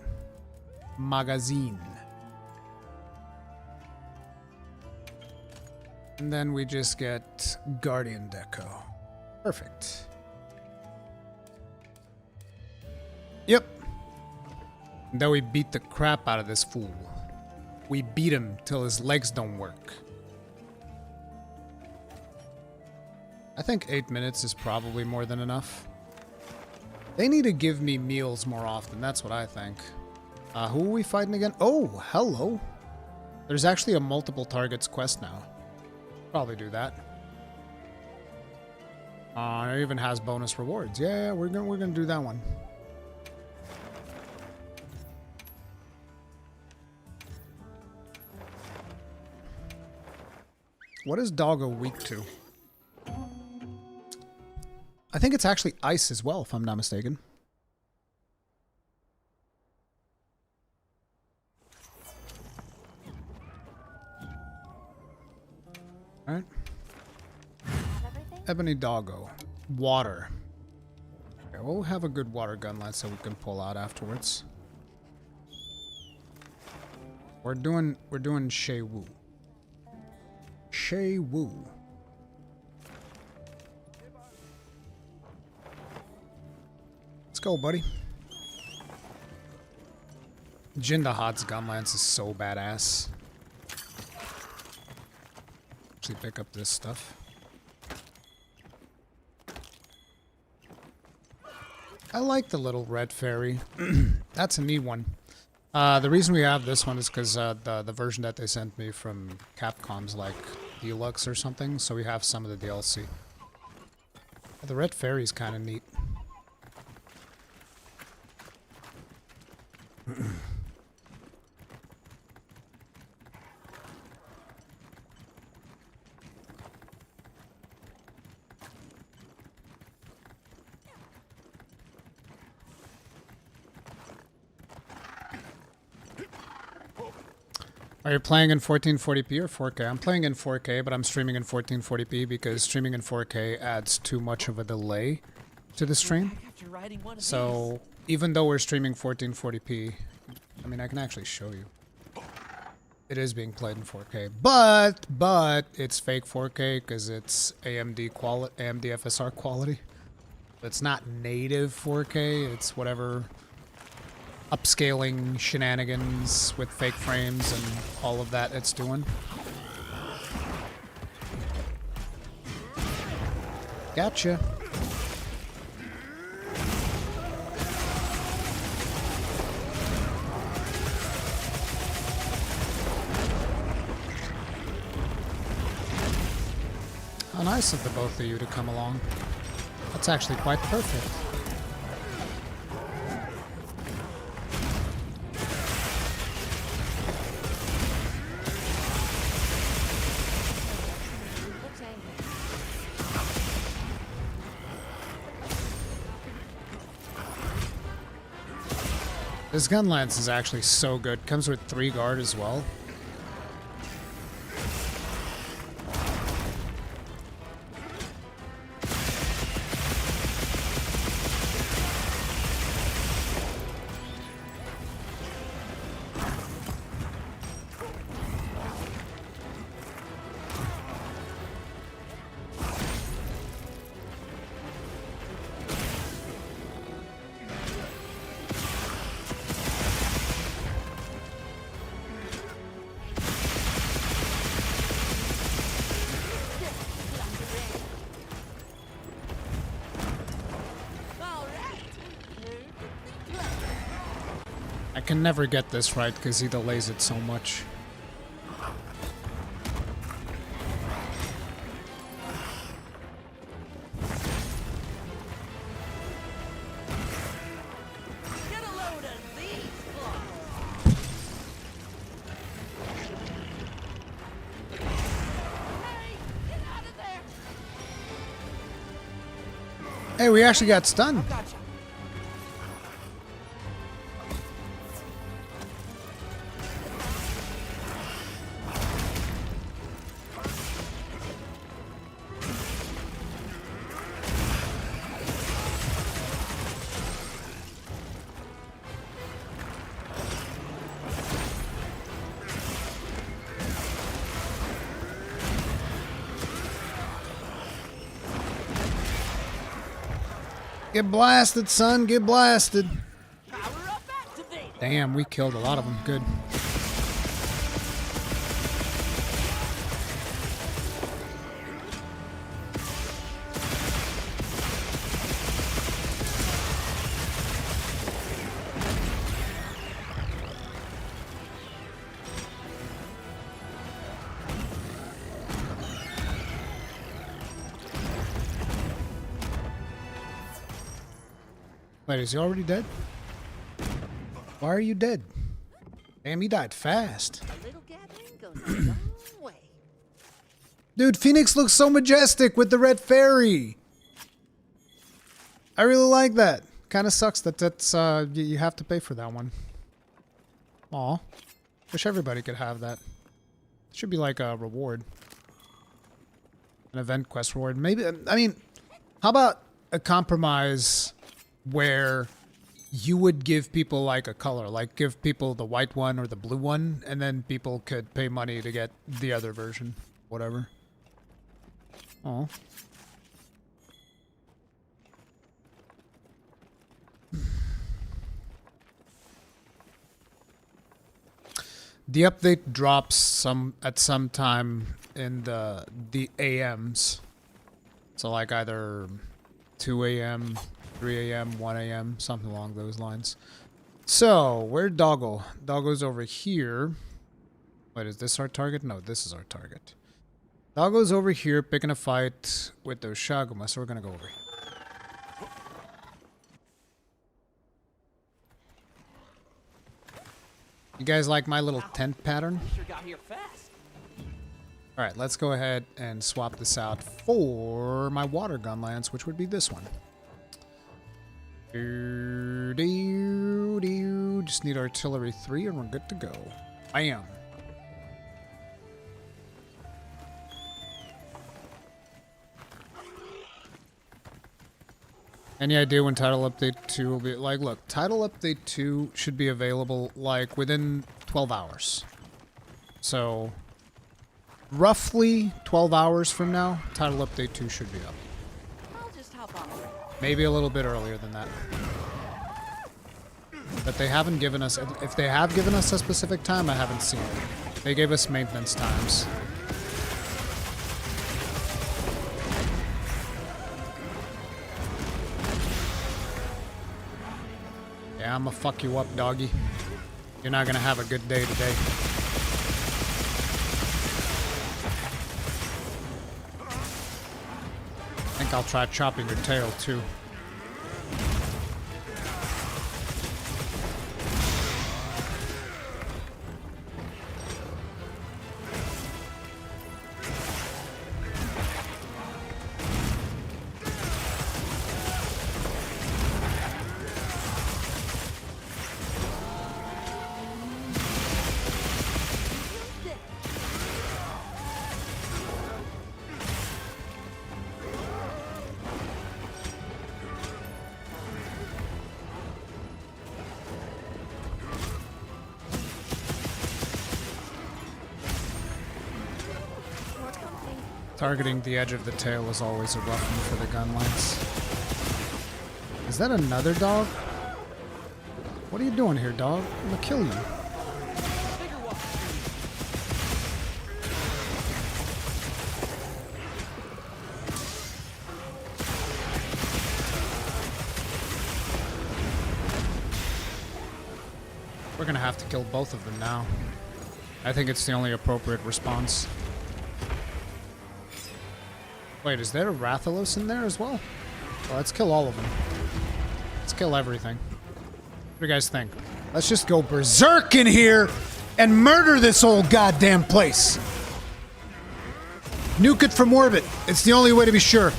S1: magazine. And then we just get guardian deco. Perfect. Yep. And then we beat the crap out of this fool. We beat him till his legs don't work. I think 8 minutes is probably more than enough. They need to give me meals more often, that's what I think. Who are we fighting again? Oh, hello. There's actually a multiple targets quest now. Probably do that. It even has bonus rewards. Yeah, we're gonna do that one. What is Doggo weak to? I think it's actually ice as well, if I'm not mistaken. Alright. Ebony Doggo. Water. Okay, we'll have a good water Gunlance so we can pull out afterwards. We're doing Shei Wu. Shay Wu. Let's go, buddy. Jindahod's Gunlance is so badass. Actually pick up this stuff. I like the little red fairy. That's a neat one. The reason we have this one is because the version that they sent me from Capcom's like Deluxe or something, so we have some of the DLC. The red fairy's kind of neat. Are you playing in 1440p or 4K? I'm playing in 4K, but I'm streaming in 1440p because streaming in 4K adds too much of a delay to the stream. So even though we're streaming 1440p, I mean, I can actually show you. It is being played in 4K, but it's fake 4K because it's AMD FSR quality. It's not native 4K. It's whatever upscaling shenanigans with fake frames and all of that it's doing. Gotcha. How nice of the both of you to come along. That's actually quite perfect. This Gunlance is actually so good. Comes with 3 guard as well. I can never get this right because he delays it so much.
S4: Get a load of these claws. Hey, get out of there.
S1: Hey, we actually got stunned.
S4: Gotcha.
S1: Get blasted, son. Get blasted.
S4: Power up activated.
S1: Damn, we killed a lot of them. Good. Wait, is he already dead? Why are you dead? Damn, he died fast.
S4: A little gathering goes a long way.
S1: Dude, Phoenix looks so majestic with the red fairy. I really like that. Kind of sucks that that's you have to pay for that one. Aw. Wish everybody could have that. Should be like a reward. An event quest reward. Maybe, I mean, how about a compromise where you would give people like a color, like give people the white one or the blue one, and then people could pay money to get the other version, whatever. Oh. The update drops at some time in the AMs. So like either 2 a.m., 3 a.m., 1 a.m., something along those lines. So, where'd Doggo? Doggo's over here. Wait, is this our target? No, this is our target. Doggo's over here picking a fight with those Shaguma, so we're gonna go over here. You guys like my little tent pattern?
S4: Sure got here fast.
S1: Alright, let's go ahead and swap this out for my water gun lance, which would be this one. Just need artillery 3 and we're good to go. Bam! Any idea when Title Update 2 will be? Like, look, Title Update 2 should be available, like, within 12 hours. So, roughly 12 hours from now, Title Update 2 should be up.
S4: I'll just hop on.
S1: Maybe a little bit earlier than that. But they haven't given us... If they have given us a specific time, I haven't seen it. They gave us maintenance times. Yeah, I'ma fuck you up, doggy. You're not gonna have a good day today. I think I'll try chopping your tail, too. Targeting the edge of the tail is always a rough one for the Gunlance. Is that another dog? What are you doing here, dog? I'm gonna kill you. We're gonna have to kill both of them now. I think it's the only appropriate response. Wait, is there a Rathalos in there as well? Well, let's kill all of them. Let's kill everything. What do you guys think? Let's just go berserk in here and murder this whole goddamn place. Nuke it from orbit. It's the only way to be sure.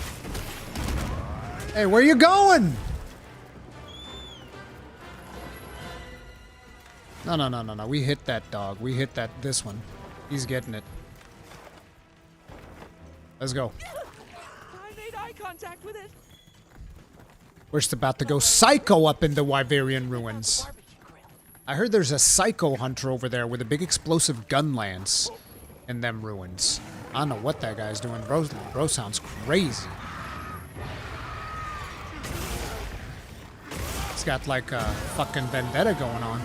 S1: Hey, where you going? No. We hit that dog. We hit this one. He's getting it. Let's go.
S4: I made eye contact with it.
S1: We're just about to go psycho up in the Wyverian ruins. I heard there's a psycho hunter over there with a big explosive gun lance in them ruins. I don't know what that guy's doing. Bro sounds crazy. He's got like a fucking vendetta going on.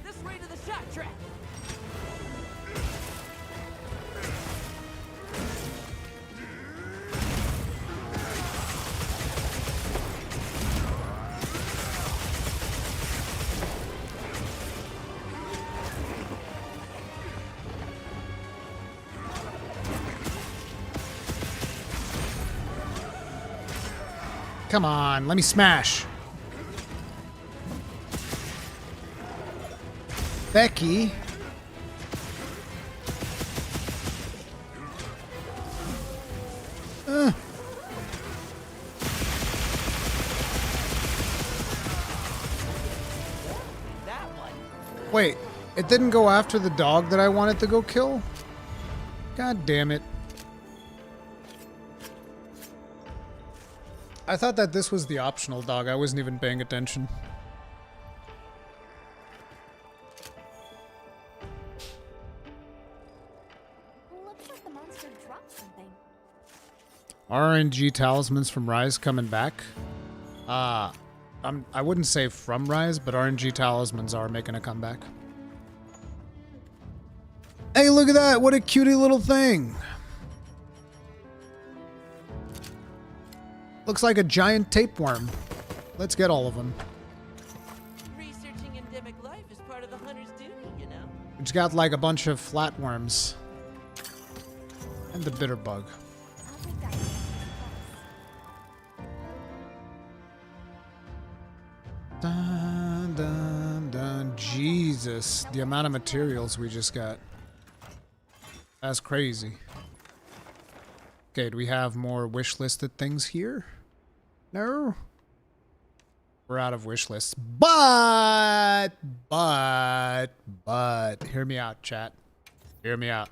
S4: This way to the shot track.
S1: Come on, let me smash. Becky. Wait, it didn't go after the dog that I wanted to go kill? God damn it. I thought that this was the optional dog. I wasn't even paying attention.
S2: Looks like the monster dropped something.
S1: RNG talismans from Rise coming back. I wouldn't say from Rise, but RNG talismans are making a comeback. Hey, look at that! What a cutie little thing! Looks like a giant tapeworm. Let's get all of them.
S4: Researching endemic life is part of the hunter's duty, you know?
S1: It's got like a bunch of flatworms. And the bitter bug.
S2: I'll take that.
S1: Dun, dun, dun. Jesus, the amount of materials we just got. That's crazy. Okay, do we have more wish listed things here? No? We're out of wish lists. But, hear me out, chat. Hear me out.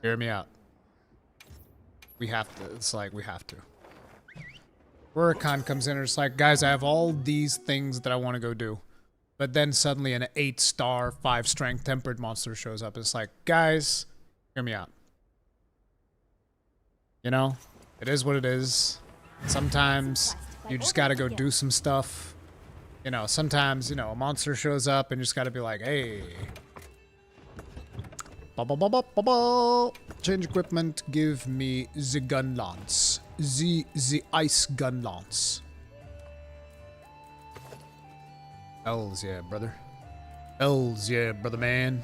S1: Hear me out. We have to, it's like, we have to. Huracan comes in and it's like, guys, I have all these things that I want to go do. But then suddenly an 8-star, 5-strength tempered monster shows up. It's like, guys, hear me out. You know, it is what it is. Sometimes you just gotta go do some stuff. You know, sometimes, you know, a monster shows up and you just gotta be like, hey. Change equipment, give me the Gunlance. The ice Gunlance. Hells yeah, brother. Hells yeah, brother man.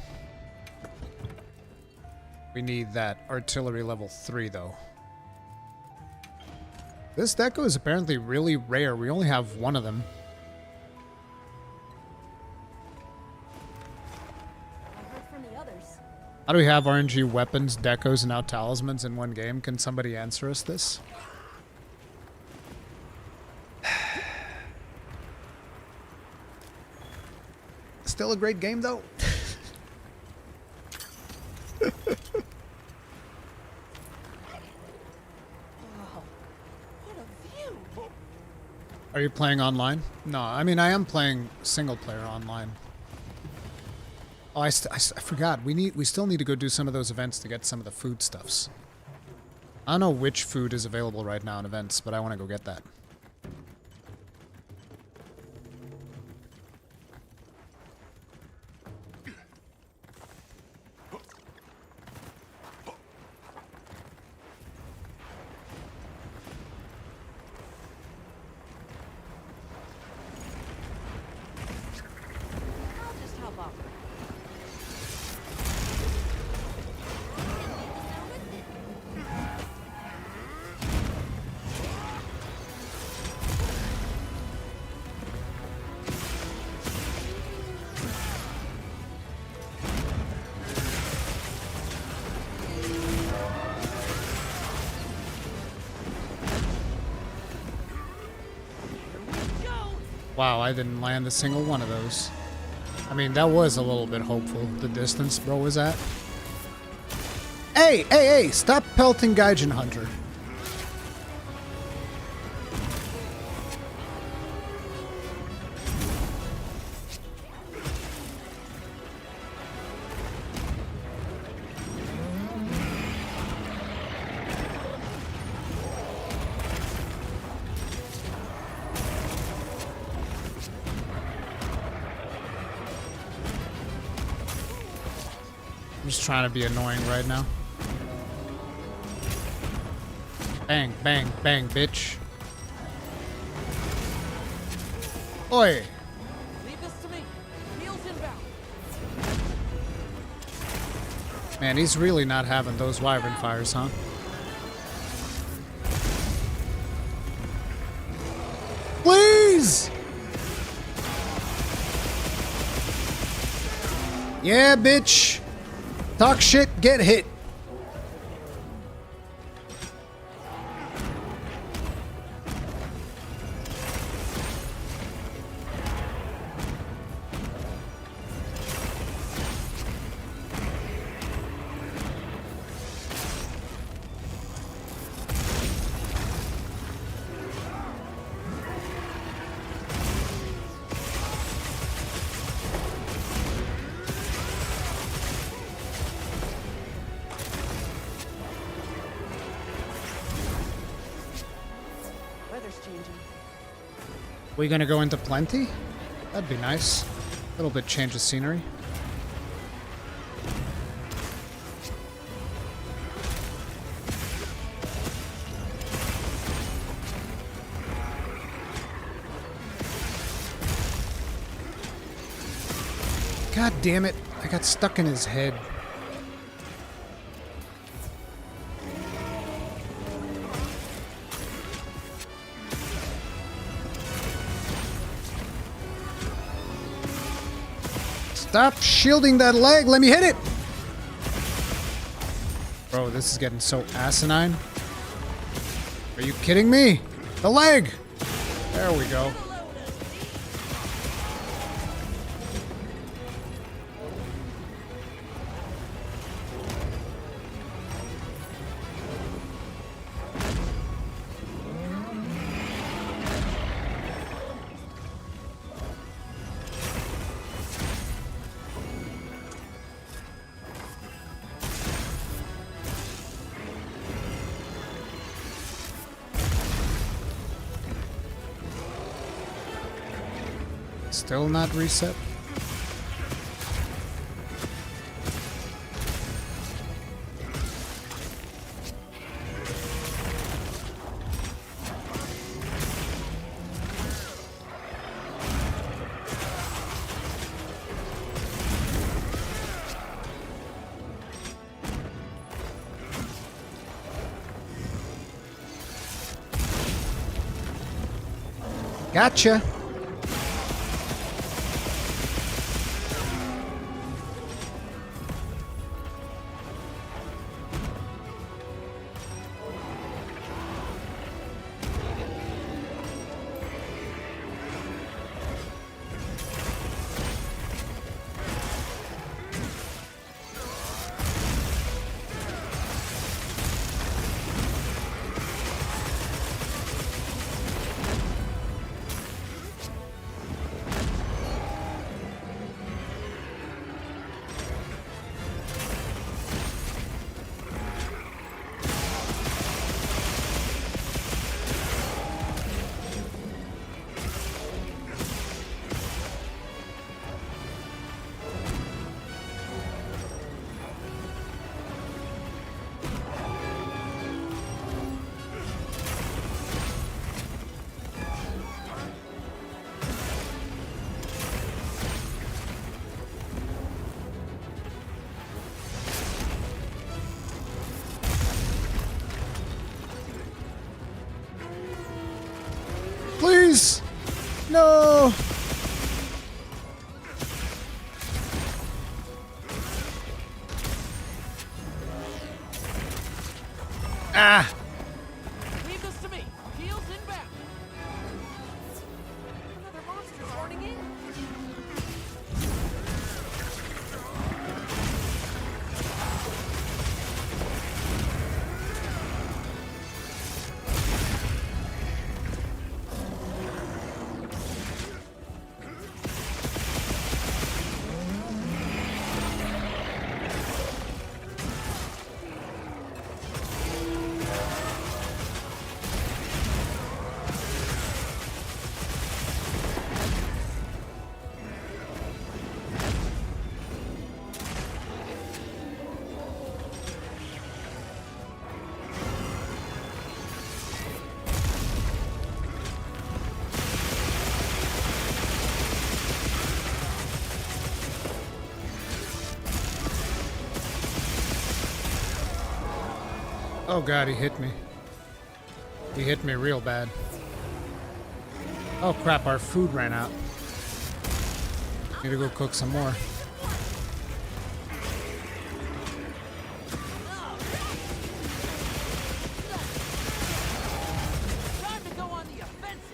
S1: We need that artillery level 3 though. This deco is apparently really rare. We only have one of them.
S2: I heard from the others.
S1: How do we have RNG weapons, decos, and now talismans in one game? Can somebody answer us this? Still a great game though. Are you playing online? No, I mean, I am playing single player online. Oh, I forgot. We still need to go do some of those events to get some of the foodstuffs. I don't know which food is available right now in events, but I want to go get that.
S3: I'll just help off.
S1: Wow, I didn't land a single one of those. I mean, that was a little bit hopeful, the distance bro was at. Hey, hey, hey, stop pelting Gaijin Hunter. I'm just trying to be annoying right now. Bang, bang, bang, bitch. Oi!
S4: Leave this to me. Heels inbound.
S1: Man, he's really not having those wyvern fires, huh? Please! Yeah, bitch. Talk shit, get hit.
S4: weather's changing.
S1: We gonna go into plenty? That'd be nice. A little bit change of scenery. God damn it. I got stuck in his head. Stop shielding that leg. Let me hit it. Bro, this is getting so asinine. Are you kidding me? The leg. There we go. Still not reset? Gotcha. Please! No! Ah!
S4: Leave this to me. Heels inbound. Another monster's horning in.
S1: Oh god, he hit me. He hit me real bad. Oh crap, our food ran out. Need to go cook some more.
S4: Time to go on the offensive.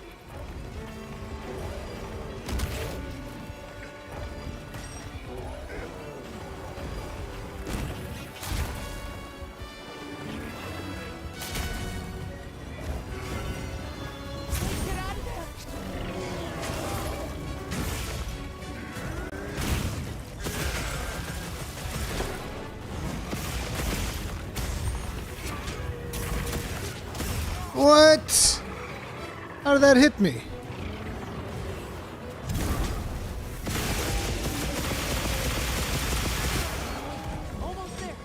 S4: Get out of there.
S1: What? How did that hit me?
S4: Almost there.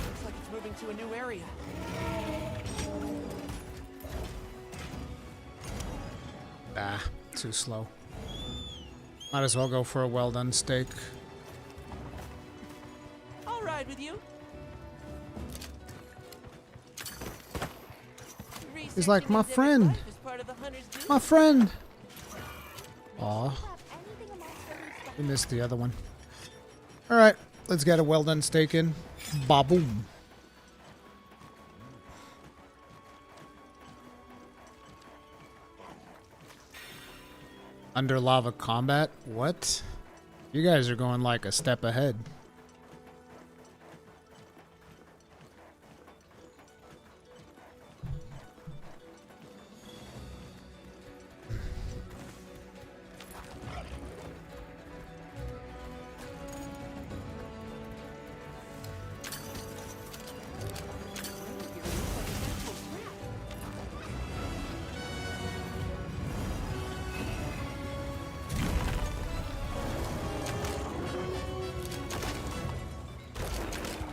S4: Looks like it's moving to a new area.
S1: Ah, too slow. Might as well go for a well done steak.
S4: I'll ride with you.
S1: He's like, my
S4: Researching
S1: friend.
S4: life is part of the hunter's duty.
S1: My friend. Aw,
S2: Have anything amongst the loose
S1: we missed the other one. Alright, let's get a well done steak in. Ba-boom. Under lava combat? What? You guys are going like a step ahead.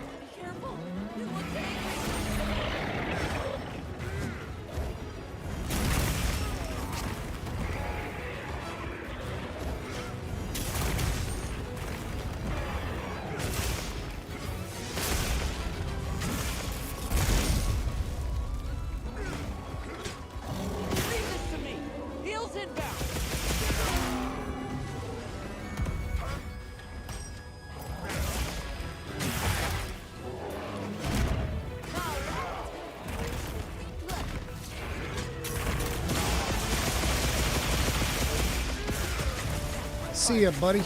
S4: Be careful. It will take. Leave this to me. Heels inbound.
S1: See ya, buddy.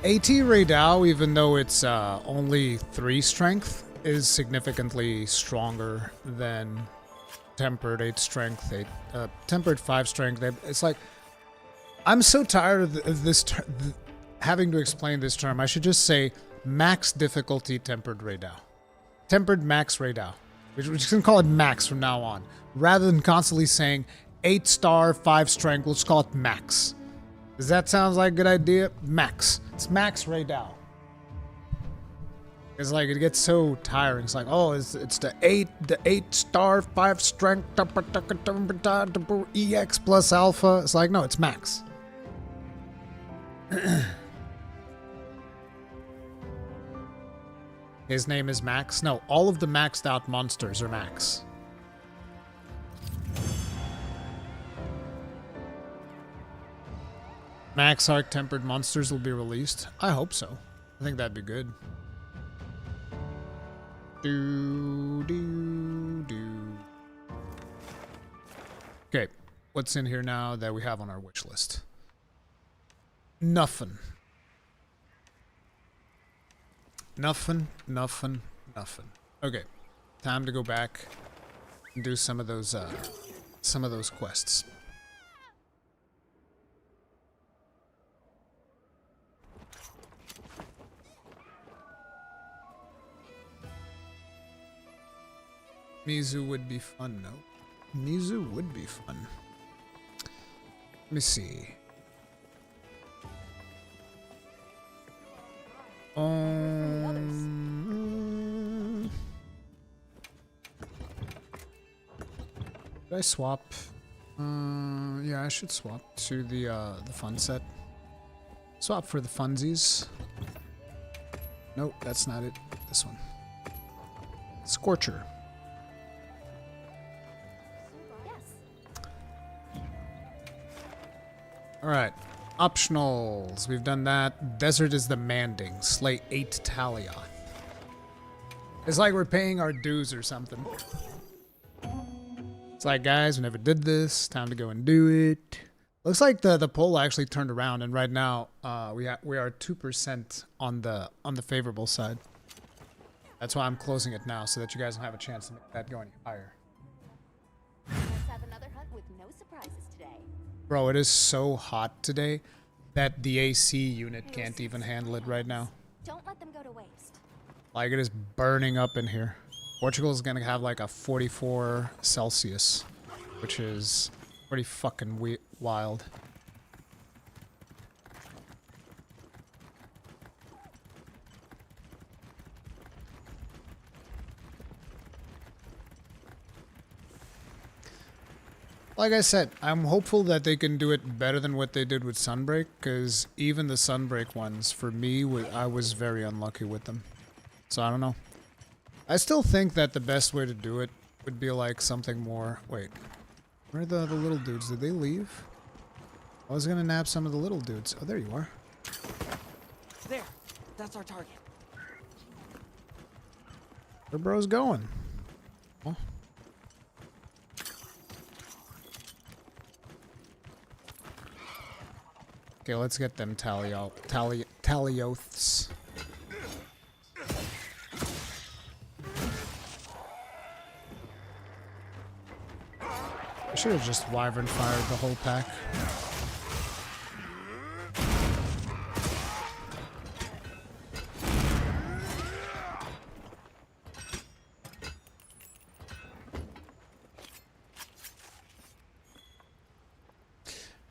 S1: AT Raydao, even though it's only 3 strength, is significantly stronger than Tempered 8 strength, Tempered 5 strength. It's like, I'm so tired of this having to explain this term. I should just say max difficulty Tempered Raydao. Tempered max Raydao. We're just going to call it max from now on. Rather than constantly saying 8 star, 5 strength, we'll just call it max. Does that sound like a good idea? Max. It's max Raydao. It's like, it gets so tiring. It's like, oh, it's the 8 star, 5 strength, EX plus alpha. It's like, no, it's max. His name is Max? No, all of the maxed out monsters are Max. Max Arc Tempered Monsters will be released. I hope so. I think that'd be good. Okay, what's in here now that we have on our wish list? Nothing. Nothing. Okay, time to go back and do some of those quests. Mizu would be fun, no? Mizu would be fun. Let me see. Did I swap? Yeah, I should swap to the fun set. Swap for the funsies. Nope, that's not it. This one. Scorcher. Alright. Optionals. We've done that. Desert is demanding. Slay 8 Talioth. It's like we're paying our dues or something. It's like, guys, we never did this. Time to go and do it. Looks like the poll actually turned around, and right now we are 2% on the favorable side. That's why I'm closing it now, so that you guys don't have a chance to make that go any higher.
S2: No surprises today.
S1: Bro, it is so hot today that the AC unit can't even handle it right now.
S2: Don't let them go to waste.
S1: Like, it is burning up in here. Portugal is gonna have like a 44 Celsius, which is pretty fucking wild. Like I said, I'm hopeful that they can do it better than what they did with Sunbreak, because even the Sunbreak ones, for me, I was very unlucky with them. So I don't know. I still think that the best way to do it would be like something more... Wait. Where are the little dudes? Did they leave? I was gonna nab some of the little dudes. Oh, there you are.
S4: There. That's our target.
S1: Where bro's going? Oh. Okay, let's get them Talioths. I should have just wyvern fired the whole pack.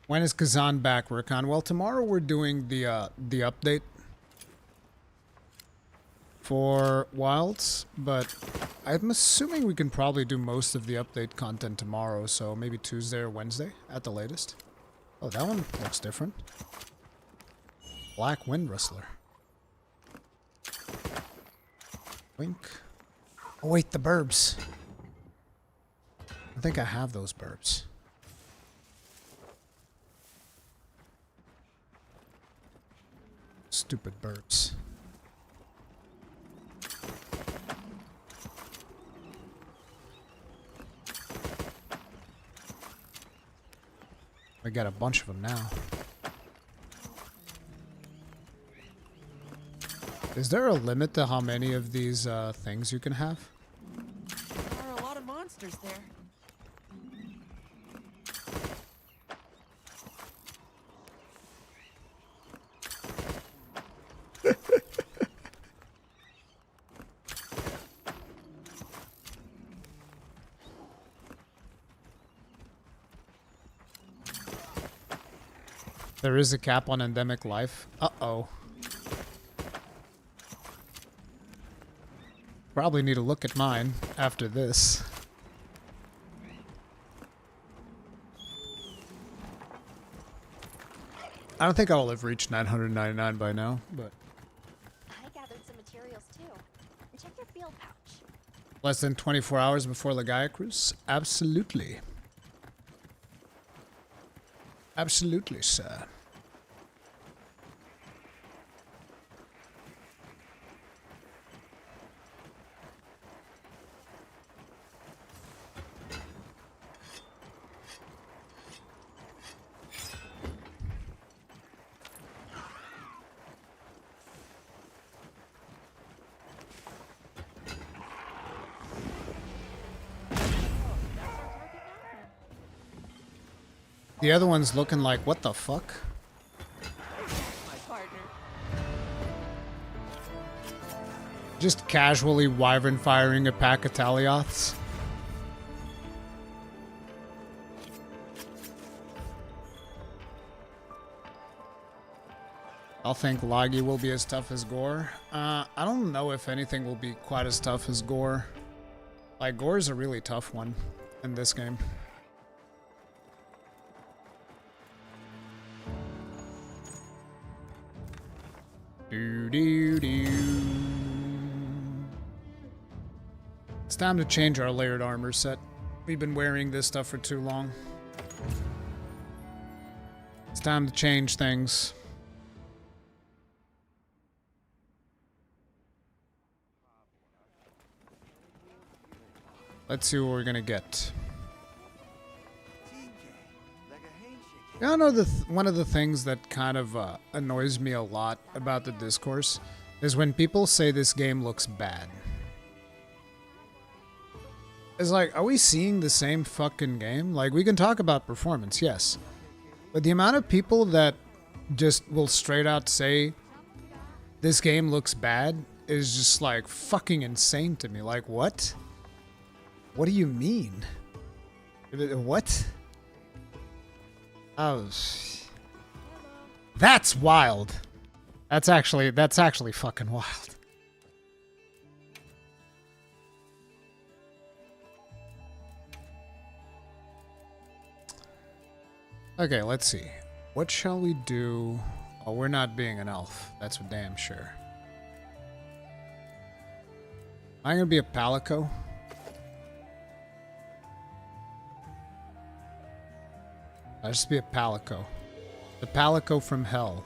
S1: When is Kazan back, Rakan? Well, tomorrow we're doing the update for Wilds, but I'm assuming we can probably do most of the update content tomorrow, so maybe Tuesday or Wednesday at the latest. Oh, that one looks different. Black Wind Rustler. Wink. Oh wait, the burbs. I think I have those burbs. Stupid burbs. I got a bunch of them now. Is there a limit to how many of these things you can have?
S4: There are a lot of monsters there.
S1: There is a cap on endemic life. Uh-oh. Probably need to look at mine after this. I don't think I'll have reached 999 by now, but...
S2: I gathered some materials too. And check your field pouch.
S1: Less than 24 hours before the Gaia Cruise? Absolutely. Absolutely, sir. The other one's looking like, what the fuck?
S4: My partner.
S1: Just casually wyvern firing a pack of Talioths. I'll think Lagi will be as tough as Gore. I don't know if anything will be quite as tough as Gore. Like, Gore's a really tough one in this game. It's time to change our layered armor set. We've been wearing this stuff for too long. It's time to change things. Let's see what we're gonna get. I know one of the things that kind of annoys me a lot about the Discourse is when people say this game looks bad. It's like, are we seeing the same fucking game? Like, we can talk about performance, yes. But the amount of people that just will straight out say this game looks bad is just like fucking insane to me. Like, what? What do you mean? What? Oh, that's wild. That's actually fucking wild. Okay, let's see. What shall we do? Oh, we're not being an elf. That's for damn sure. Am I gonna be a palico? I'll just be a palico. The palico from hell.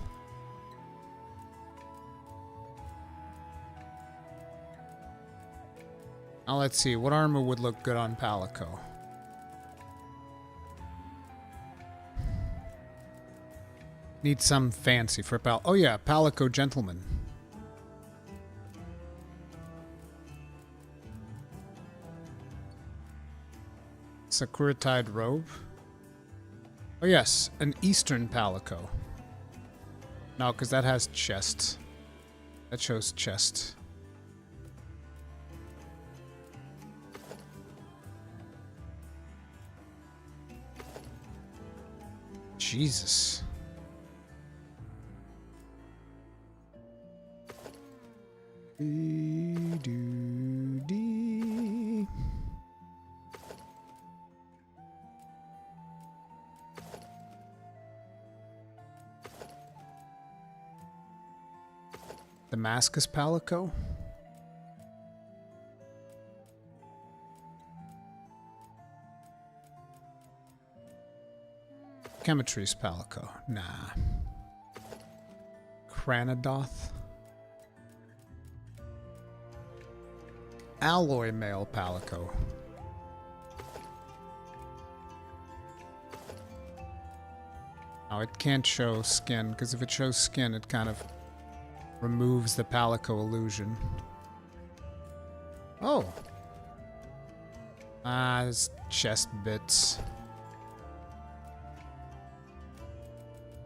S1: Now let's see. What armor would look good on palico? Need some fancy for oh yeah, palico gentleman. Sakura-tied robe. Oh yes, an eastern palico. No, because that has chest. That shows chest. Jesus. Dee-doo-dee. Damascus palico? Chemetry's palico? Nah. Cranadoth? Alloy mail palico. Oh, it can't show skin, because if it shows skin, it kind of removes the palico illusion. Oh. Ah, it's chest bits.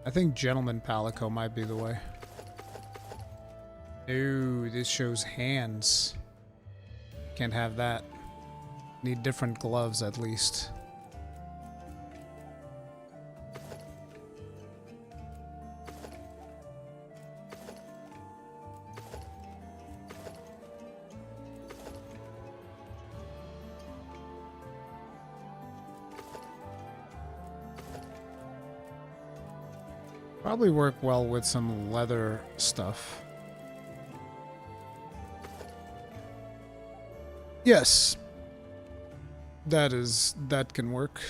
S1: I think gentleman palico might be the way. Ooh, this shows hands. Can't have that. Need different gloves at least. Probably work well with some leather stuff. Yes. That can work.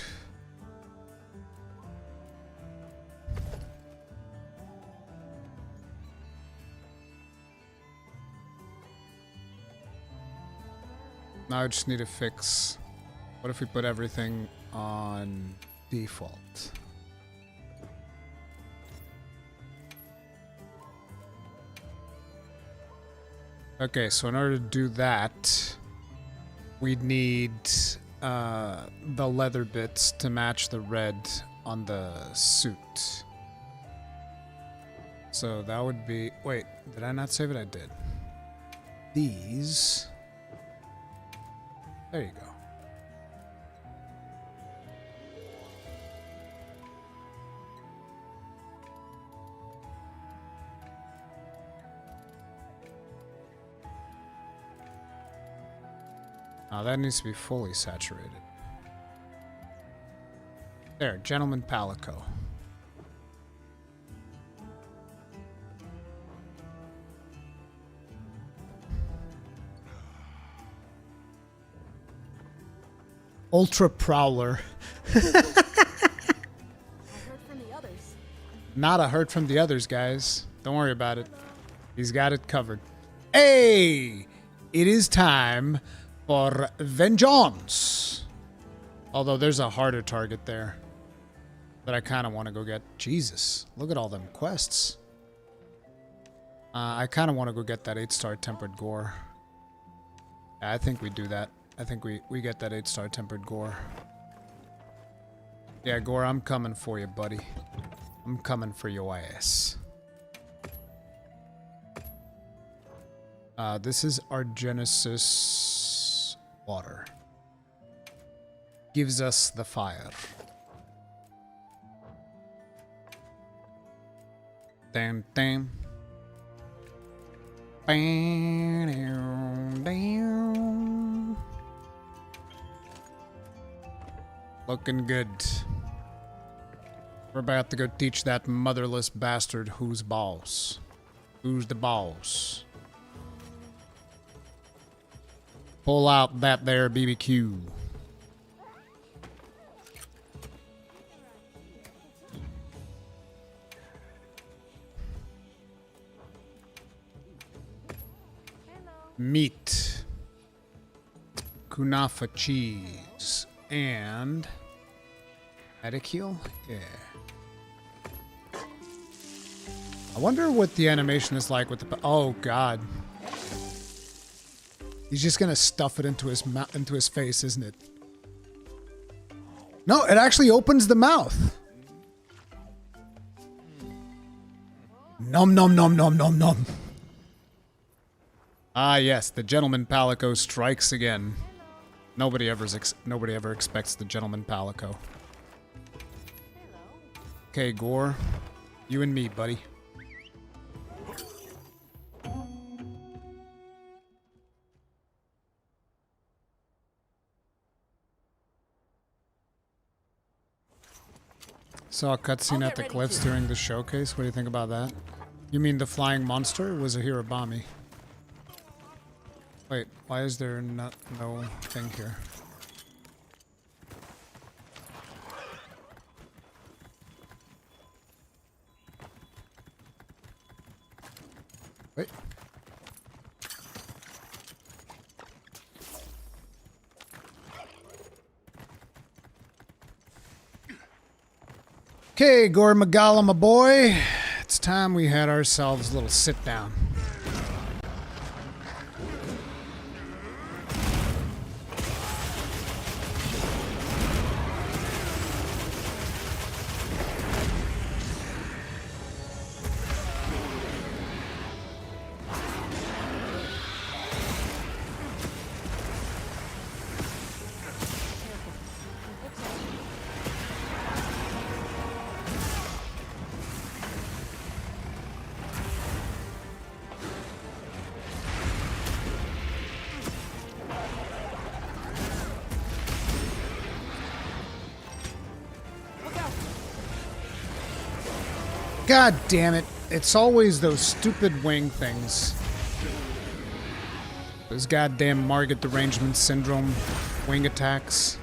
S1: Now I just need to fix. What if we put everything on default? Okay, so in order to do that, we'd need the leather bits to match the red on the suit. So that would be... Wait, did I not save it? I did. These... There you go. Now that needs to be fully saturated. There, gentleman palico. Ultra Prowler. Not a hurt from the others, guys. Don't worry about it. He's got it covered. Hey! It is time for vengeance. Although there's a harder target there that I kind of want to go get. Jesus, look at all them quests. I kind of want to go get that 8-star tempered gore. Yeah, I think we do that. I think we get that 8-star tempered gore. Yeah, Gore, I'm coming for you, buddy. I'm coming for your ass. This is our Genesis water. Gives us the fire. Damn, damn. Down. Looking good. We're about to go teach that motherless bastard who's boss. Who's the boss? Pull out that there BBQ. Meat. Kunafa cheese. And... Medicule? Yeah. I wonder what the animation is like with the... Oh, God. He's just gonna stuff it into his face, isn't it? No, it actually opens the mouth. Nom nom nom nom nom nom. Ah, yes, the gentleman palico strikes again. Nobody ever expects the gentleman palico. Okay, Gore, you and me, buddy. Saw a cutscene at the cliffs during the showcase. What do you think about that? You mean the flying monster was a Hirabami? Wait, why is there no thing here? Wait. Okay, Gore Magala, my boy. It's time we had ourselves a little sit down. God damn it. It's always those stupid wing things. Those goddamn Margit derangement syndrome wing attacks.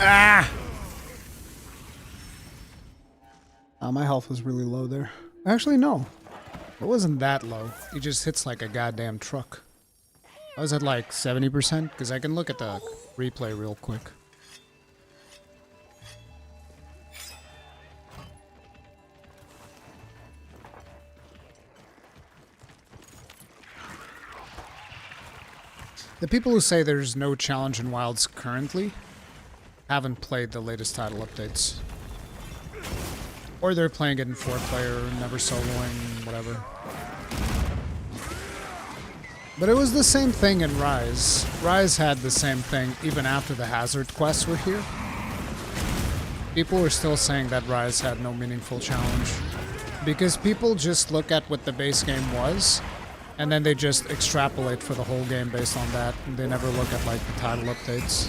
S1: Ah! My health was really low there. Actually, no. It wasn't that low. He just hits like a goddamn truck. I was at like 70%, because I can look at the replay real quick. The people who say there's no challenge in Wilds currently haven't played the latest title updates. Or they're playing it in 4-player, never soloing, whatever. But it was the same thing in Rise. Rise had the same thing even after the hazard quests were here. People were still saying that Rise had no meaningful challenge. Because people just look at what the base game was, and then they just extrapolate for the whole game based on that. And they never look at like the title updates.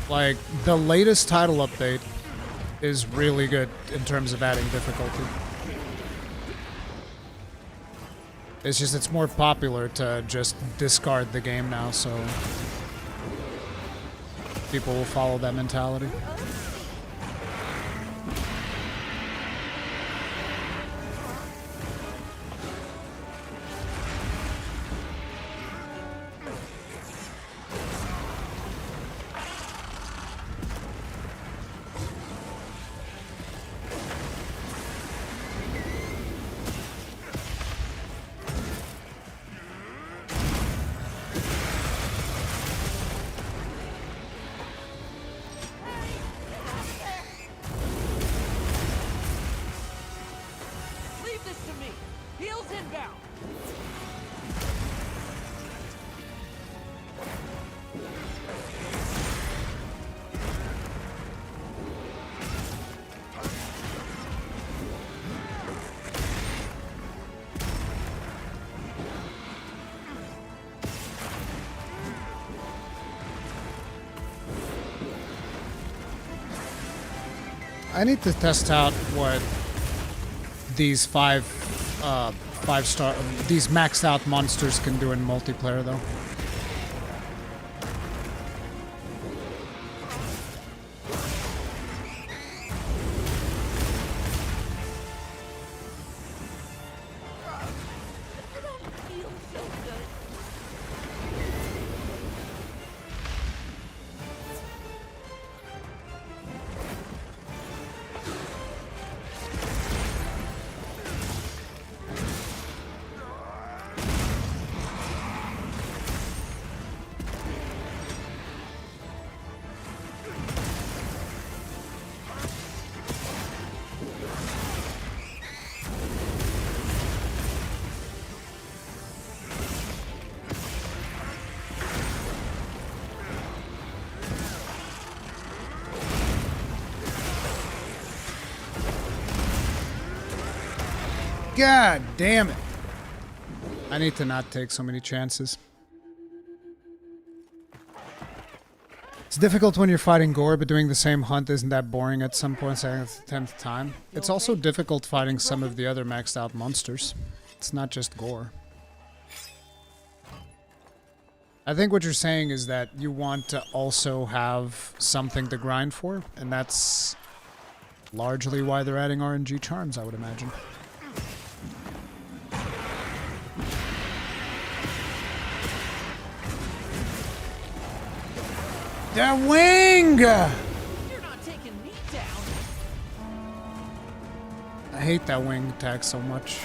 S1: Like, the latest title update is really good in terms of adding difficulty. It's just it's more popular to just discard the game now, so people will follow that mentality.
S4: Leave this to me. Heels inbound.
S1: I need to test out what these these maxed out monsters can do in multiplayer though. God damn it. I need to not take so many chances. It's difficult when you're fighting Gore, but doing the same hunt isn't that boring at some point, saying it's the 10th time. It's also difficult fighting some of the other maxed out monsters. It's not just Gore. I think what you're saying is that you want to also have something to grind for, and that's largely why they're adding RNG charms, I would imagine. That wing!
S4: You're not taking me down.
S1: I hate that wing attack so much.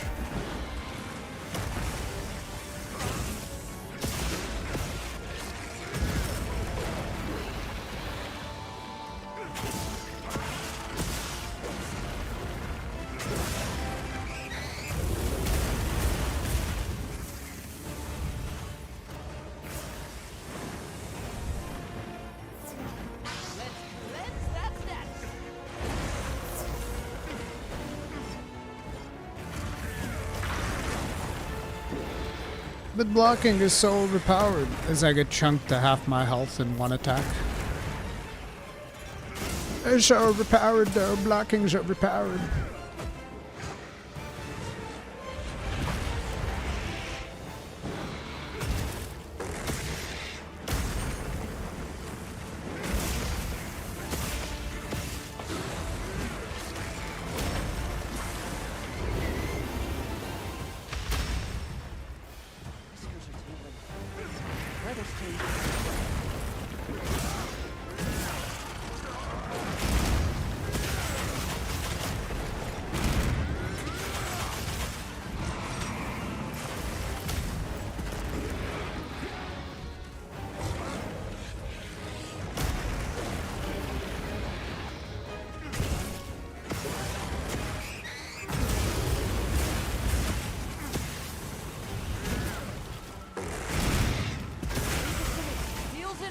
S4: Let's that's that.
S1: But blocking is so overpowered as I get chunked to half my health in one attack. It's so overpowered though, blocking's overpowered.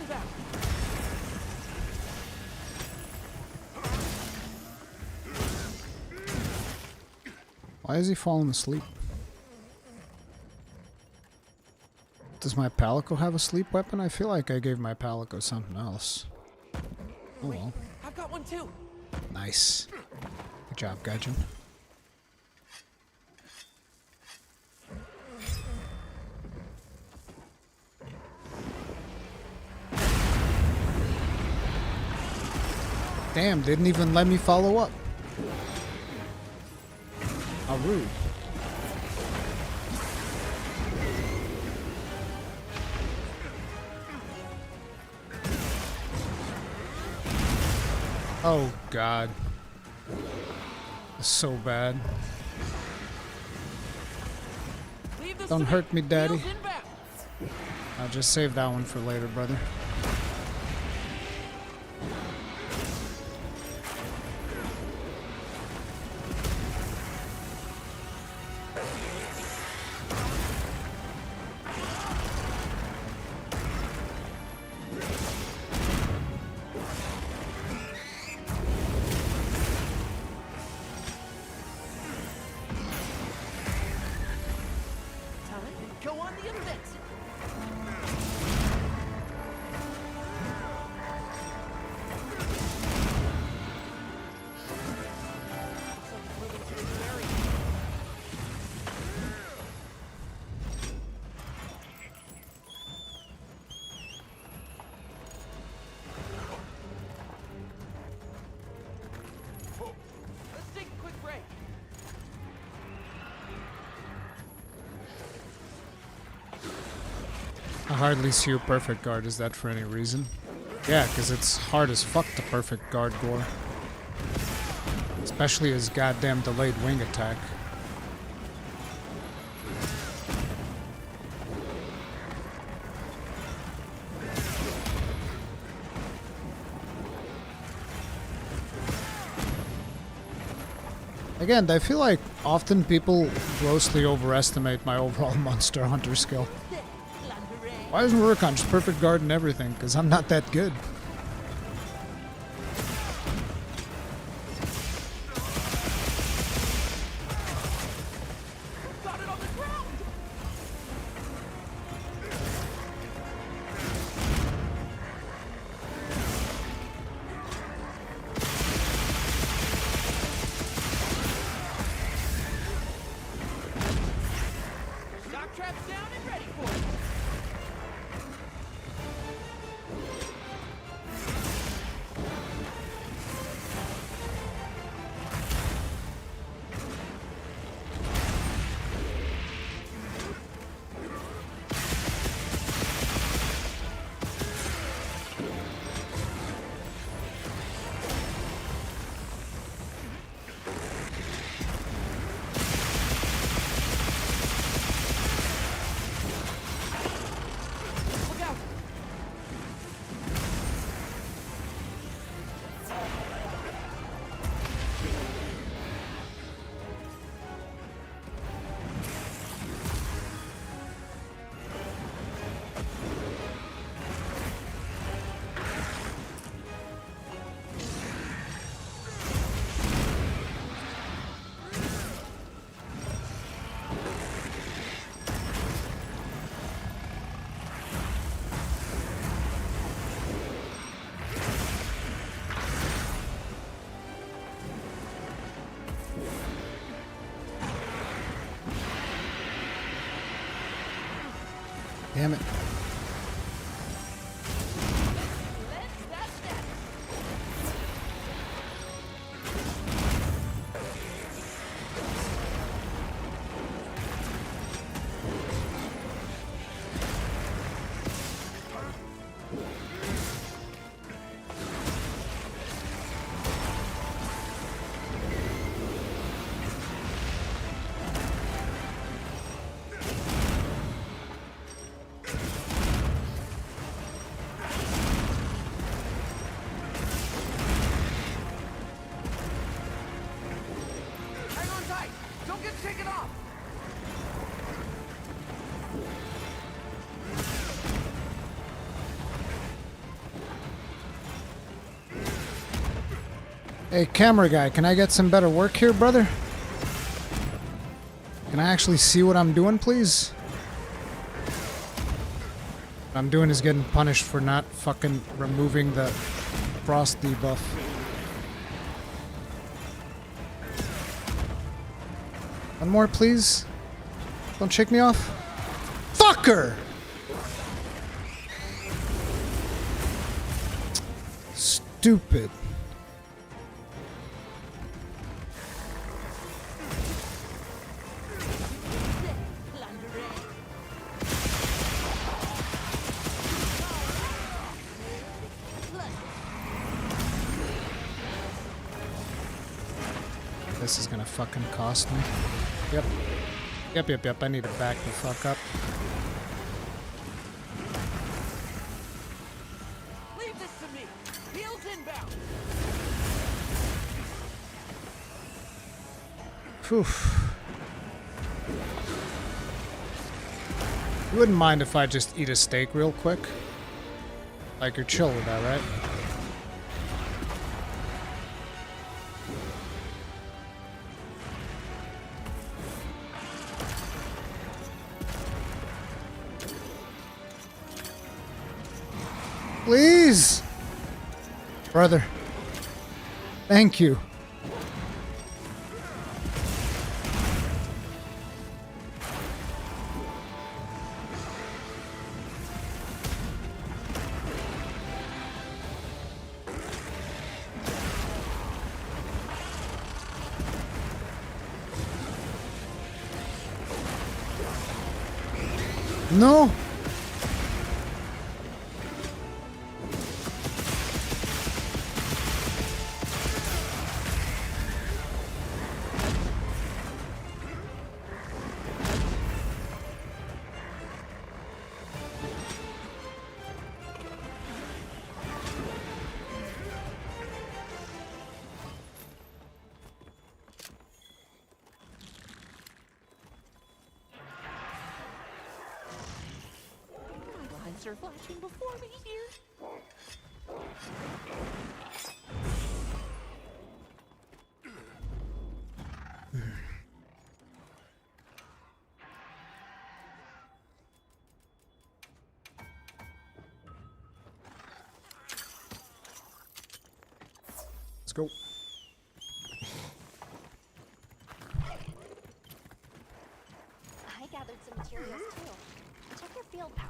S4: inbound.
S1: Why is he falling asleep? Does my Palico have a sleep weapon? I feel like I gave my Palico something else. Oh well.
S4: I've got one too.
S1: Nice. Good job, Gaijin. Damn, didn't even let me follow up. How rude. Oh god. So bad.
S4: Leave this
S1: Don't
S4: to me.
S1: hurt me, Daddy.
S4: Wheels inbound.
S1: I'll just save that one for later, brother.
S4: Time to go on the offensive. Something's moving to a new area. Let's take a quick break.
S1: I hardly see a perfect guard. Is that for any reason? Yeah, because it's hard as fuck to perfect guard Gore. Especially his goddamn delayed wing attack. Again, I feel like often people grossly overestimate my overall Monster Hunter skill. Why doesn't Rurikon just perfect guard and everything? Because I'm not that good.
S4: Got it on the ground. Shock trap's down and ready for it. Look out.
S1: Damn it. Hey, camera guy, can I get some better work here, brother? Can I actually see what I'm doing, please? What I'm doing is getting punished for not fucking removing the frost debuff. One more, please. Don't shake me off. Fucker! Stupid. This is gonna fucking cost me. Yep. Yep. I need to back the fuck up.
S4: Leave this to me. Heels inbound.
S1: Phew. You wouldn't mind if I just eat a steak real quick? Like, you're chill with that, right? Please! Brother. Thank you. No!
S4: Lines are flashing before me here.
S1: Let's go.
S2: I gathered some materials too. Check your field pouch.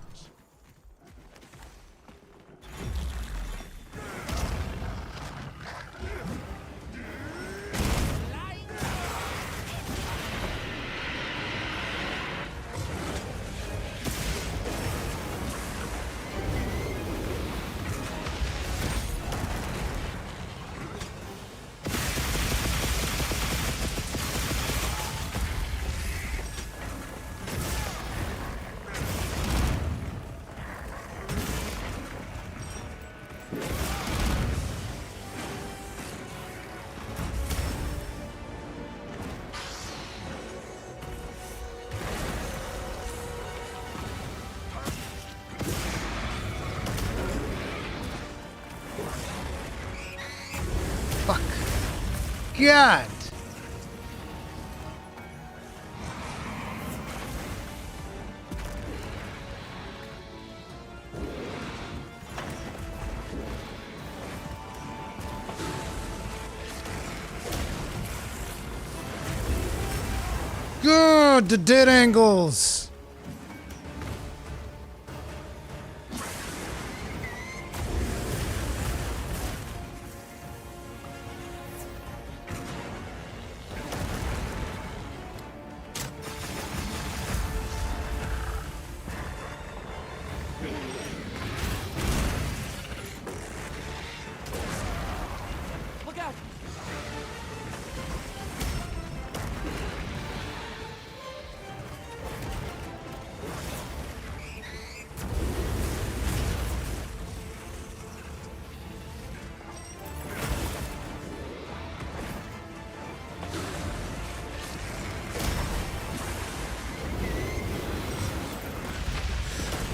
S1: Fuck. God! Good, the dead angles!
S4: Look out!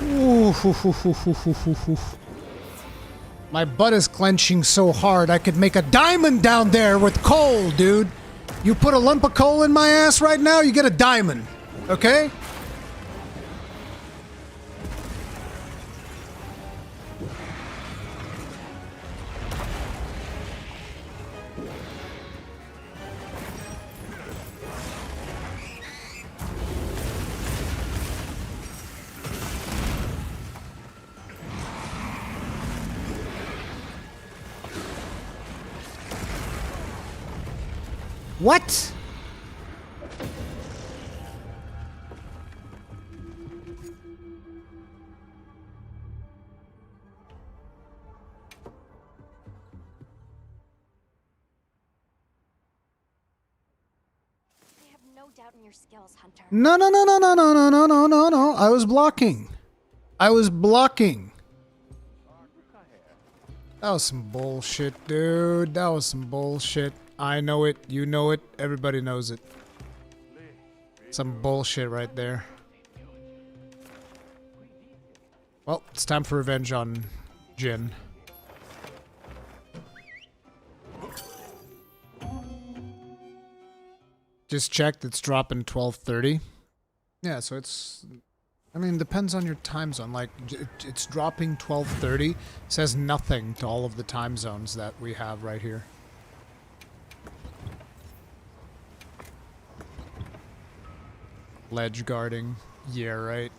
S1: Ooh, hoo, hoo, hoo, hoo, hoo, hoo, hoo. My butt is clenching so hard I could make a diamond down there with coal, dude. You put a lump of coal in my ass right now, you get a diamond. Okay? What?
S2: I have no doubt in your skills, Hunter.
S1: No, no, no, no, no, no, no, no, no, no, no. I was blocking. I was blocking. That was some bullshit, dude. That was some bullshit. I know it. You know it. Everybody knows it. Some bullshit right there. Well, it's time for revenge on Jin. Just checked. It's dropping 12:30. Yeah, so it's... I mean, depends on your time zone. Like, it's dropping 12:30. Says nothing to all of the time zones that we have right here. Ledge guarding. Yeah, right.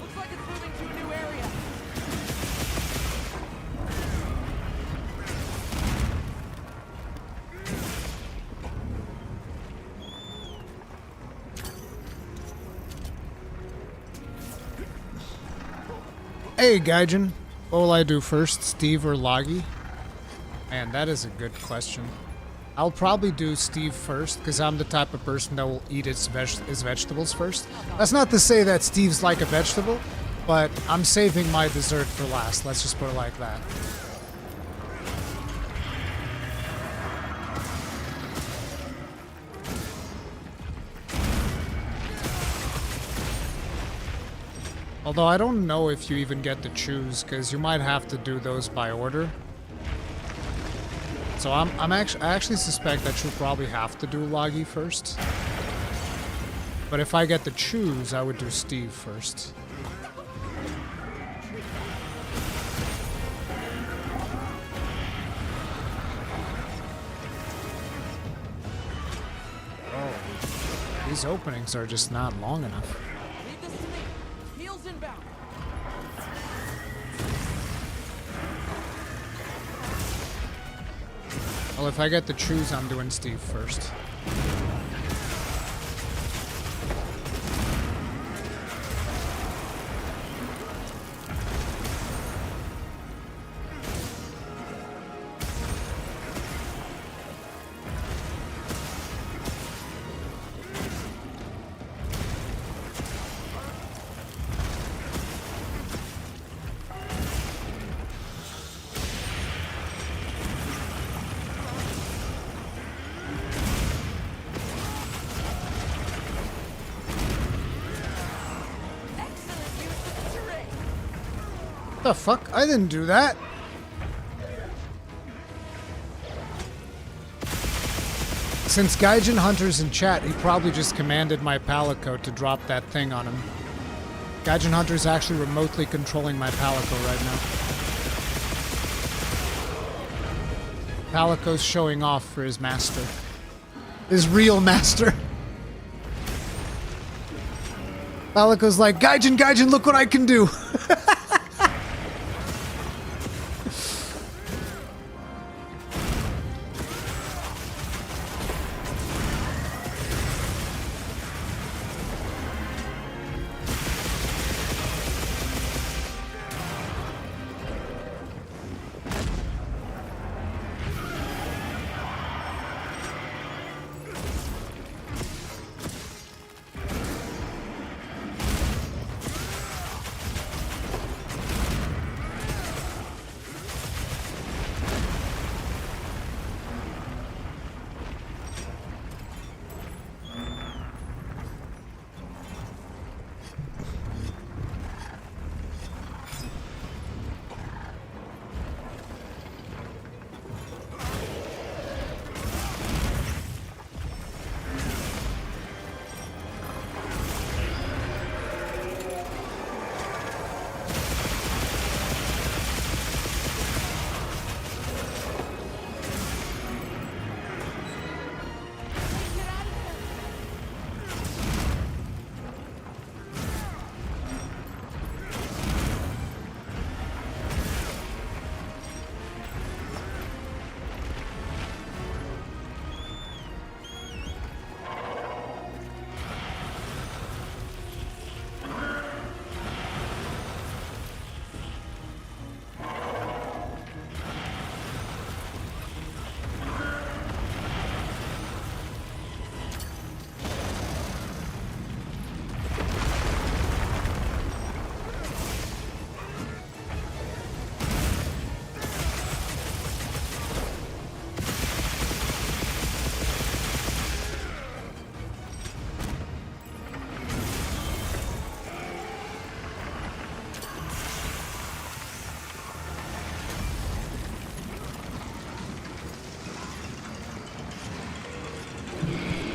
S4: Looks like it's moving to a new area.
S1: Hey, Gaijin. What will I do first, Steve or Loggy? Man, that is a good question. I'll probably do Steve first, because I'm the type of person that will eat his vegetables first. That's not to say that Steve's like a vegetable, but I'm saving my dessert for last. Let's just put it like that. Although I don't know if you even get to choose, because you might have to do those by order. So I actually suspect that you'll probably have to do Loggy first. But if I get to choose, I would do Steve first. Oh, these openings are just not long enough.
S4: Leave this to me. Heels inbound.
S1: Well, if I get to choose, I'm doing Steve first. The fuck? I didn't do that. Since Gaijin Hunter's in chat, he probably just commanded my Palico to drop that thing on him. Gaijin Hunter's actually remotely controlling my Palico right now. Palico's showing off for his master. His real master. Palico's like, Gaijin, look what I can do.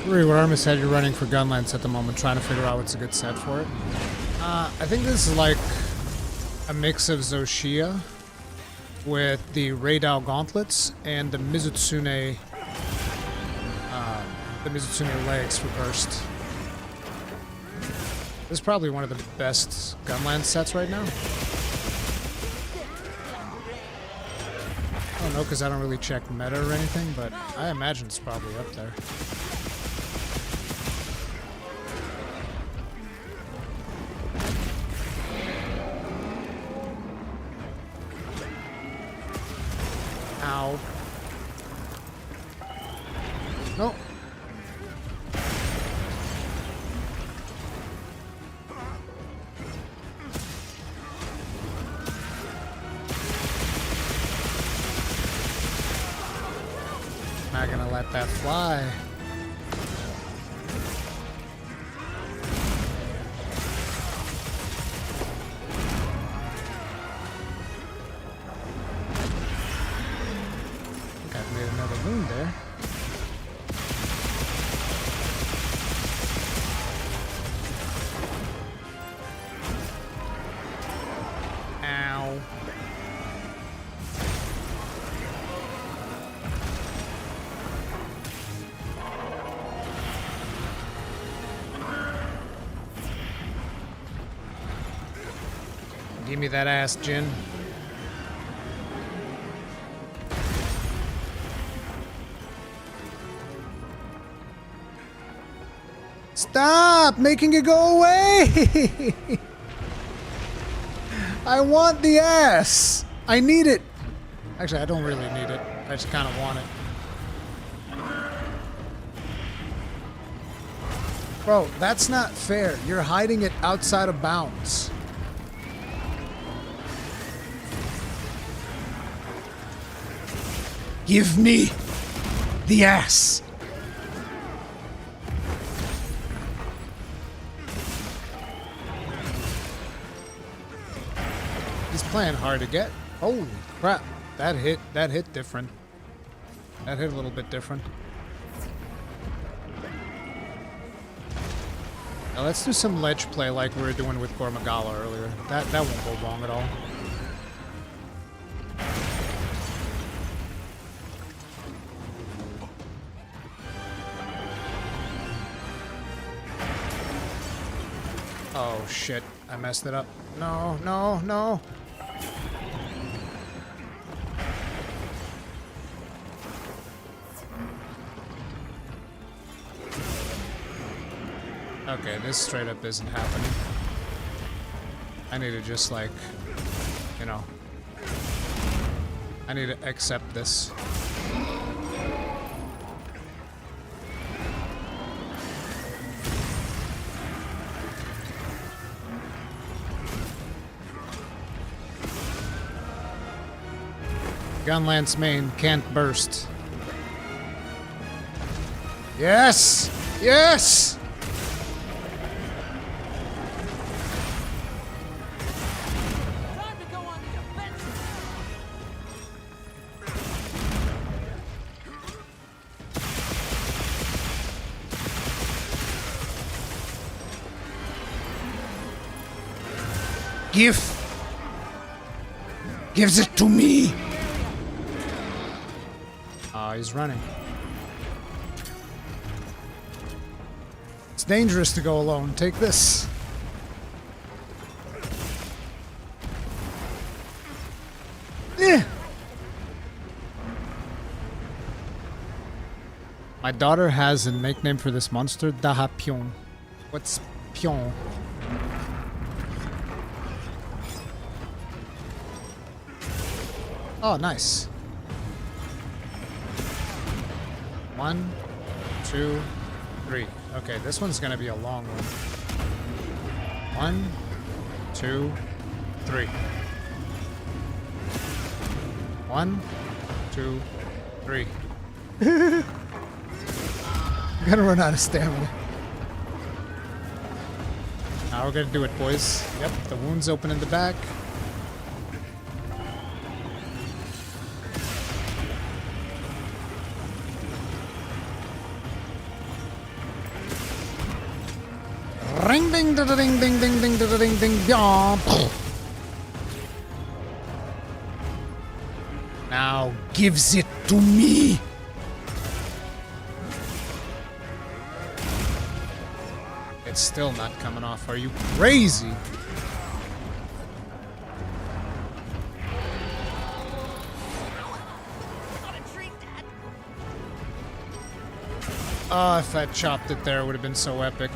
S1: What armor set you're running for Gunlance at the moment, trying to figure out what's a good set for it? I think this is like a mix of Zoshia with the Raidao gauntlets and the Mizutsune legs for burst. This is probably one of the best Gunlance sets right now. I don't know because I don't really check meta or anything, but I imagine it's probably up there. Ow. Nope. Not gonna let that fly. There. Ow. Give me that ass, Jin. Stop making it go away! I want the ass! I need it! Actually, I don't really need it. I just kind of want it. Bro, that's not fair. You're hiding it outside of bounds. Give me the ass! Playing hard to get. Holy crap. That hit different. That hit a little bit different. Now let's do some ledge play like we were doing with Gormagala earlier. That won't go wrong at all. Oh shit, I messed it up. No, no, no. Okay, this straight up isn't happening. I need to just like, you know, I need to accept this. Gunlance main can't burst. Yes! Yes!
S4: Time to go on the offensive.
S1: Gives it to me. Oh, he's running. It's dangerous to go alone. Take this. Eh. My daughter has a nickname for this monster, Daha Pyong. What's Pyong? Oh, nice. 1, 2, 3. Okay, this one's gonna be a long one. 1, 2, 3. 1, 2, 3. I'm gonna run out of stamina. Now we're gonna do it, boys. Yep, the wound's open in the back. Ring ding da ding ding ding ding da ding ding dong. Now gives it to me. It's still not coming off. Are you crazy? Oh, if I chopped it there, it would have been so epic.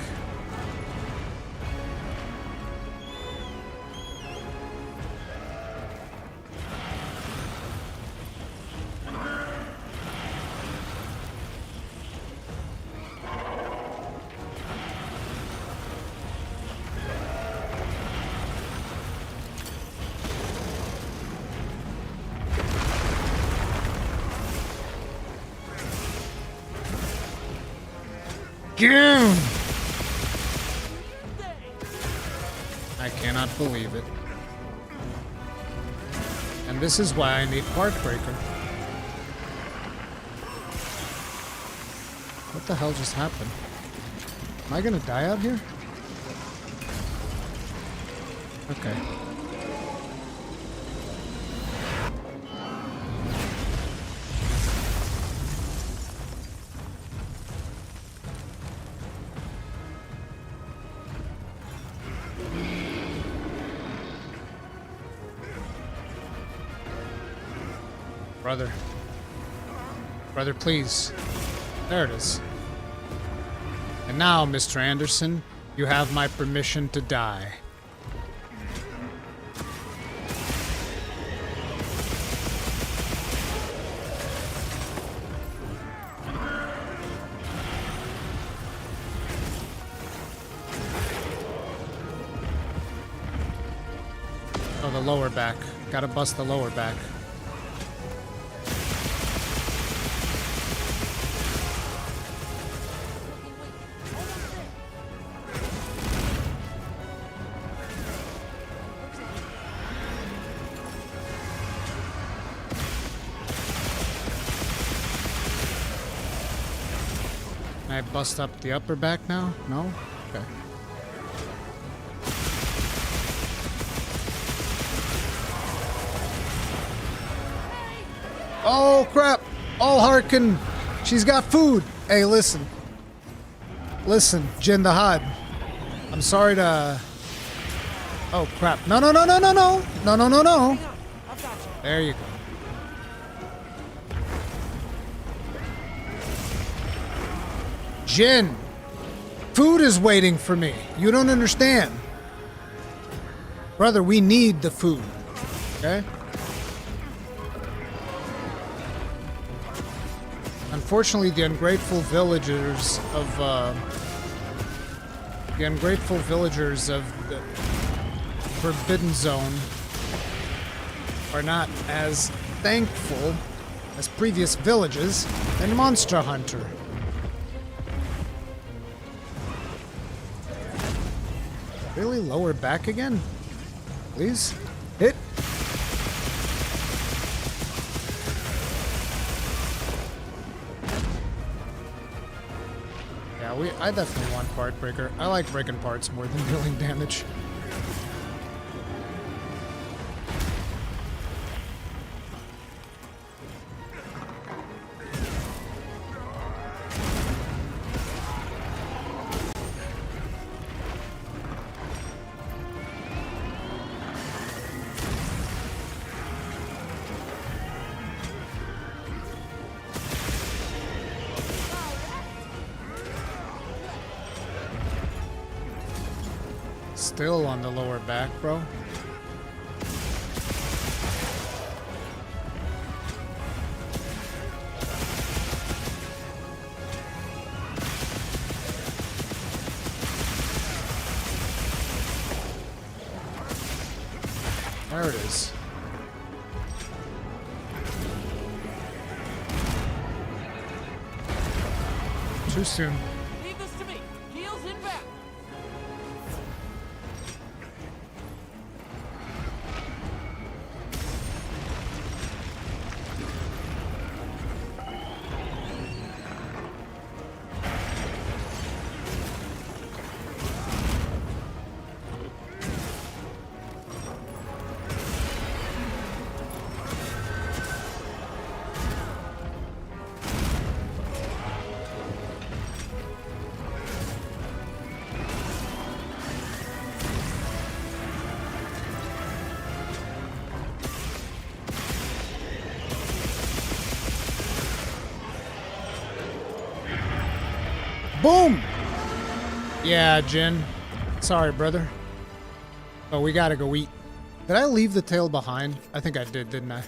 S1: I cannot believe it. And this is why I need Heartbreaker. What the hell just happened? Am I gonna die out here? Okay. Brother. Brother, please. There it is. And now, Mr. Anderson, you have my permission to die. Oh, the lower back. Gotta bust the lower back. Can I bust up the upper back now? No? Okay. Oh, crap. All hearken. She's got food. Hey, listen. Listen, Jin the Hod. I'm sorry to... Oh, crap. No, no, no, no, no, no. No, no, no, no.
S4: I've got you.
S1: There you go. Jin. Food is waiting for me. You don't understand. Brother, we need the food. Okay? Unfortunately, the ungrateful villagers of the Forbidden Zone are not as thankful as previous villages in Monster Hunter. Really? Lower back again? Please? Hit! Yeah, I definitely want Part Breaker. I like breaking parts more than dealing damage. Still on the lower back, bro. There it is. Too soon.
S4: Leave this to me. Heels inbound.
S1: Boom! Yeah, Jin. Sorry, brother. But we gotta go eat. Did I leave the tail behind? I think I did, didn't I?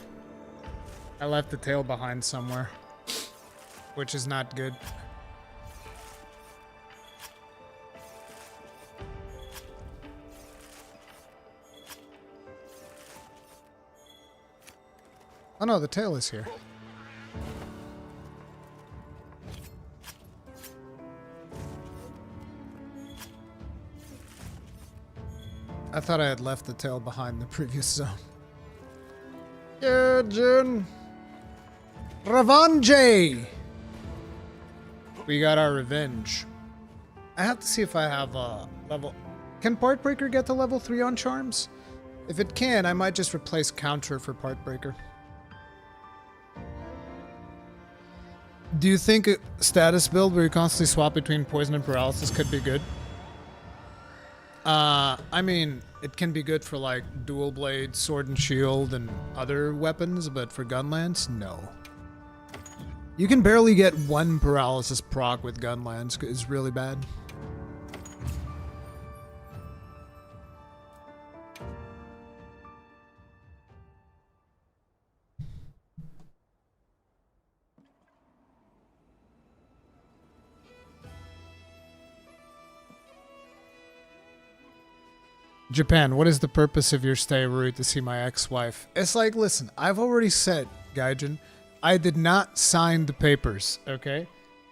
S1: I left the tail behind somewhere. Which is not good. Oh no, the tail is here. I thought I had left the tail behind the previous zone. Yeah, Jin. Revenge! We got our revenge. I have to see if I have a level... Can Part Breaker get to level 3 on Charms? If it can, I might just replace Counter for Part Breaker. Do you think a status build where you constantly swap between Poison and Paralysis could be good? I mean, it can be good for like dual blade, sword and shield, and other weapons, but for Gunlance, no. You can barely get one paralysis proc with Gunlance. It's really bad. Japan, what is the purpose of your stay, Rude, to see my ex-wife? It's like, listen, I've already said, Gaijin, I did not sign the papers, okay?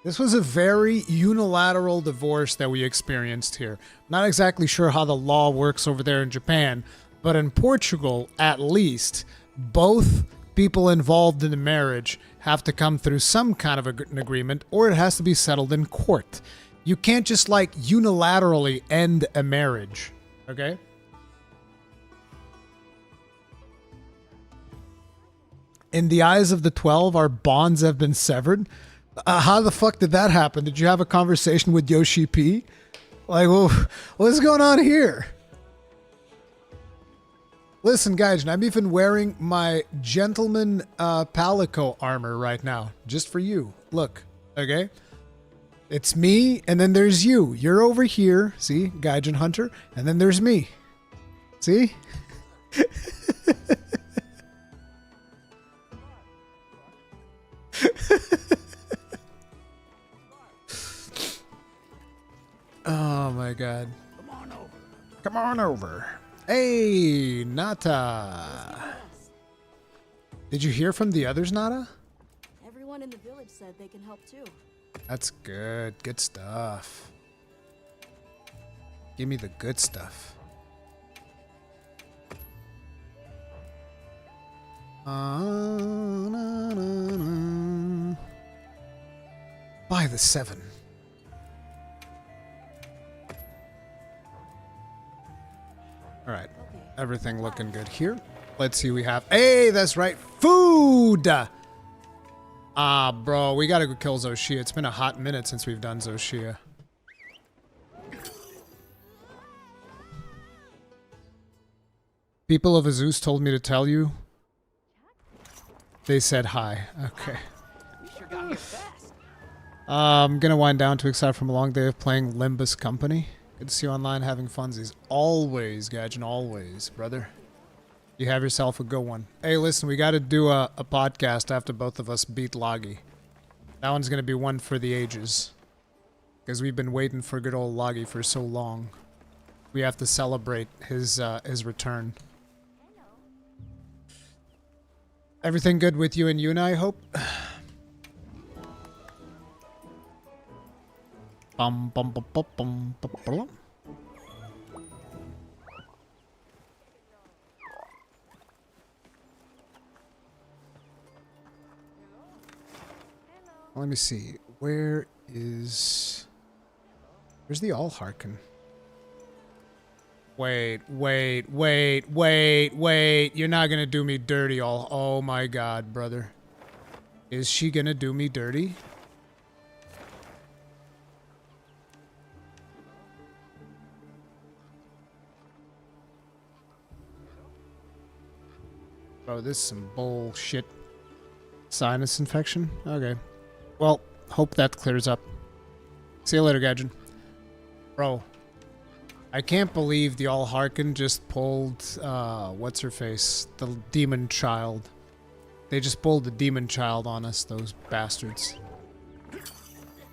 S1: This was a very unilateral divorce that we experienced here. Not exactly sure how the law works over there in Japan, but in Portugal, at least, both people involved in the marriage have to come through some kind of an agreement, or it has to be settled in court. You can't just, like, unilaterally end a marriage, okay? In the eyes of the 12, our bonds have been severed. How the fuck did that happen? Did you have a conversation with Yoshi P? Like, well, what's going on here? Listen, guys, I'm even wearing my gentleman Palico armor right now, just for you. Look, okay? It's me, and then there's you. You're over here, see, Gaijin Hunter, and then there's me. See? Oh my god.
S6: Come on over.
S1: Come on over. Hey, Nata. Did you hear from the others, Nata?
S7: Everyone in the village said they can help too.
S1: That's good. Good stuff. Give me the good stuff. By the 7. All right. Everything looking good here. Let's see, we have... Hey, that's right. Food! Ah, bro, we gotta go kill Zoshia. It's been a hot minute since we've done Zoshia. People of Azus told me to tell you. They said hi. Okay.
S4: You sure got here fast.
S1: I'm gonna wind down to excited from a long day of playing Limbus Company. Good to see you online having funsies. Always, Gaijin, always, brother. You have yourself a good one. Hey, listen, we gotta do a podcast after both of us beat Loggy. That one's gonna be one for the ages. Because we've been waiting for good old Loggy for so long. We have to celebrate his return. Everything good with you and Yuna, I hope? Bum, bum, bum, bum, bum, bum, bum. Let me see. Where's the All Harkin? Wait. You're not gonna do me dirty, all. Oh my god, brother. Is she gonna do me dirty? Oh, this is some bullshit. Sinus infection? Okay. Well, hope that clears up. See you later, Gaijin. Bro. I can't believe the All Harkin just pulled, what's her face? The demon child. They just pulled the demon child on us, those bastards.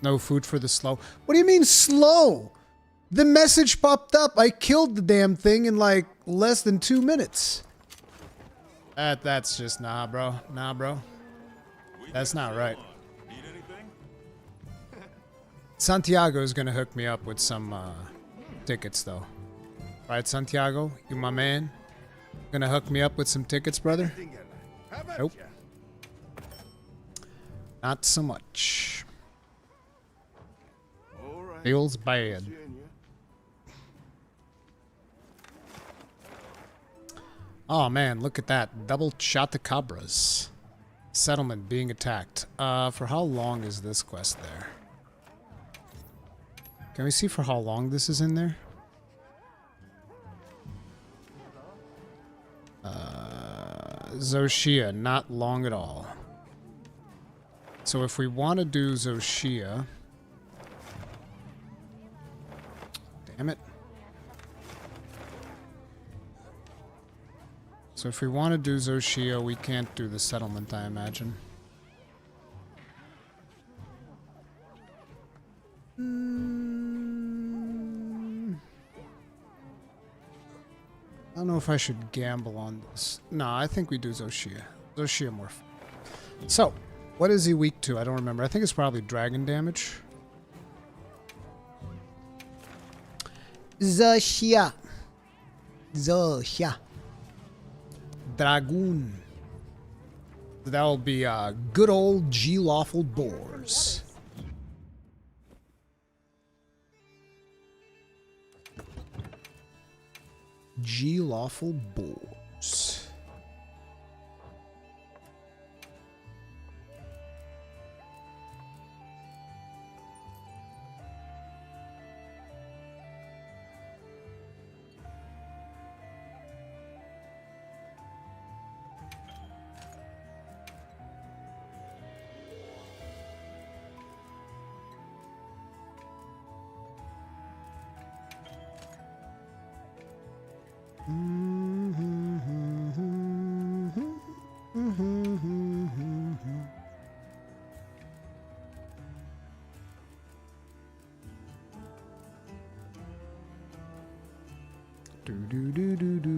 S1: No food for the slow. What do you mean slow? The message popped up. I killed the damn thing in like less than 2 minutes. That's just nah, bro. Nah, bro. That's not right.
S6: Need anything?
S1: Santiago's gonna hook me up with some tickets, though. Right, Santiago? You my man? Gonna hook me up with some tickets, brother? Nope. Not so much. Feels bad. Oh man, look at that. Double Chotacabras. Settlement being attacked. For how long is this quest there? Can we see for how long this is in there? Zoshia, not long at all. So if we want to do Zoshia... Damn it. So if we want to do Zoshia, we can't do the settlement, I imagine. I don't know if I should gamble on this. No, I think we do Zoshia. Zoshia more fun. So, what is he weak to? I don't remember. I think it's probably dragon damage. Zoshia. Zoshia. Dragoon. That'll be good old G-Lawful Boars. G-Lawful Boars. Do do do do do.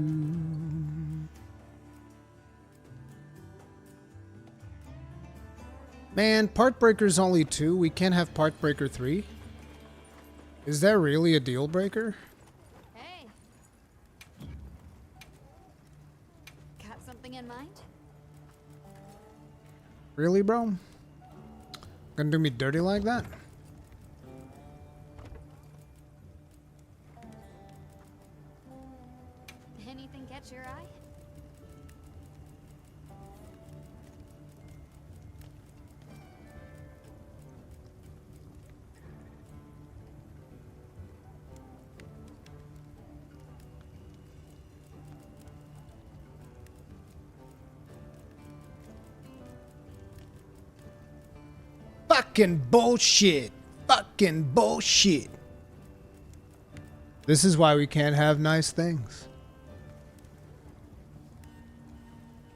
S1: Man, Part Breaker's only 2. We can't have Part Breaker 3. Is that really a deal breaker?
S2: Hey. Got something in mind?
S1: Really, bro? Gonna do me dirty like that?
S2: Anything catch your eye?
S1: Fucking bullshit. Fucking bullshit. This is why we can't have nice things.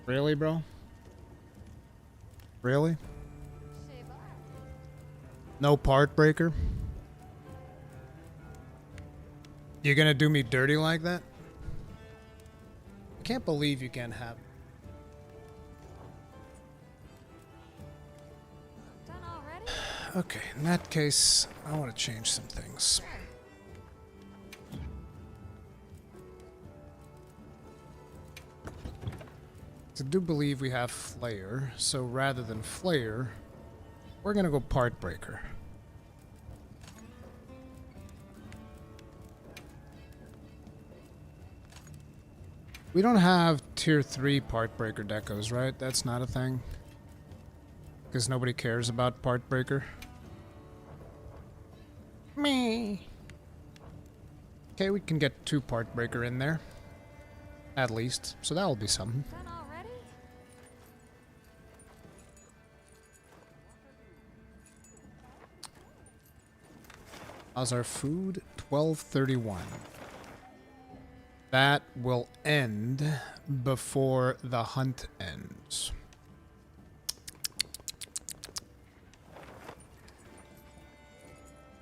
S1: Really, bro? Really? No part breaker? You're gonna do me dirty like that? I can't believe you can't have.
S2: Done already?
S1: Okay, in that case, I want to change some things. I do believe we have Flare, so rather than Flare, we're gonna go Part Breaker. We don't have Tier 3 Part Breaker decos, right? That's not a thing. Because nobody cares about Part Breaker. Me. Okay, we can get 2 Part Breaker in there. At least. So that'll be something.
S2: Done already?
S1: How's our food? 12:31. That will end before the hunt ends.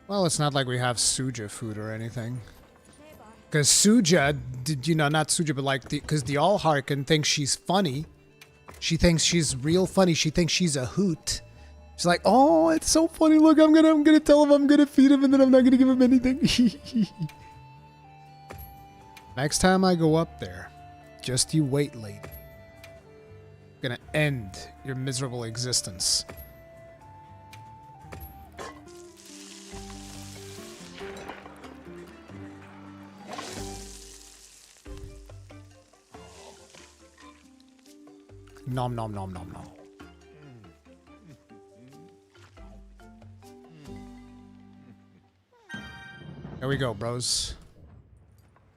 S1: Well, it's not like we have Suja food or anything. Because Suja, not Suja, but like, because the All-Harkin thinks she's funny. She thinks she's real funny. She thinks she's a hoot. She's like, oh, it's so funny. Look, I'm gonna tell him I'm gonna feed him and then I'm not gonna give him anything. Next time I go up there, just you wait, lady. I'm gonna end your miserable existence. Nom nom nom nom nom. There we go, bros.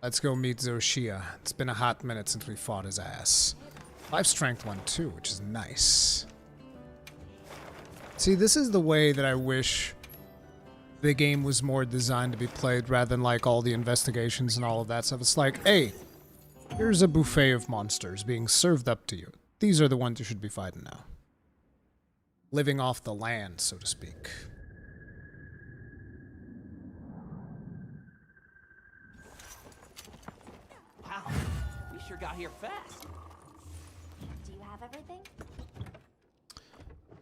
S1: Let's go meet Zoshia. It's been a hot minute since we fought his ass. 5 strength 1 too, which is nice. See, this is the way that I wish the game was more designed to be played rather than like all the investigations and all of that stuff. It's like, hey, here's a buffet of monsters being served up to you. These are the ones you should be fighting now. Living off the land, so to speak.
S4: Wow, we sure got here fast.
S2: Do you have everything?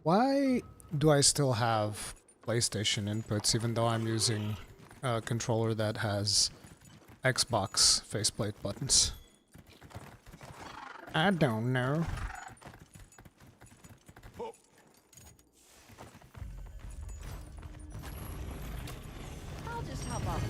S1: Why do I still have PlayStation inputs even though I'm using a controller that has Xbox faceplate buttons? I don't know.
S7: I'll just hop off.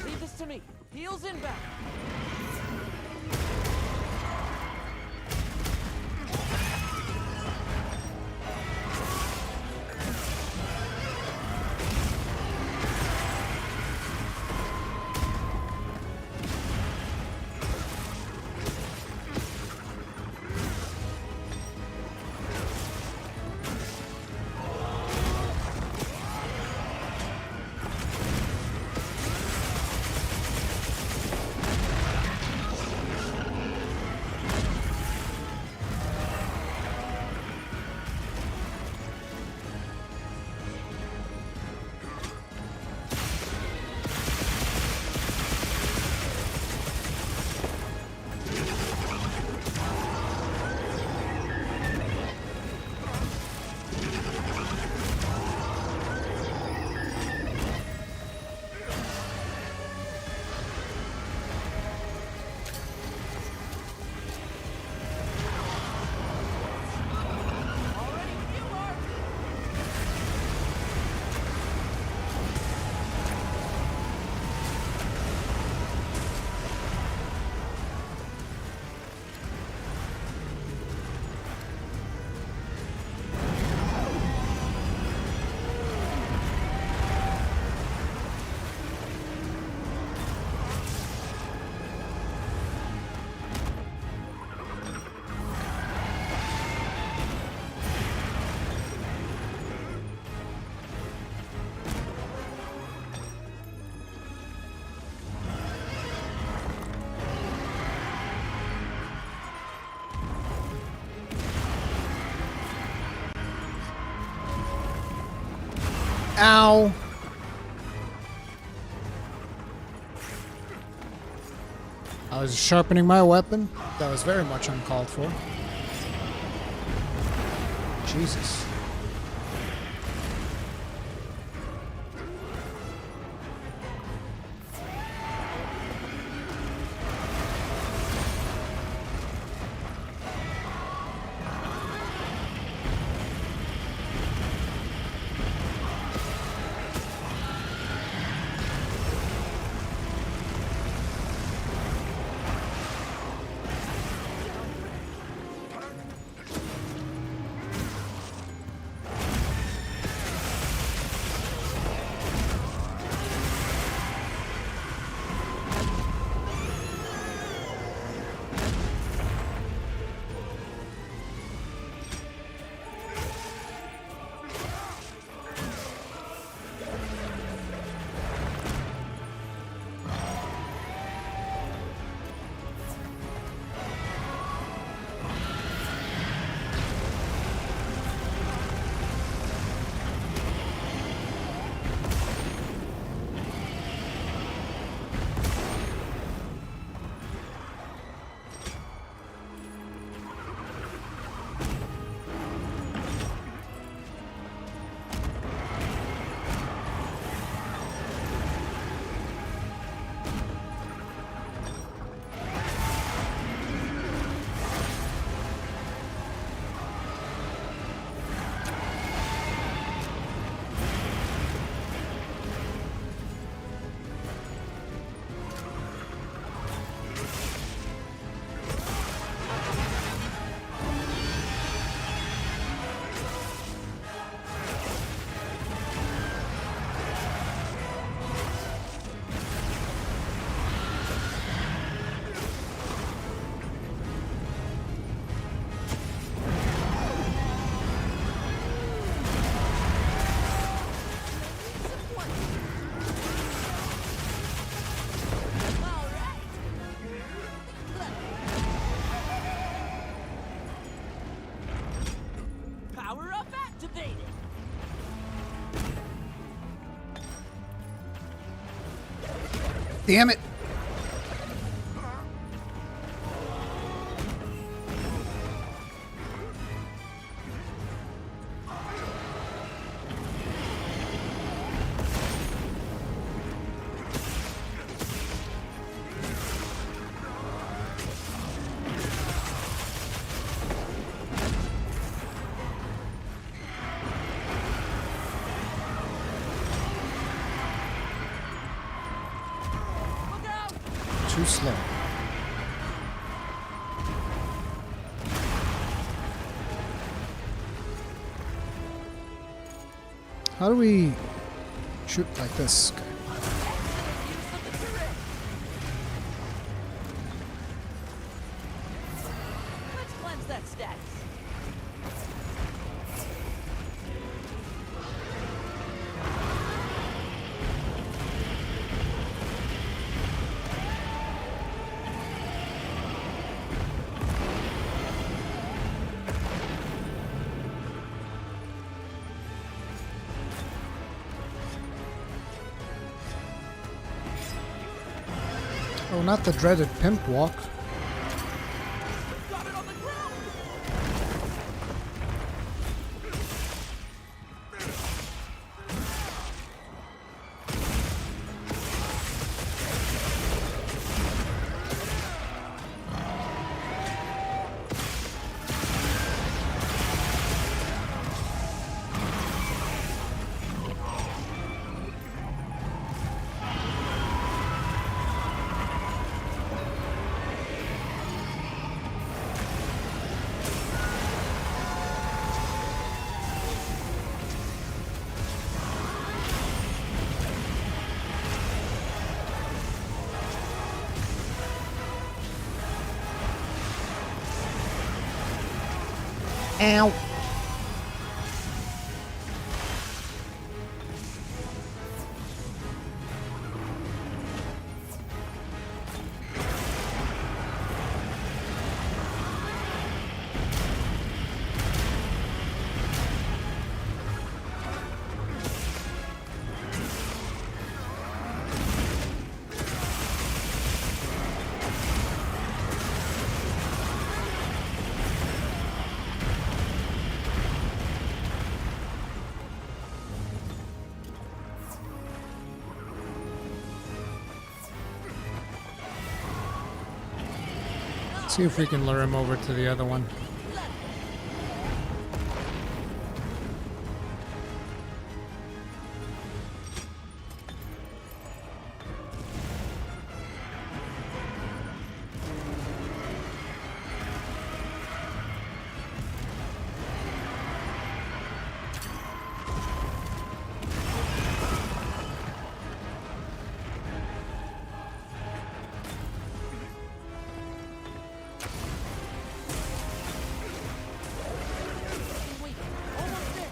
S4: Leave this to me. Heels inbound.
S1: Ow. I was sharpening my weapon. That was very much uncalled for. Jesus. Damn it. too slow. How do we shoot like this? Okay.
S7: Let's cleanse that status.
S1: Oh, not the dreaded pimp walk.
S4: Got it on the ground!
S1: Ow. See if we can lure him over to the other one.
S4: Wait, almost there!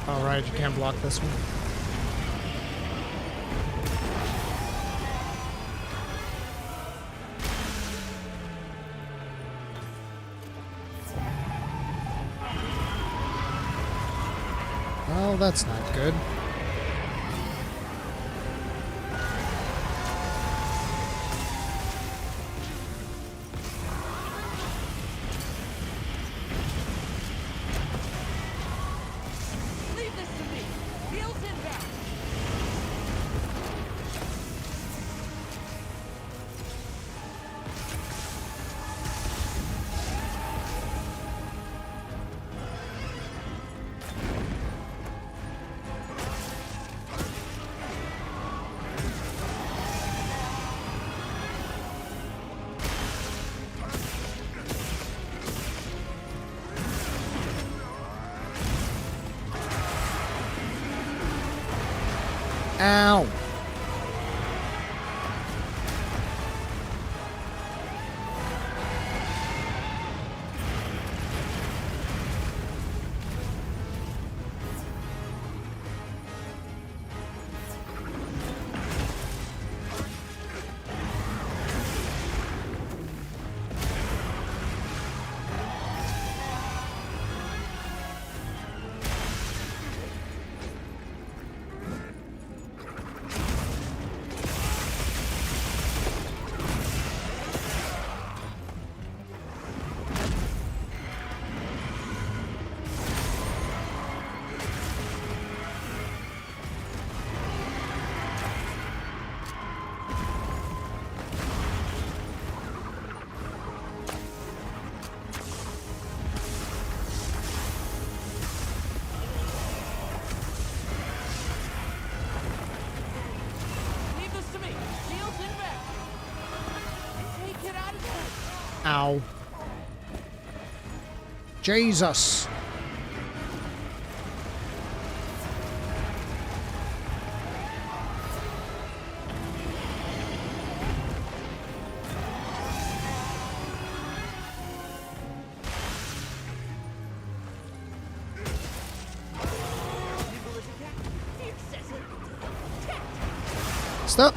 S1: Alright, you can't block this one. Well, that's not good.
S4: Leave this to me! Heels inbound!
S1: Ow! Ow. Jesus. Stop.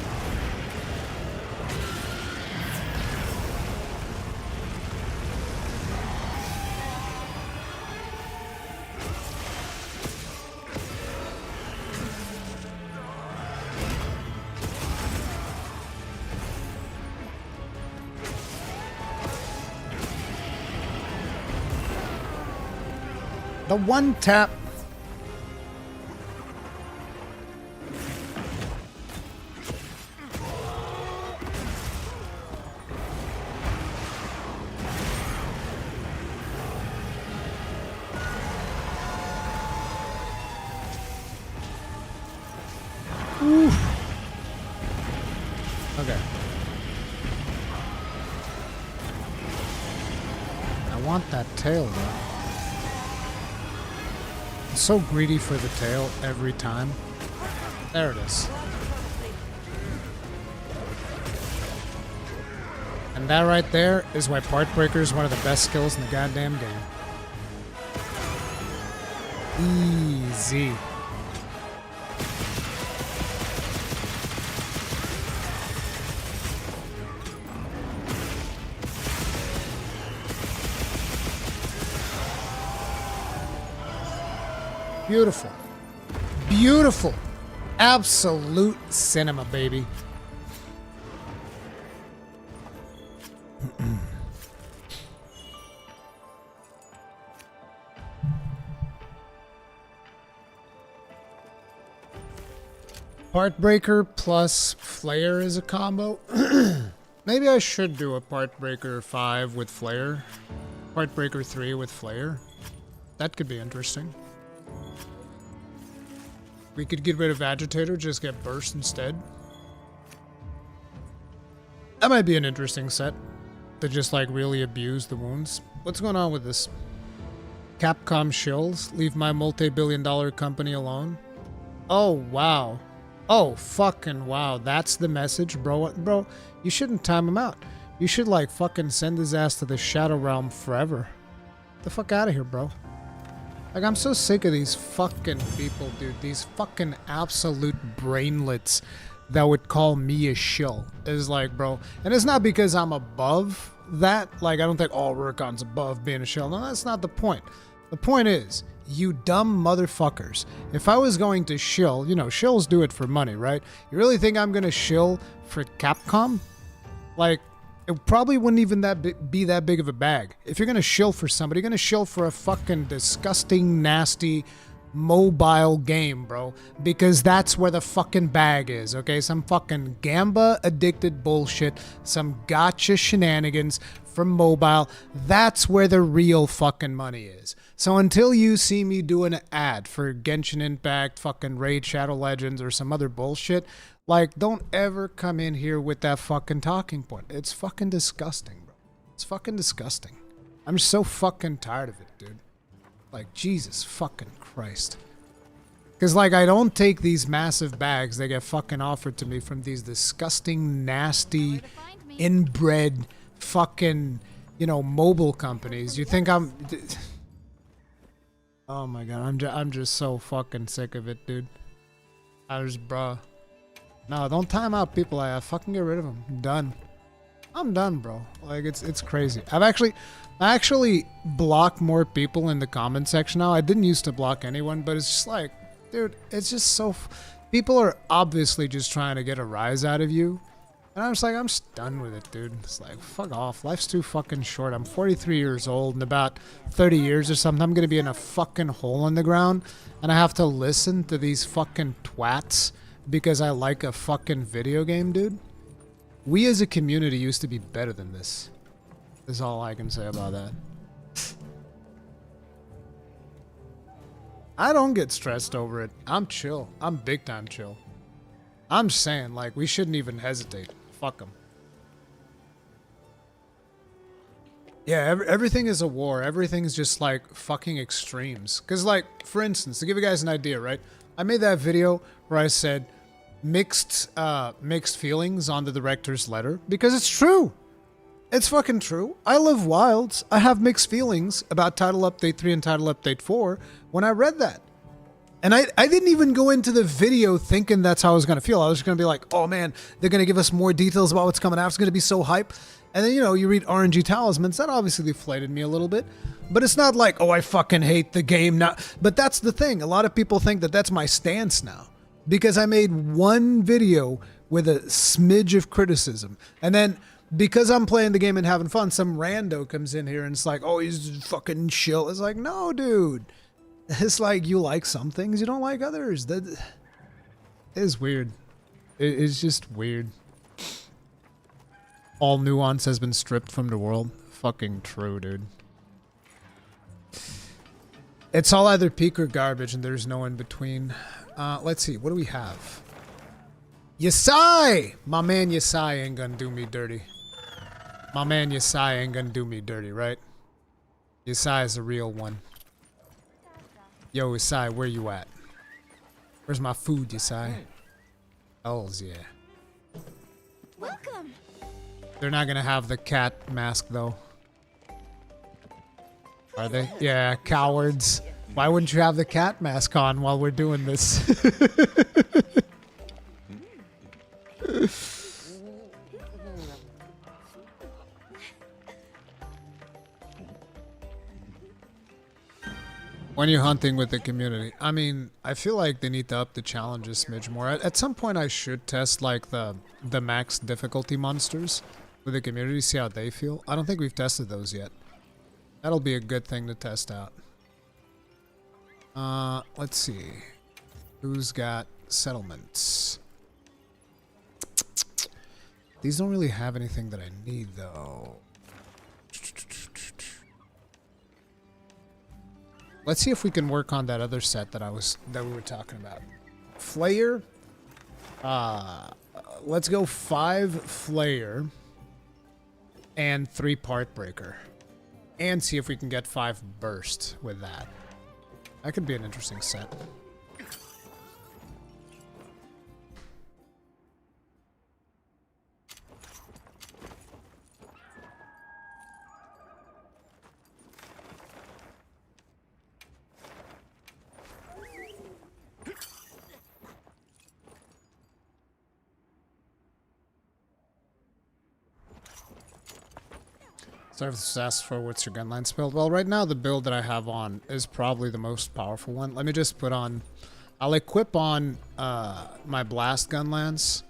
S1: The one tap. Oof. Okay. I want that tail though. I'm so greedy for the tail every time. There it is. And that right there is why Part Breaker is one of the best skills in the goddamn game. Easy. Beautiful. Beautiful. Absolute cinema, baby. Partbreaker plus Flare is a combo. Maybe I should do a Partbreaker 5 with Flare. Partbreaker 3 with Flare. That could be interesting. We could get rid of Agitator, just get Burst instead. That might be an interesting set to just like really abuse the wounds. What's going on with this? Capcom shills, leave my multi-billion-dollar company alone. Oh, wow. Oh, fucking wow. That's the message, bro. Bro, you shouldn't time him out. You should like fucking send his ass to the Shadow Realm forever. Get the fuck out of here, bro. Like, I'm so sick of these fucking people, dude. These fucking absolute brainlets that would call me a shill. Is like, bro. And it's not because I'm above that. Like, I don't think all Rurkon's above being a shill. No, that's not the point. The point is, you dumb motherfuckers. If I was going to shill, you know, shills do it for money, right? You really think I'm going to shill for Capcom? Like, it probably wouldn't even be that big of a bag. If you're going to shill for somebody, you're going to shill for a fucking disgusting, nasty, mobile game, bro. Because that's where the fucking bag is, okay? Some fucking Gamba-addicted bullshit. Some gotcha shenanigans from mobile. That's where the real fucking money is. So until you see me do an ad for Genshin Impact, fucking Raid Shadow Legends, or some other bullshit, like, don't ever come in here with that fucking talking point. It's fucking disgusting, bro. It's fucking disgusting. I'm so fucking tired of it, dude. Like, Jesus fucking Christ. Because, like, I don't take these massive bags that get fucking offered to me from these disgusting, nasty, inbred, fucking, you know, mobile companies. You think I'm... Oh my god, I'm just so fucking sick of it, dude. Bruh. No, don't time out people. I fucking get rid of them. I'm done. I'm done, bro. Like, it's crazy. I actually block more people in the comment section now. I didn't used to block anyone, but it's just like, dude, it's just so... People are obviously just trying to get a rise out of you. And I'm just like, I'm just done with it, dude. It's like, fuck off. Life's too fucking short. I'm 43 years old. In about 30 years or something, I'm going to be in a fucking hole in the ground. And I have to listen to these fucking twats because I like a fucking video game, dude. We as a community used to be better than this. Is all I can say about that. I don't get stressed over it. I'm chill. I'm big time chill. I'm just saying, like, we shouldn't even hesitate. Fuck them. Yeah, everything is a war. Everything's just like fucking extremes. Because, like, for instance, to give you guys an idea, right? I made that video where I said mixed feelings on the director's letter because it's true. It's fucking true. I live Wilds. I have mixed feelings about Title Update 3 and Title Update 4 when I read that. And I didn't even go into the video thinking that's how I was going to feel. I was going to be like, oh man, they're going to give us more details about what's coming out. It's going to be so hype. And then, you know, you read RNG Talismans. That obviously deflated me a little bit. But it's not like, oh, I fucking hate the game now. But that's the thing. A lot of people think that that's my stance now. Because I made one video with a smidge of criticism. And then, because I'm playing the game and having fun, some rando comes in here and it's like, oh, he's fucking chill. It's like, no, dude. It's like you like some things, you don't like others. That is weird. It's just weird. All nuance has been stripped from the world. Fucking true, dude. It's all either peak or garbage, and there's no in between. Let's see. What do we have? Yesai! My man Yesai ain't gonna do me dirty. My man Yesai ain't gonna do me dirty, right? Yesai is a real one. Yo, Yesai, where you at? Where's my food, Yesai? Hells yeah.
S2: Welcome.
S1: They're not gonna have the cat mask, though. Are they? Yeah, cowards. Why wouldn't you have the cat mask on while we're doing this? When you're hunting with the community, I mean, I feel like they need to up the challenges smidge more. At some point, I should test like the max difficulty monsters with the community, see how they feel. I don't think we've tested those yet. That'll be a good thing to test out. Let's see. Who's got settlements? These don't really have anything that I need, though. Let's see if we can work on that other set that we were talking about. Flayer. Let's go 5 Flayer and 3 Part Breaker. And see if we can get 5 Burst with that. That could be an interesting set. So I've just asked for what's your Gunlance build. Well, right now the build that I have on is probably the most powerful one. Let me just put on... I'll equip on my Blast Gunlance,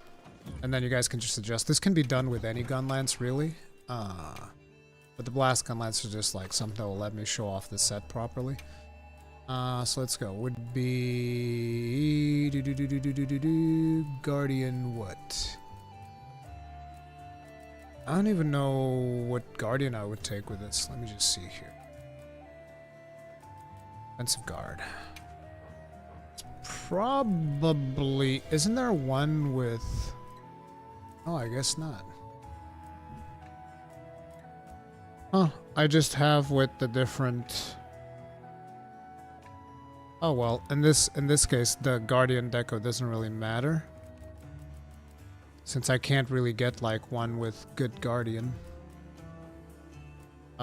S1: and then you guys can just adjust. This can be done with any Gunlance, really. But the Blast Gunlance is just like something that will let me show off the set properly. So let's go. Would be... Guardian what? I don't even know what Guardian I would take with this. Let me just see here. Offensive Guard. It's probably... Isn't there one with... Oh, I guess not. Huh. I just have with the different... Oh well, in this case, the Guardian deco doesn't really matter. Since I can't really get like one with good Guardian.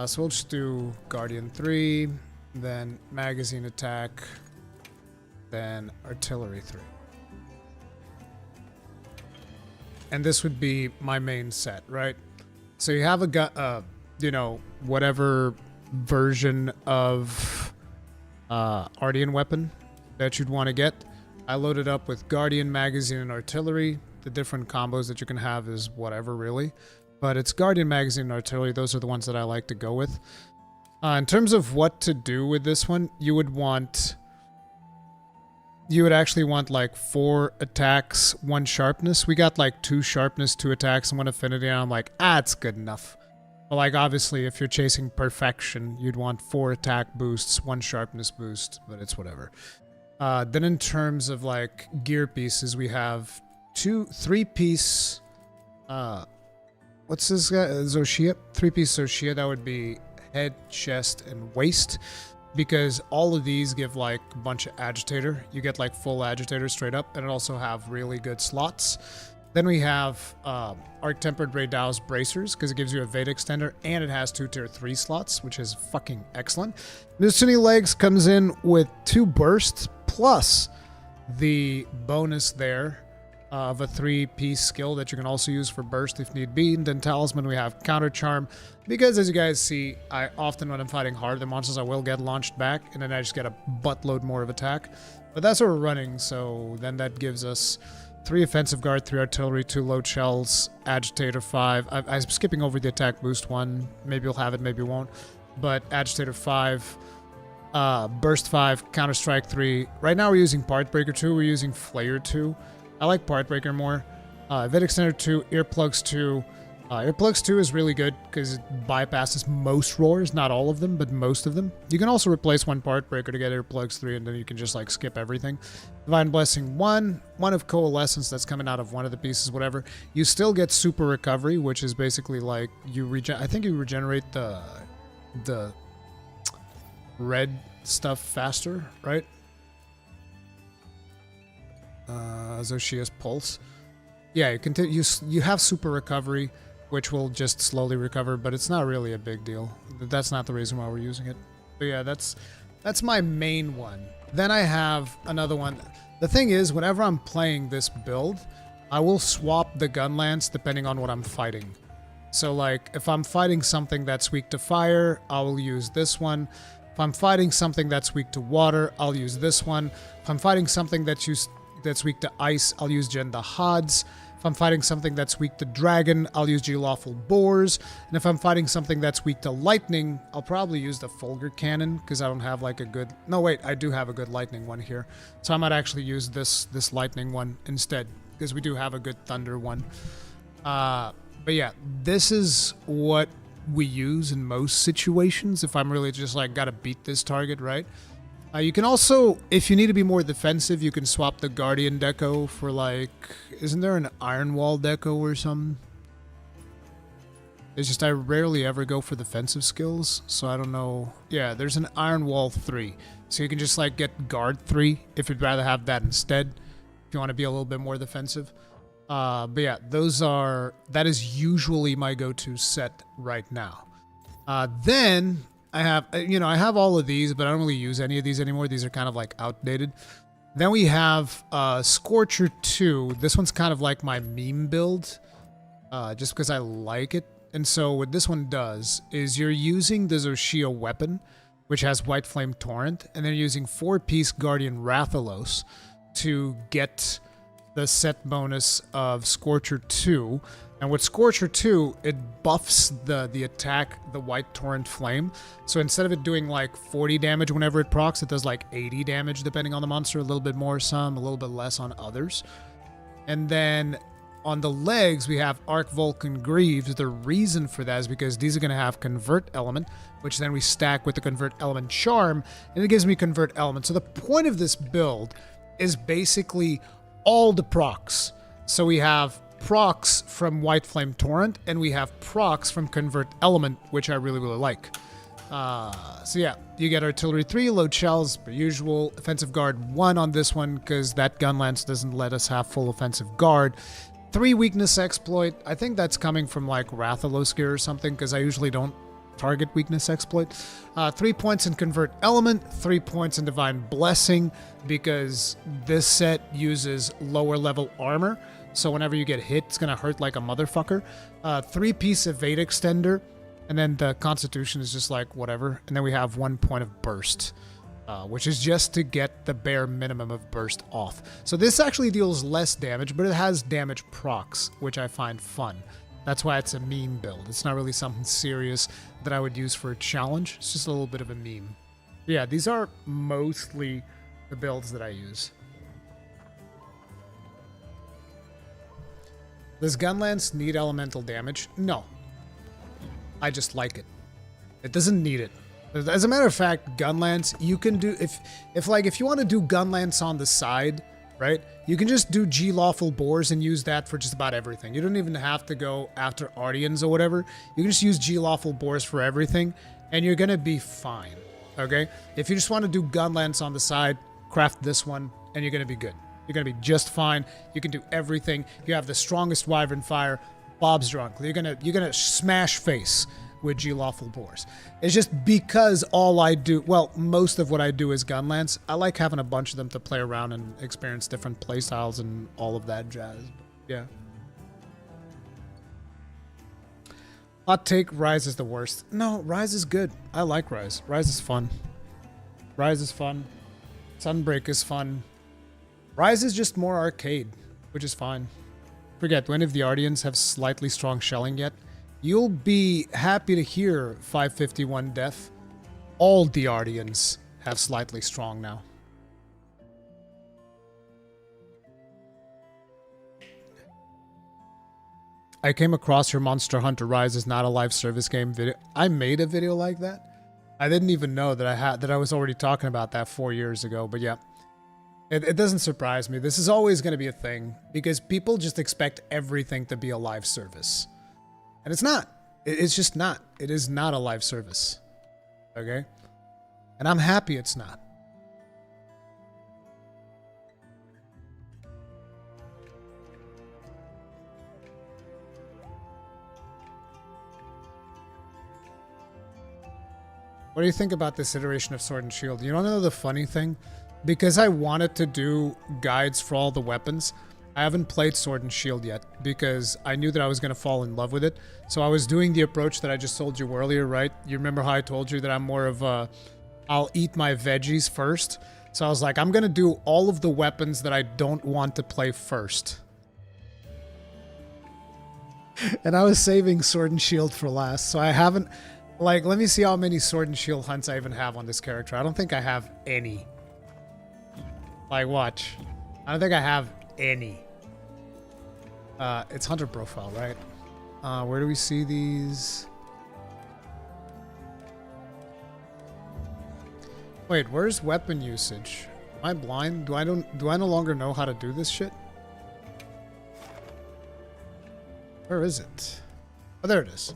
S1: So we'll just do Guardian 3, then Magazine Attack, then Artillery 3. And this would be my main set, right? So you have a you know, whatever version of Ardian weapon that you'd want to get. I loaded up with Guardian, Magazine, and Artillery. The different combos that you can have is whatever, really. But it's Guardian, Magazine, and Artillery. Those are the ones that I like to go with. In terms of what to do with this one, you would actually want like 4 attacks, 1 sharpness. We got like 2 sharpness, 2 attacks, and 1 affinity, and I'm like, it's good enough. But like, obviously, if you're chasing perfection, you'd want 4 attack boosts, 1 sharpness boost, but it's whatever. Then in terms of like gear pieces, we have 3-piece what's this guy? Zoshia? 3-piece Zoshia. That would be head, chest, and waist. Because all of these give like a bunch of agitator. You get like full agitator straight up, and it also have really good slots. Then we have Arc Tempered Raydow's Bracers, because it gives you a Veda extender, and it has 2 tier 3 slots, which is fucking excellent. Nusuni Legs comes in with 2 bursts, plus the bonus there of a 3-piece skill that you can also use for burst if need be. And then Talisman, we have Counter Charm, because as you guys see, I often when I'm fighting hard, the monsters I will get launched back, and then I just get a buttload more of attack. But that's what we're running, so then that gives us 3 offensive guard, 3 artillery, 2 load shells, agitator 5. I'm skipping over the attack boost 1. Maybe you'll have it, maybe you won't. But agitator 5, burst 5, counter strike 3. Right now we're using part breaker 2. We're using flayer 2. I like part breaker more. Vid extender 2, earplugs 2. Earplugs 2 is really good because it bypasses most roars, not all of them, but most of them. You can also replace 1 part breaker to get earplugs 3, and then you can just like skip everything. Divine Blessing 1 of Coalescence that's coming out of one of the pieces, whatever. You still get super recovery, which is basically like you I think you regenerate the red stuff faster, right? Zoshia's Pulse. Yeah, you continue. You have super recovery, which will just slowly recover, but it's not really a big deal. That's not the reason why we're using it. But yeah, that's my main one. Then I have another one. The thing is, whenever I'm playing this build, I will swap the Gunlance depending on what I'm fighting. So like, if I'm fighting something that's weak to fire, I will use this one. If I'm fighting something that's weak to water, I'll use this one. If I'm fighting something that's weak to ice, I'll use Jen the Hods. If I'm fighting something that's weak to dragon, I'll use Lawful Boars. And if I'm fighting something that's weak to lightning, I'll probably use the Fulgur Cannon, because I don't have like a good... No, wait, I do have a good lightning one here. So I might actually use this lightning one instead, because we do have a good thunder one. But yeah, this is what we use in most situations if I'm really just like gotta beat this target, right? You can also, if you need to be more defensive, you can swap the Guardian Deco for like... Isn't there an Iron Wall Deco or something? It's just I rarely ever go for defensive skills, so I don't know. Yeah, there's an Iron Wall 3. So you can just like get Guard 3 if you'd rather have that instead. If you want to be a little bit more defensive. But yeah, that is usually my go-to set right now. Then... I have all of these, but I don't really use any of these anymore. These are kind of like outdated. Then we have Scorcher 2. This one's kind of like my meme build, just because I like it. And so what this one does is you're using the Zoshia weapon, which has White Flame Torrent, and then you're using 4-piece Guardian Rathalos to get the set bonus of Scorcher 2. And with Scorcher 2, it buffs the attack, the White Torrent Flame. So instead of it doing like 40 damage whenever it procs, it does like 80 damage depending on the monster. A little bit more some, a little bit less on others. And then on the legs, we have Arc Vulcan Greaves. The reason for that is because these are going to have Convert Element, which then we stack with the Convert Element Charm, and it gives me Convert Element. So the point of this build is basically all the procs. So we have procs from White Flame Torrent, and we have procs from Convert Element, which I really, really like. So yeah, you get Artillery 3, load shells, per usual. Offensive Guard 1 on this one, because that Gunlance doesn't let us have full offensive guard. 3 Weakness Exploit. I think that's coming from like Rathalos gear or something, because I usually don't target Weakness Exploit. 3 points in Convert Element, 3 points in Divine Blessing, because this set uses lower level armor. So whenever you get hit, it's going to hurt like a motherfucker. 3-piece Evade Extender. And then the Constitution is just like whatever. And then we have 1 point of Burst. Which is just to get the bare minimum of Burst off. So this actually deals less damage, but it has damage procs, which I find fun. That's why it's a meme build. It's not really something serious that I would use for a challenge. It's just a little bit of a meme. But yeah, these are mostly the builds that I use. Does Gunlance need elemental damage? No. I just like it. It doesn't need it. As a matter of fact, Gunlance, you can do... If you want to do Gunlance on the side, right? You can just do G lawful bores and use that for just about everything. You don't even have to go after Ardians or whatever. You can just use G lawful bores for everything, and you're gonna be fine. Okay? If you just want to do Gunlance on the side, craft this one, and you're gonna be good. You're gonna be just fine. You can do everything. You have the strongest Wyvern Fire. Bob's drunk. You're gonna smash face with G lawful bores. It's just because all I do, well, most of what I do is Gunlance. I like having a bunch of them to play around and experience different playstyles and all of that jazz. Yeah. Hot take, Rise is the worst. No, Rise is good. I like Rise. Rise is fun. Rise is fun. Sunbreak is fun. Rise is just more arcade, which is fine. Forget, do any of the Ardians have slightly strong shelling yet? You'll be happy to hear 551 Death. All the Ardians have slightly strong now. I came across your Monster Hunter Rise is not a live service game video. I made a video like that. I didn't even know that I was already talking about that 4 years ago, but yeah. It doesn't surprise me. This is always going to be a thing because people just expect everything to be a live service. And it's not. It's just not. It is not a live service. Okay? And I'm happy it's not. What do you think about this iteration of Sword and Shield? You don't know the funny thing? Because I wanted to do guides for all the weapons, I haven't played Sword and Shield yet because I knew that I was going to fall in love with it. So I was doing the approach that I just told you earlier, right? You remember how I told you that I'm more of a, I'll eat my veggies first. So I was like, I'm going to do all of the weapons that I don't want to play first. And I was saving Sword and Shield for last. So I haven't, like, let me see how many Sword and Shield hunts I even have on this character. I don't think I have any. Like, watch. I don't think I have any. It's Hunter profile, right? Where do we see these? Wait, where's weapon usage? Am I blind? Do I no longer know how to do this shit? Where is it? Oh, there it is.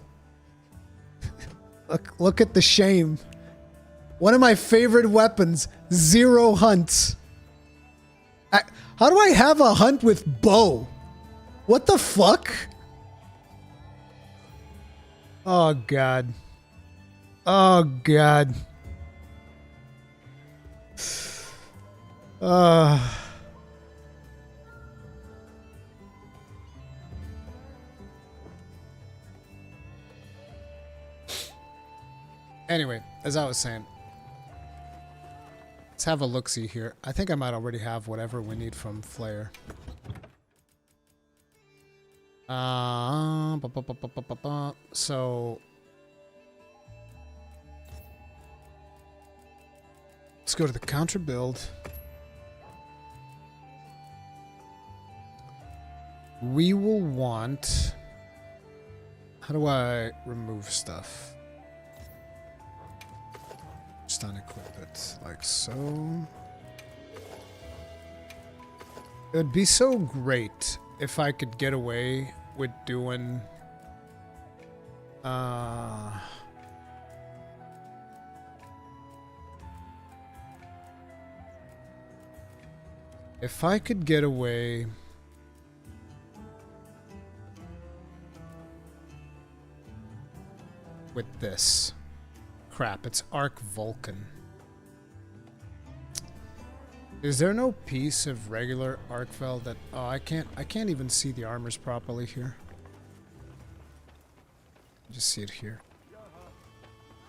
S1: Look at the shame. One of my favorite weapons, 0 hunts. How do I have a hunt with bow? What the fuck? Oh, God. Oh, God. Anyway, as I was saying, let's have a look-see here. I think I might already have whatever we need from Flare. So let's go to the counter build. We will want... How do I remove stuff? Just unequip it, like so. It would be so great if I could get away with doing... If I could get away... with this. Crap, it's Arc Vulcan. Is there no piece of regular Arcvel that... Oh, I can't even see the armors properly here. Just see it here.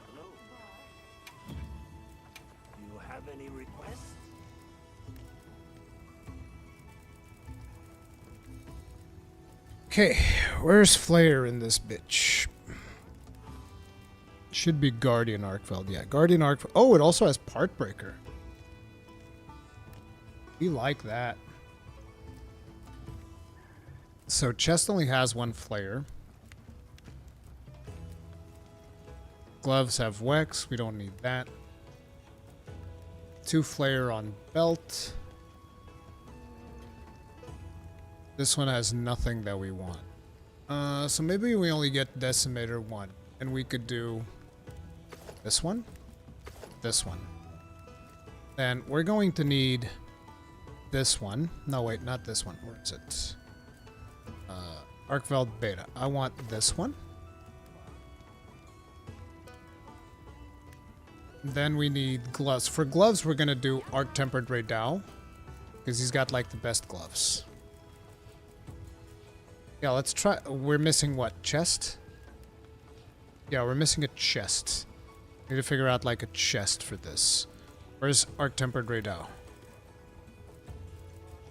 S8: Hello. You have any requests?
S1: Okay, where's Flare in this bitch? Should be Guardian Arcveld. Yeah, Guardian Arcveld. Oh, it also has Part Breaker. We like that. So chest only has 1 flare. Gloves have Wex. We don't need that. 2 flare on belt. This one has nothing that we want. So maybe we only get Decimator 1. And we could do this one, this one. Then we're going to need this one. No, wait, not this one. Where is it? Arcveld Beta. I want this one. Then we need gloves. For gloves, we're going to do Arc Tempered Raydao. Because he's got, like, the best gloves. Yeah, let's try. We're missing what? Chest? Yeah, we're missing a chest. Need to figure out, like, a chest for this. Where's Arc Tempered Raydao?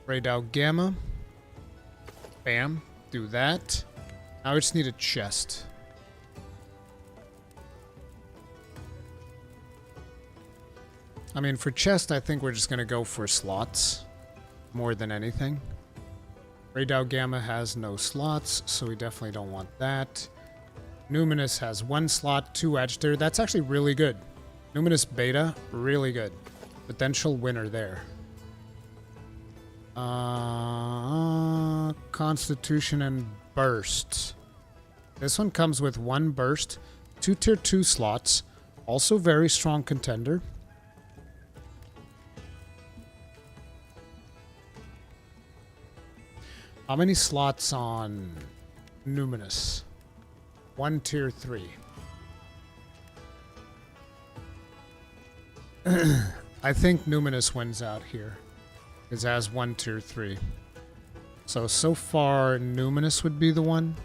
S1: Raydao Gamma. Bam. Do that. Now we just need a chest. I mean, for chest, I think we're just going to go for slots. More than anything. Raydao Gamma has no slots, so we definitely don't want that. Numinous has 1 slot, 2 agitator. That's actually really good. Numinous Beta, really good. Potential winner there. Constitution and Burst. This one comes with 1 burst, 2 tier 2 slots. Also very strong contender. How many slots on Numinous? 1 tier 3. I think Numinous wins out here. It has 1 tier 3. So far, Numinous would be the one.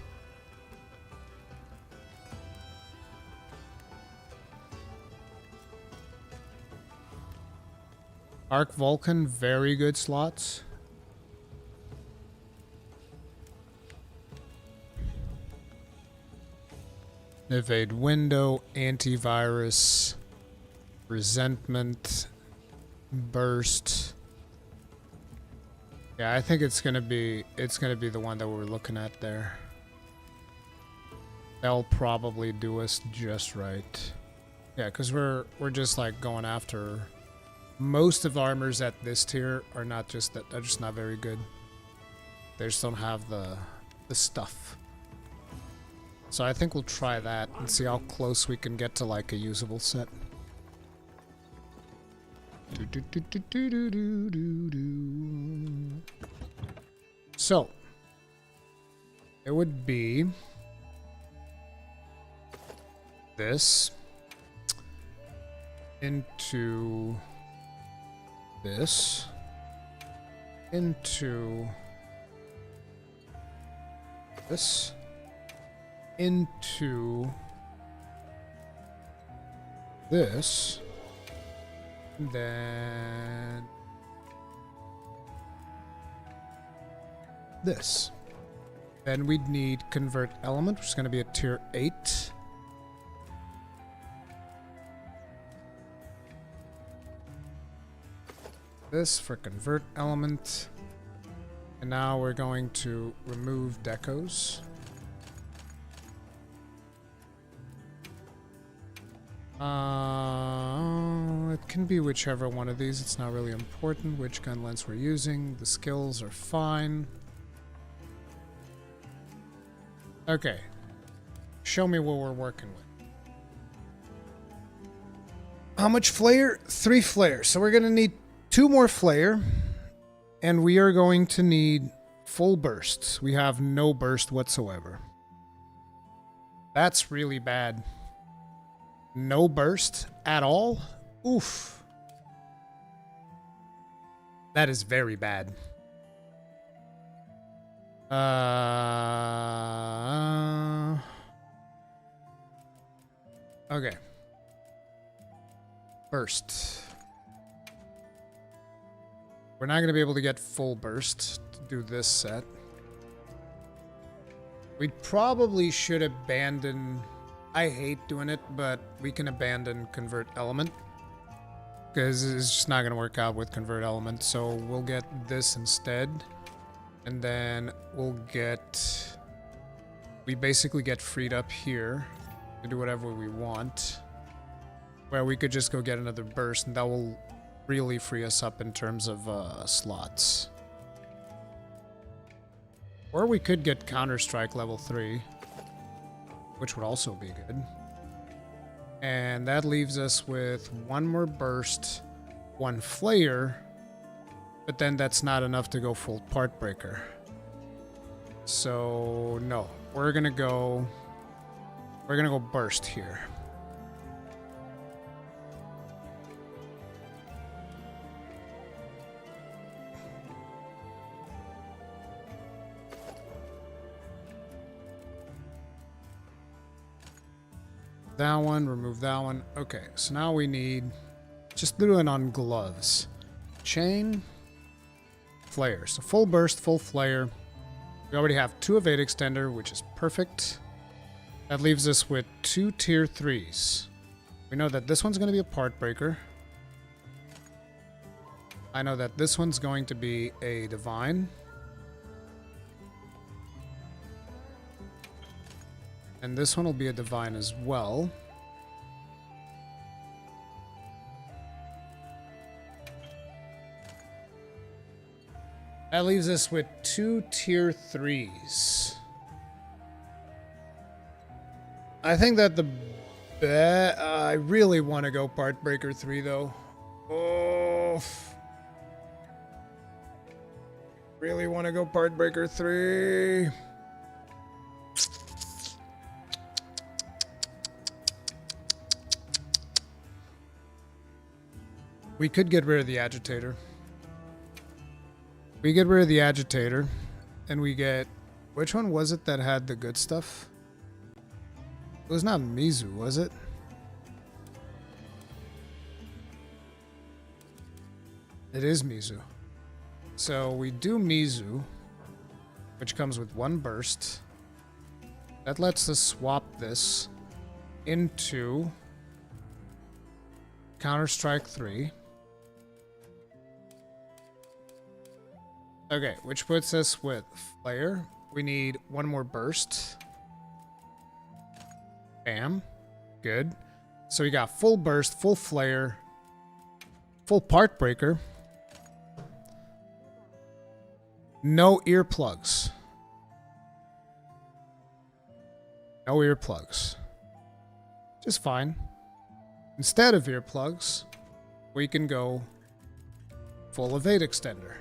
S1: Arc Vulcan, very good slots. Evade Window, Antivirus, Resentment, Burst. Yeah, I think it's gonna be the one that we're looking at there. They'll probably do us just right. Yeah, because we're just like going after most of armors at this tier are not just that they're just not very good. They just don't have the stuff. So I think we'll try that and see how close we can get to like a usable set. So it would be this into this into this into this, and then this. Then we'd need Convert Element, which is going to be a tier 8. This for Convert Element. And now we're going to remove decos. It can be whichever one of these. It's not really important which Gunlance we're using. The skills are fine. Okay. Show me what we're working with. How much flare? 3 flare. So we're going to need 2 more flare. And we are going to need full bursts. We have no burst whatsoever. That's really bad. No burst at all? Oof. That is very bad. Okay. Burst. We're not going to be able to get full burst to do this set. We probably should abandon... I hate doing it, but we can abandon Convert Element. Because it's just not going to work out with Convert Element. So we'll get this instead. And then we'll get... We basically get freed up here to do whatever we want. Where we could just go get another burst, and that will really free us up in terms of slots. Or we could get Counter-Strike level 3, which would also be good. And that leaves us with one more burst, one flare, but then that's not enough to go full part breaker. So no, we're gonna go burst here. That one, remove that one. Okay, so now we need just do it on gloves. Chain, flare. So full burst, full flare. We already have 2 evade extender, which is perfect. That leaves us with 2 tier 3s. We know that this one's going to be a part breaker. I know that this one's going to be a divine. And this one will be a divine as well. That leaves us with 2 tier 3s. I think that I really want to go part breaker 3 though. Oh. Really want to go part breaker 3. We could get rid of the agitator. We get rid of the agitator, and we get... Which one was it that had the good stuff? It was not Mizu, was it? It is Mizu. So we do Mizu, which comes with 1 burst. That lets us swap this into Counter-Strike 3. Okay, which puts us with flare. We need 1 more burst. Bam. Good. So we got full burst, full flare, full part breaker. No earplugs. No earplugs. Just fine. Instead of earplugs, we can go full evade extender.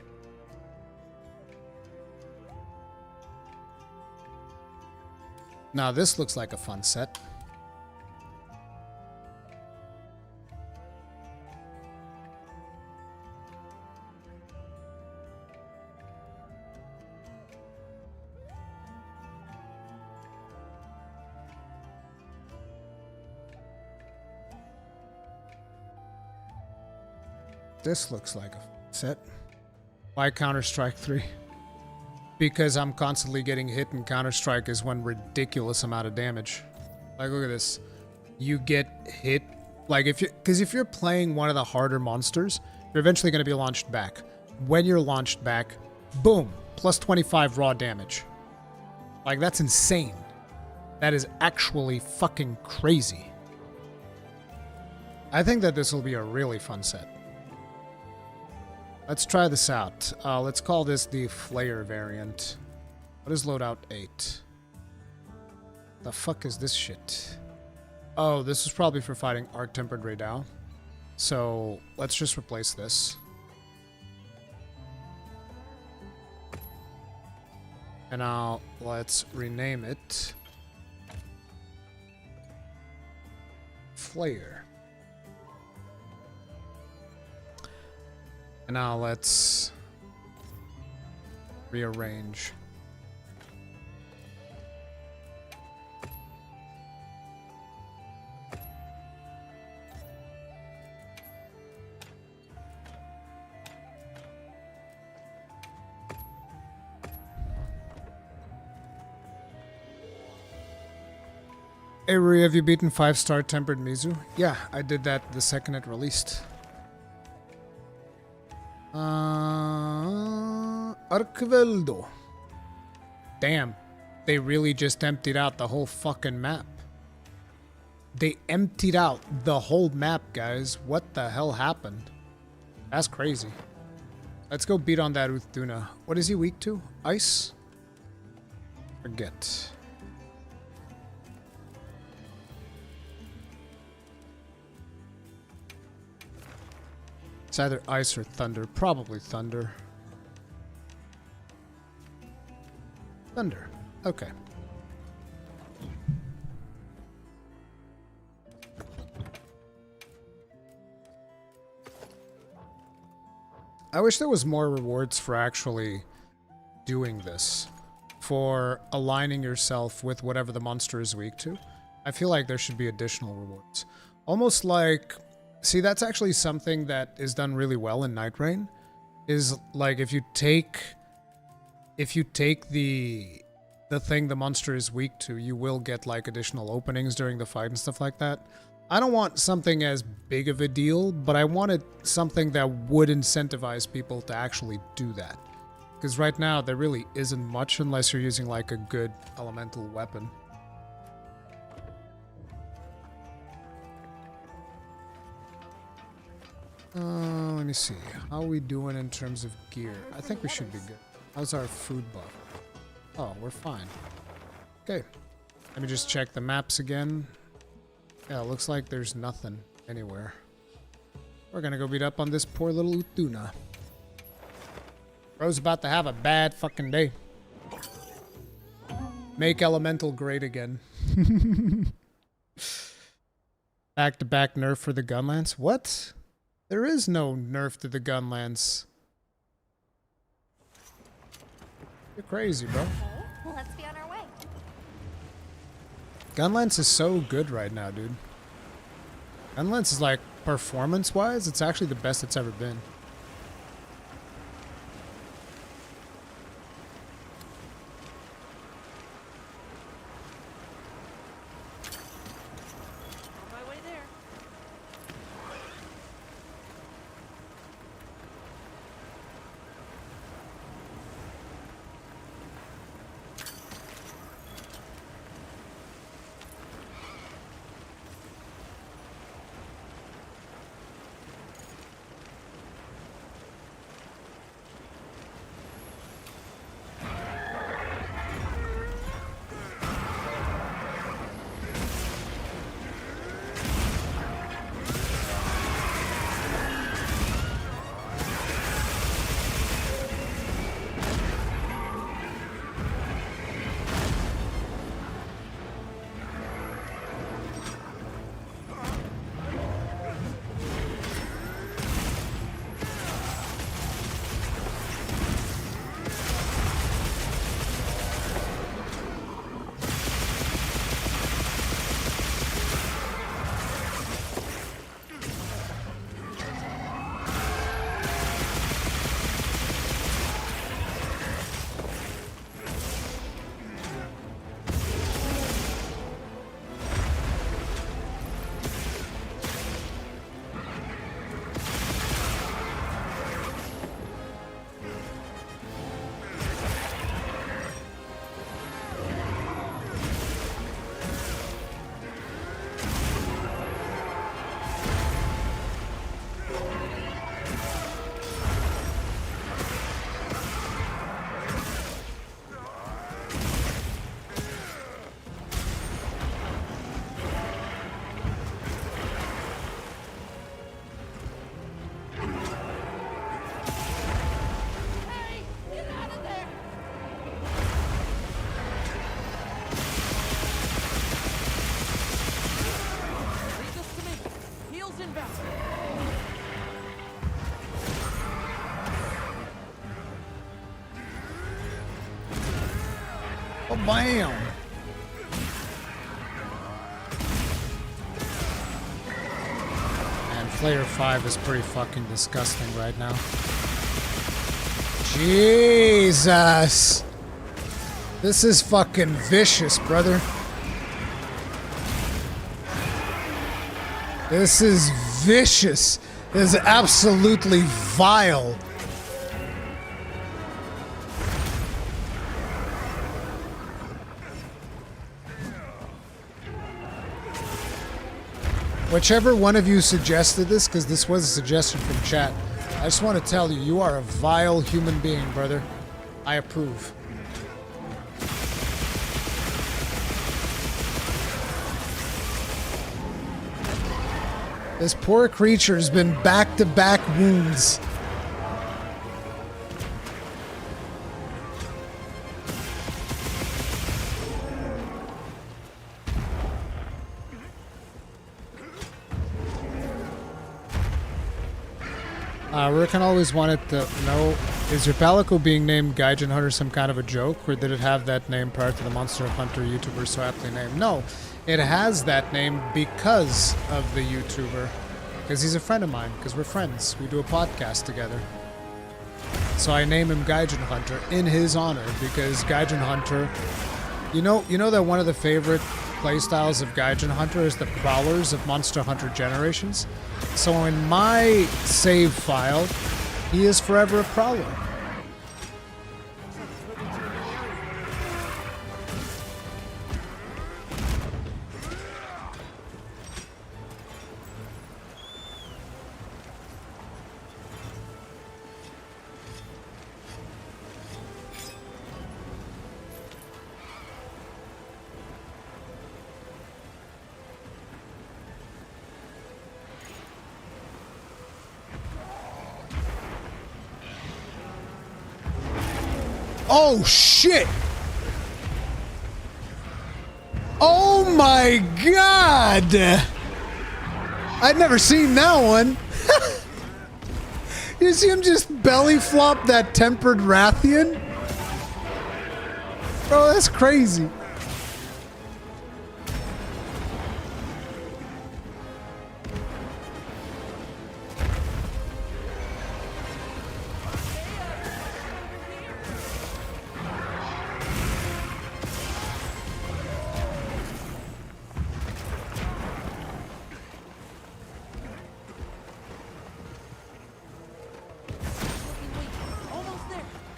S1: Now this looks like a fun set. This looks like a set. Why Counter-Strike 3? Because I'm constantly getting hit, and Counter-Strike is one ridiculous amount of damage. Like, look at this. You get hit. Like, if you're playing one of the harder monsters, you're eventually going to be launched back. When you're launched back, boom, plus 25 raw damage. Like, that's insane. That is actually fucking crazy. I think that this will be a really fun set. Let's try this out. Let's call this the Flare variant. What is loadout 8? The fuck is this shit? Oh, this is probably for fighting Arc-Tempered Raidao. So, let's just replace this. And now, let's rename it Flare. And now let's rearrange. Hey Rui, have you beaten 5-star Tempered Mizu? Yeah, I did that the second it released. Arcveldo. Damn, they really just emptied out the whole fucking map. They emptied out the whole map, guys. What the hell happened? That's crazy. Let's go beat on that Uthduna. What is he weak to? Ice? Forget. It's either ice or thunder. Probably thunder. Thunder. Okay. I wish there was more rewards for actually doing this. For aligning yourself with whatever the monster is weak to. I feel like there should be additional rewards. Almost like... See, that's actually something that is done really well in Night Rain. Is like if you take the thing the monster is weak to, you will get like additional openings during the fight and stuff like that. I don't want something as big of a deal, but I wanted something that would incentivize people to actually do that. Because right now, there really isn't much unless you're using like a good elemental weapon. Let me see. How are we doing in terms of gear? I think we should be good. How's our food buff? Oh, we're fine. Okay. Let me just check the maps again. Yeah, it looks like there's nothing anywhere. We're gonna go beat up on this poor little Utuna. Bro's about to have a bad fucking day. Make elemental great again. Back-to-back nerf for the Gunlance? What? There is no nerf to the Gunlance. You're crazy, bro.
S2: Okay, let's be on our way.
S1: Gunlance is so good right now, dude. Gunlance is like, performance-wise, it's actually the best it's ever been.
S7: On my way there.
S1: Oh, bam! And Player 5 is pretty fucking disgusting right now. Jesus! This is fucking vicious, brother. This is vicious. This is absolutely vile. Whichever one of you suggested this, because this was a suggestion from chat, I just want to tell you, you are a vile human being, brother. I approve. This poor creature has been back-to-back wounds. Rickon always wanted to know, is your Palico being named Gaijin Hunter some kind of a joke, or did it have that name prior to the Monster Hunter YouTuber so aptly named? No, it has that name because of the YouTuber. Because he's a friend of mine, because we're friends. We do a podcast together. So I name him Gaijin Hunter in his honor, because Gaijin Hunter... You know that one of the favorite playstyles of Gaijin Hunter is the Prowlers of Monster Hunter Generations? So in my save file, he is forever a Prowler. Oh shit! Oh my god! I'd never seen that one. You see him just belly flop that tempered Rathian? Bro, that's crazy.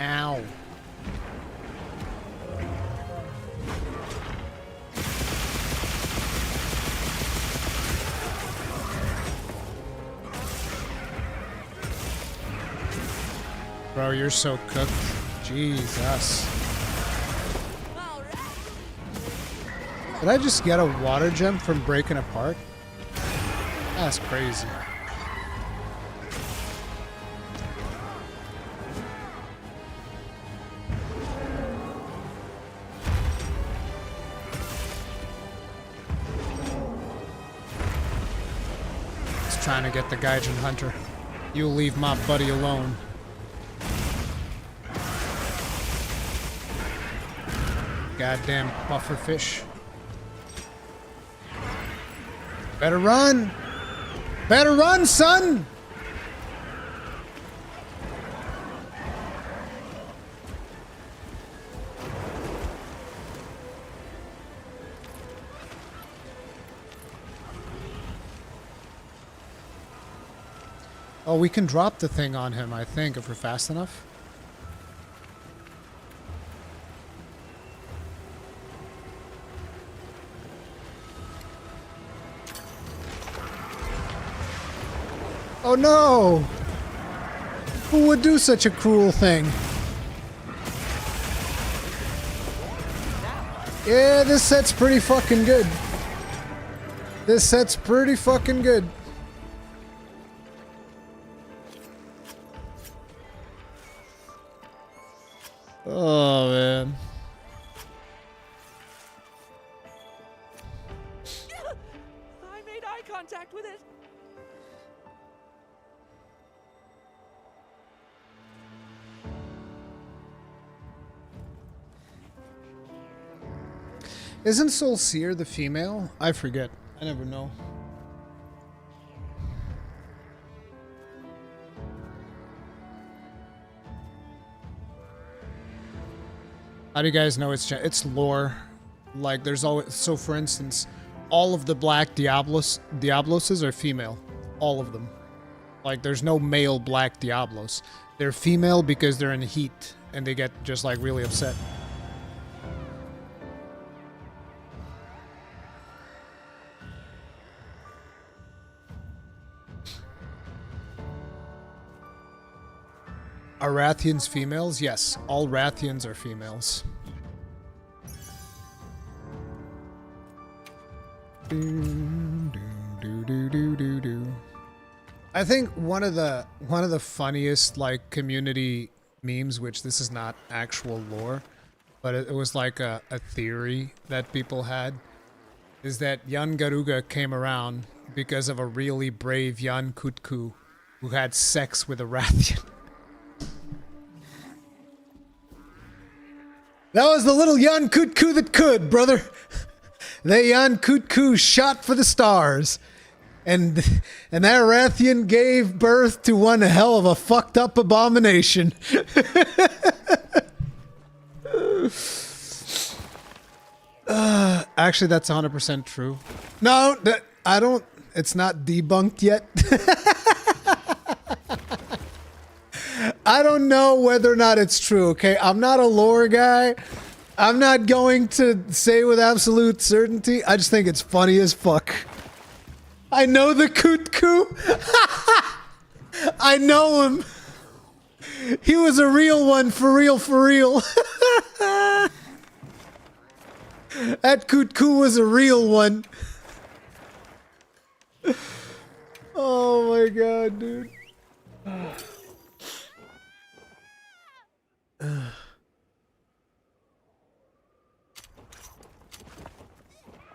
S1: Ow. Bro, you're so cooked. Jesus. Did I just get a water gem from breaking apart? That's crazy. Trying to get the Gaijin Hunter. You leave my buddy alone. Goddamn pufferfish. Better run! Better run, son! Oh, we can drop the thing on him, I think, if we're fast enough. Oh no! Who would do such a cruel thing? Yeah, this set's pretty fucking good. This set's pretty fucking good. Oh, man.
S4: I made eye contact with it.
S1: Isn't Soul Seer the female? I forget. I never know. How do you guys know it's lore? Like, there's always... So, for instance, all of the black Diabloses are female. All of them. Like, there's no male black Diablos. They're female because they're in heat, and they get just, like, really upset. Are Rathians females? Yes, all Rathians are females. Do, do, do, do, do, do. I think one of the funniest like community memes, which this is not actual lore, but it was like a theory that people had, is that Jan Garuga came around because of a really brave Jan Kutku who had sex with a Rathian. That was the little Jan Kutku that could, brother. That Jan Kutku shot for the stars. And that Rathian gave birth to one hell of a fucked up abomination. Actually, that's 100% true. No, I don't. It's not debunked yet. I don't know whether or not it's true, okay? I'm not a lore guy. I'm not going to say with absolute certainty. I just think it's funny as fuck. I know the Kutku. I know him. He was a real one, for real, for real. That Kutku was a real one. Oh my god, dude.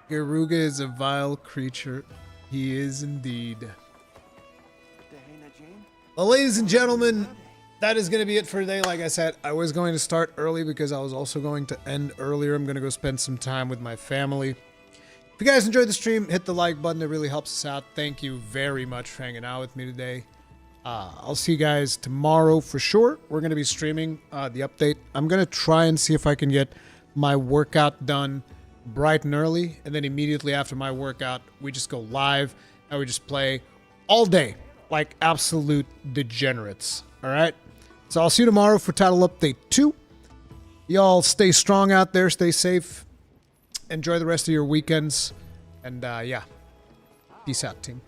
S1: Garuga is a vile creature. He is indeed. Well, ladies and gentlemen, that is going to be it for today. Like I said, I was going to start early because I was also going to end earlier. I'm going to go spend some time with my family. If you guys enjoyed the stream, hit the like button. It really helps us out. Thank you very much for hanging out with me today. I'll see you guys tomorrow for sure. We're going to be streaming the update. I'm going to try and see if I can get my workout done bright and early, and then immediately after my workout, we just go live and we just play all day like absolute degenerates. All right? So I'll see you tomorrow for Title Update 2. Y'all stay strong out there. Stay safe. Enjoy the rest of your weekends. And yeah, peace out, team.